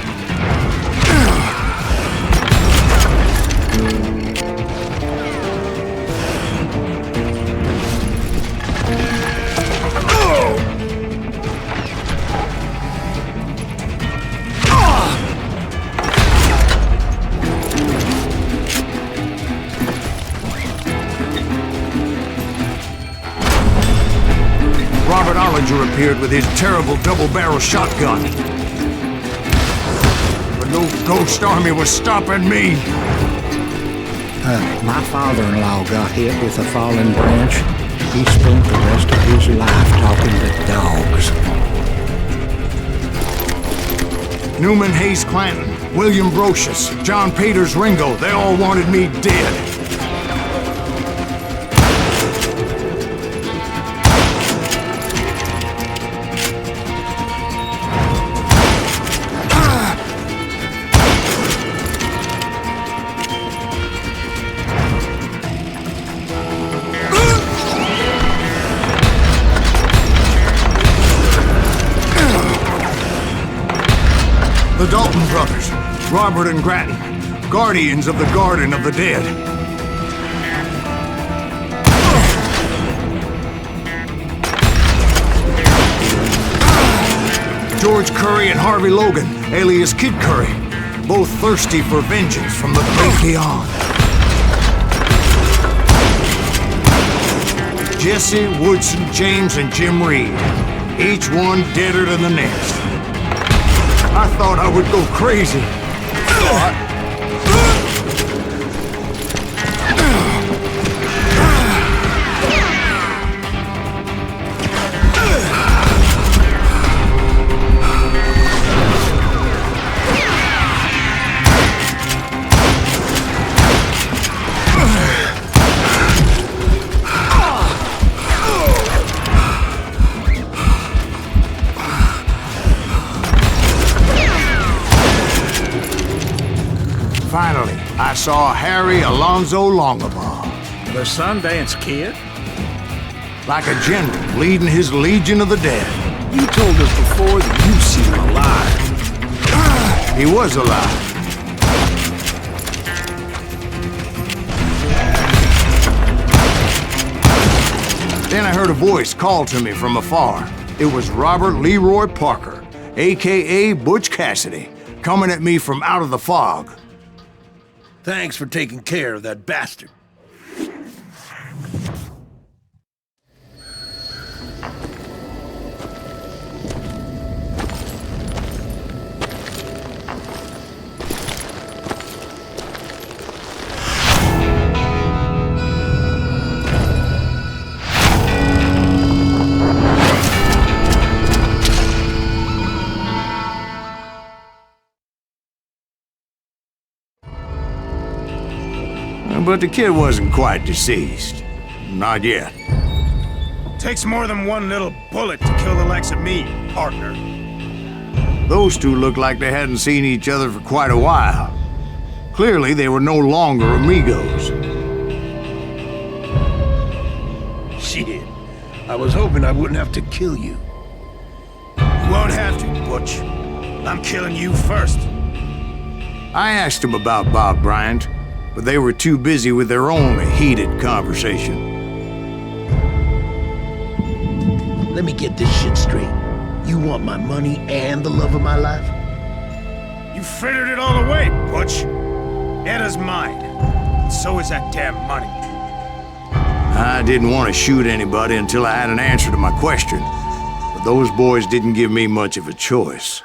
Robert Ollinger appeared with his terrible double-barrel shotgun. But no ghost army was stopping me. My father-in-law got hit with a fallen branch. He spent the rest of his life talking to dogs. Newman Hayes Clanton, William Brocious, John Peters Ringo, they all wanted me dead. The Dalton brothers, Robert and Grattan, guardians of the Garden of the Dead. George Curry and Harvey Logan, alias Kid Curry, both thirsty for vengeance from the great beyond. Jesse, Woodson, James, and Jim Reed, each one deader than the next. I thought I would go crazy. Finally, I saw Harry Alonzo Longabaugh. The Sundance Kid? Like a general leading his legion of the dead. You told us before that you've seen him alive. He was alive. Then I heard a voice call to me from afar. It was Robert Leroy Parker, a.k.a. Butch Cassidy, coming at me from out of the fog. Thanks for taking care of that bastard. But the kid wasn't quite deceased. Not yet. Takes more than one little bullet to kill the likes of me, partner. Those two looked like they hadn't seen each other for quite a while. Clearly, they were no longer amigos. Shit. I was hoping I wouldn't have to kill you. You won't have to, Butch. I'm killing you first. I asked them about Bob Bryant, but they were too busy with their own heated conversation. Let me get this shit straight. You want my money and the love of my life? You frittered it all away, Butch. Edda's mine. And so is that damn money. I didn't want to shoot anybody until I had an answer to my question, but those boys didn't give me much of a choice.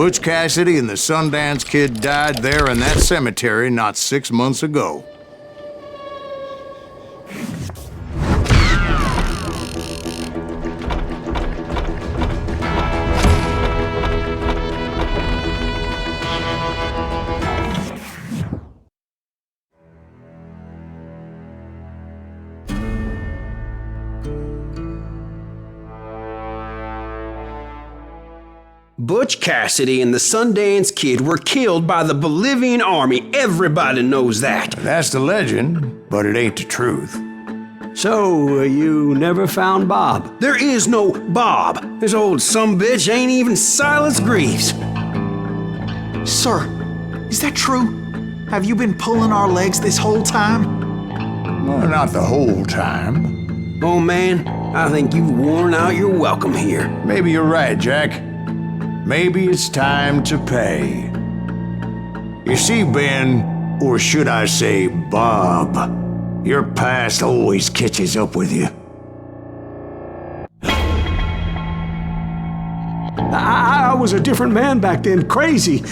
Butch Cassidy and the Sundance Kid died there in that cemetery not 6 months ago. Butch Cassidy and the Sundance Kid were killed by the Bolivian army. Everybody knows that. That's the legend, but it ain't the truth. So, you never found Bob? There is no Bob. This old sumbitch ain't even Silas Greaves. Sir, is that true? Have you been pulling our legs this whole time? Well, not the whole time. Oh man, I think you've worn out your welcome here. Maybe you're right, Jack. Maybe it's time to pay. You see, Ben, or should I say Bob, your past always catches up with you. I was a different man back then, crazy.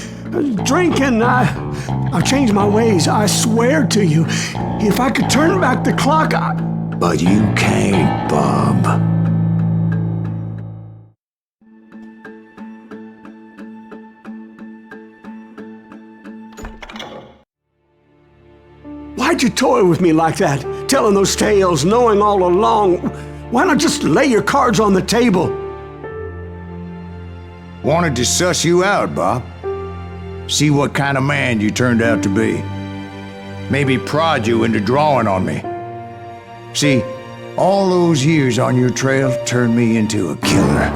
Drinking, I've changed my ways, I swear to you. If I could turn back the clock, But you can't, Bob. Why'd you toy with me like that? Telling those tales, knowing all along. Why not just lay your cards on the table? Wanted to suss you out, Bob. See what kind of man you turned out to be. Maybe prod you into drawing on me. See, all those years on your trail turned me into a killer.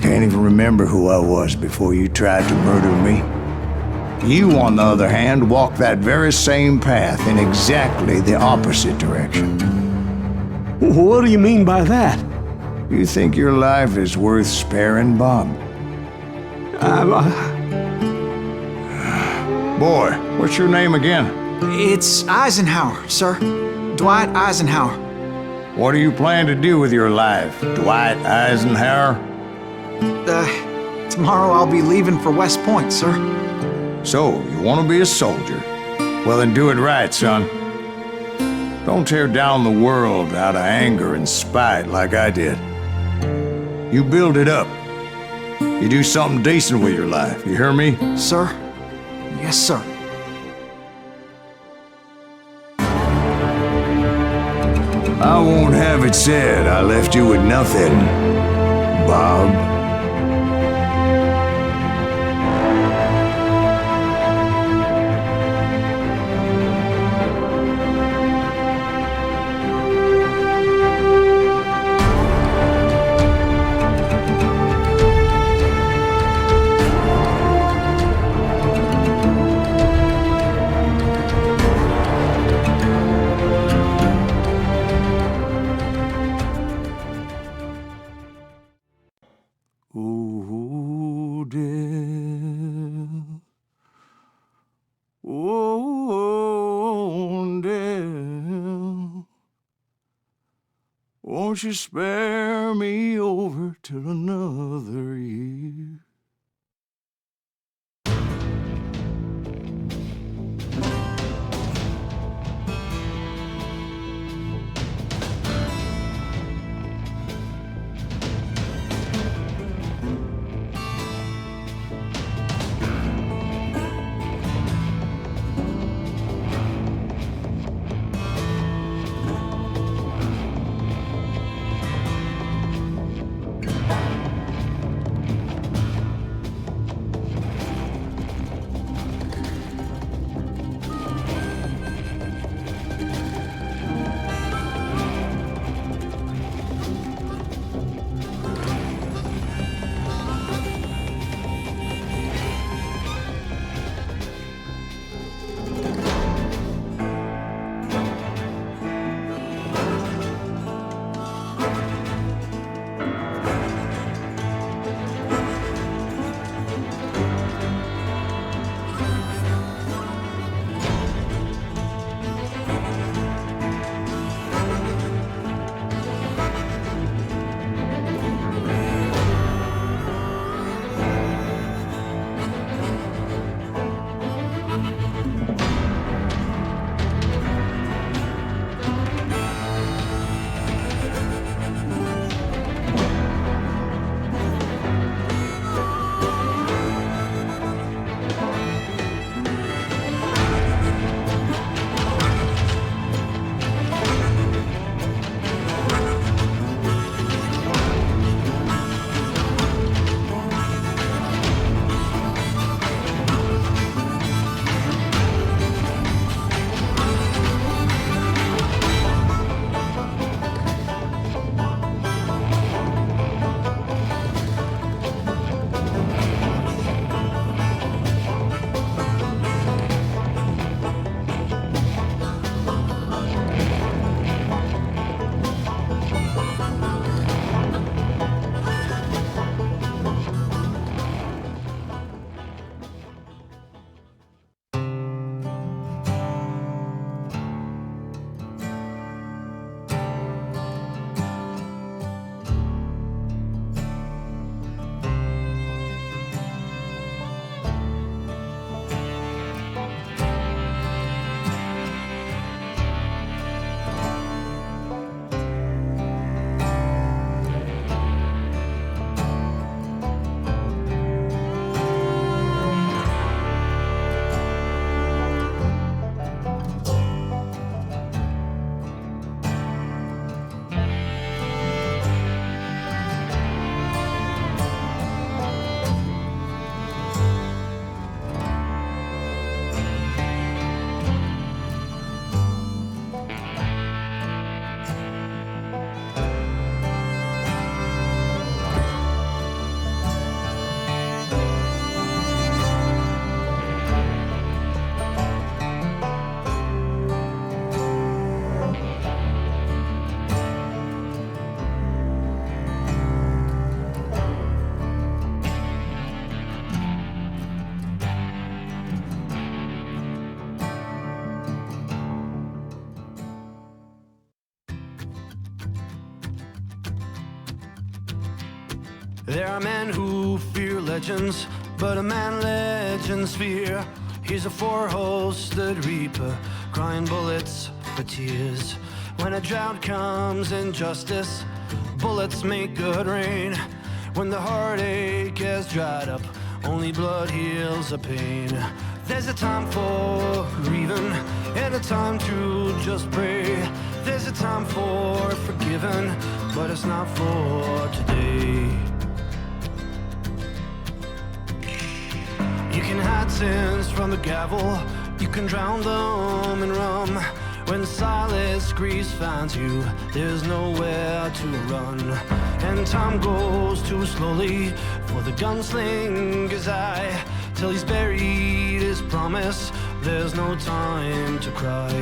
Can't even remember who I was before you tried to murder me. You, on the other hand, walked that very same path in exactly the opposite direction. What do you mean by that? You think your life is worth sparing, Bob? Boy, what's your name again? It's Eisenhower, sir. Dwight Eisenhower. What do you plan to do with your life, Dwight Eisenhower? Tomorrow I'll be leaving for West Point, sir. So, you want to be a soldier? Well, then do it right, son. Don't tear down the world out of anger and spite like I did. You build it up. You do something decent with your life, you hear me? Sir? Yes, sir. I won't have it said I left you with nothing, Bob. Oh, dear. Oh, dear. Won't you spare me over till another year? There are men who fear legends, but a man legends fear. He's a four-hosted reaper, crying bullets for tears. When a drought comes in justice, bullets make good rain. When the heartache has dried up, only blood heals the pain. There's a time for grieving and a time to just pray. There's a time for forgiving, but it's not for today. You can hide sins from the gavel, you can drown them in rum. When Silas Greaves finds you, there's nowhere to run. And time goes too slowly for the gunslinger's eye. Till he's buried his promise, there's no time to cry.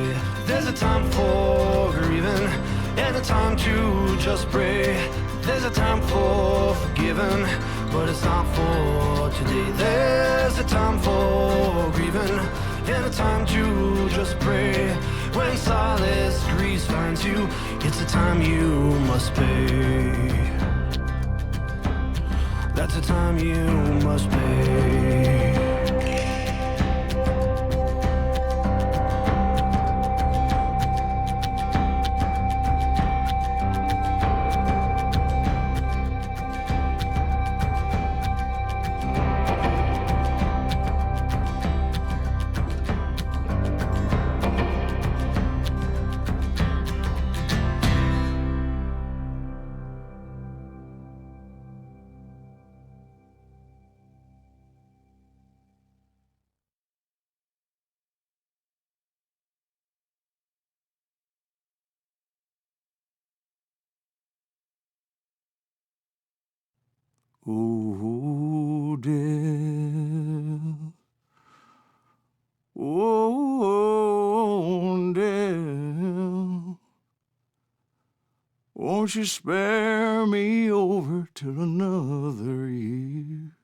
There's a time for grieving and a time to just pray. There's a time for forgiving, but it's not for today. There's a time for grieving and a time to just pray. When Silas Greaves finds you, it's a time you must pay. That's a time you must pay. Oh, dear. Oh, dear. Won't you spare me over till another year?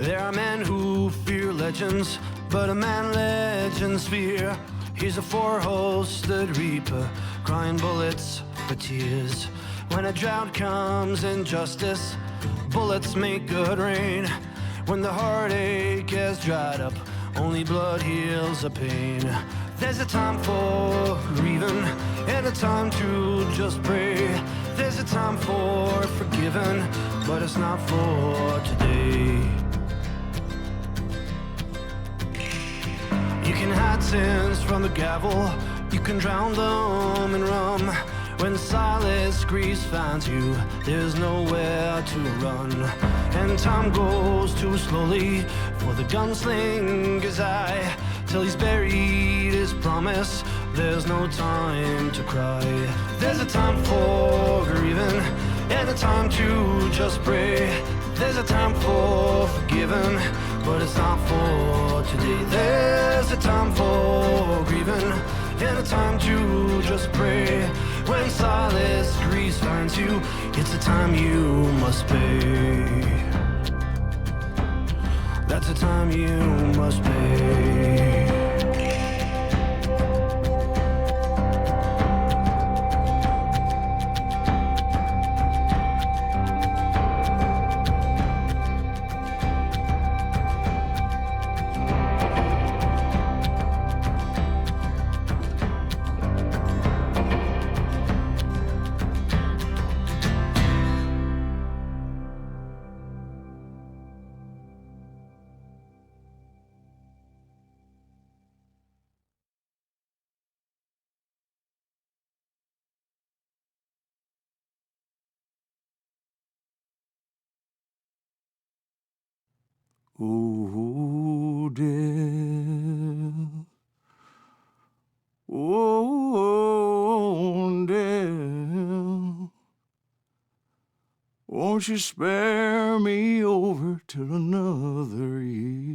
There are men who fear legends, but a man legends fear. He's a four-hosted reaper, crying bullets for tears. When a drought comes in justice, bullets make good rain. When the heartache has dried up, only blood heals the pain. There's a time for grieving, and a time to just pray. There's a time for forgiving, but it's not for today. You can hide sins from the gavel, you can drown them in rum. When Silas Greaves finds you, there's nowhere to run. And time goes too slowly for the gunslinger's eye. Till he's buried his promise, there's no time to cry. There's a time for grieving, and a time to just pray. There's a time for forgiving, but it's not for today. There's a time for grieving, and a time to just pray. When Silas Greaves finds you, it's a time you must pay. That's a time you must pay. Oh, death. Oh, death. Won't you spare me over till another year?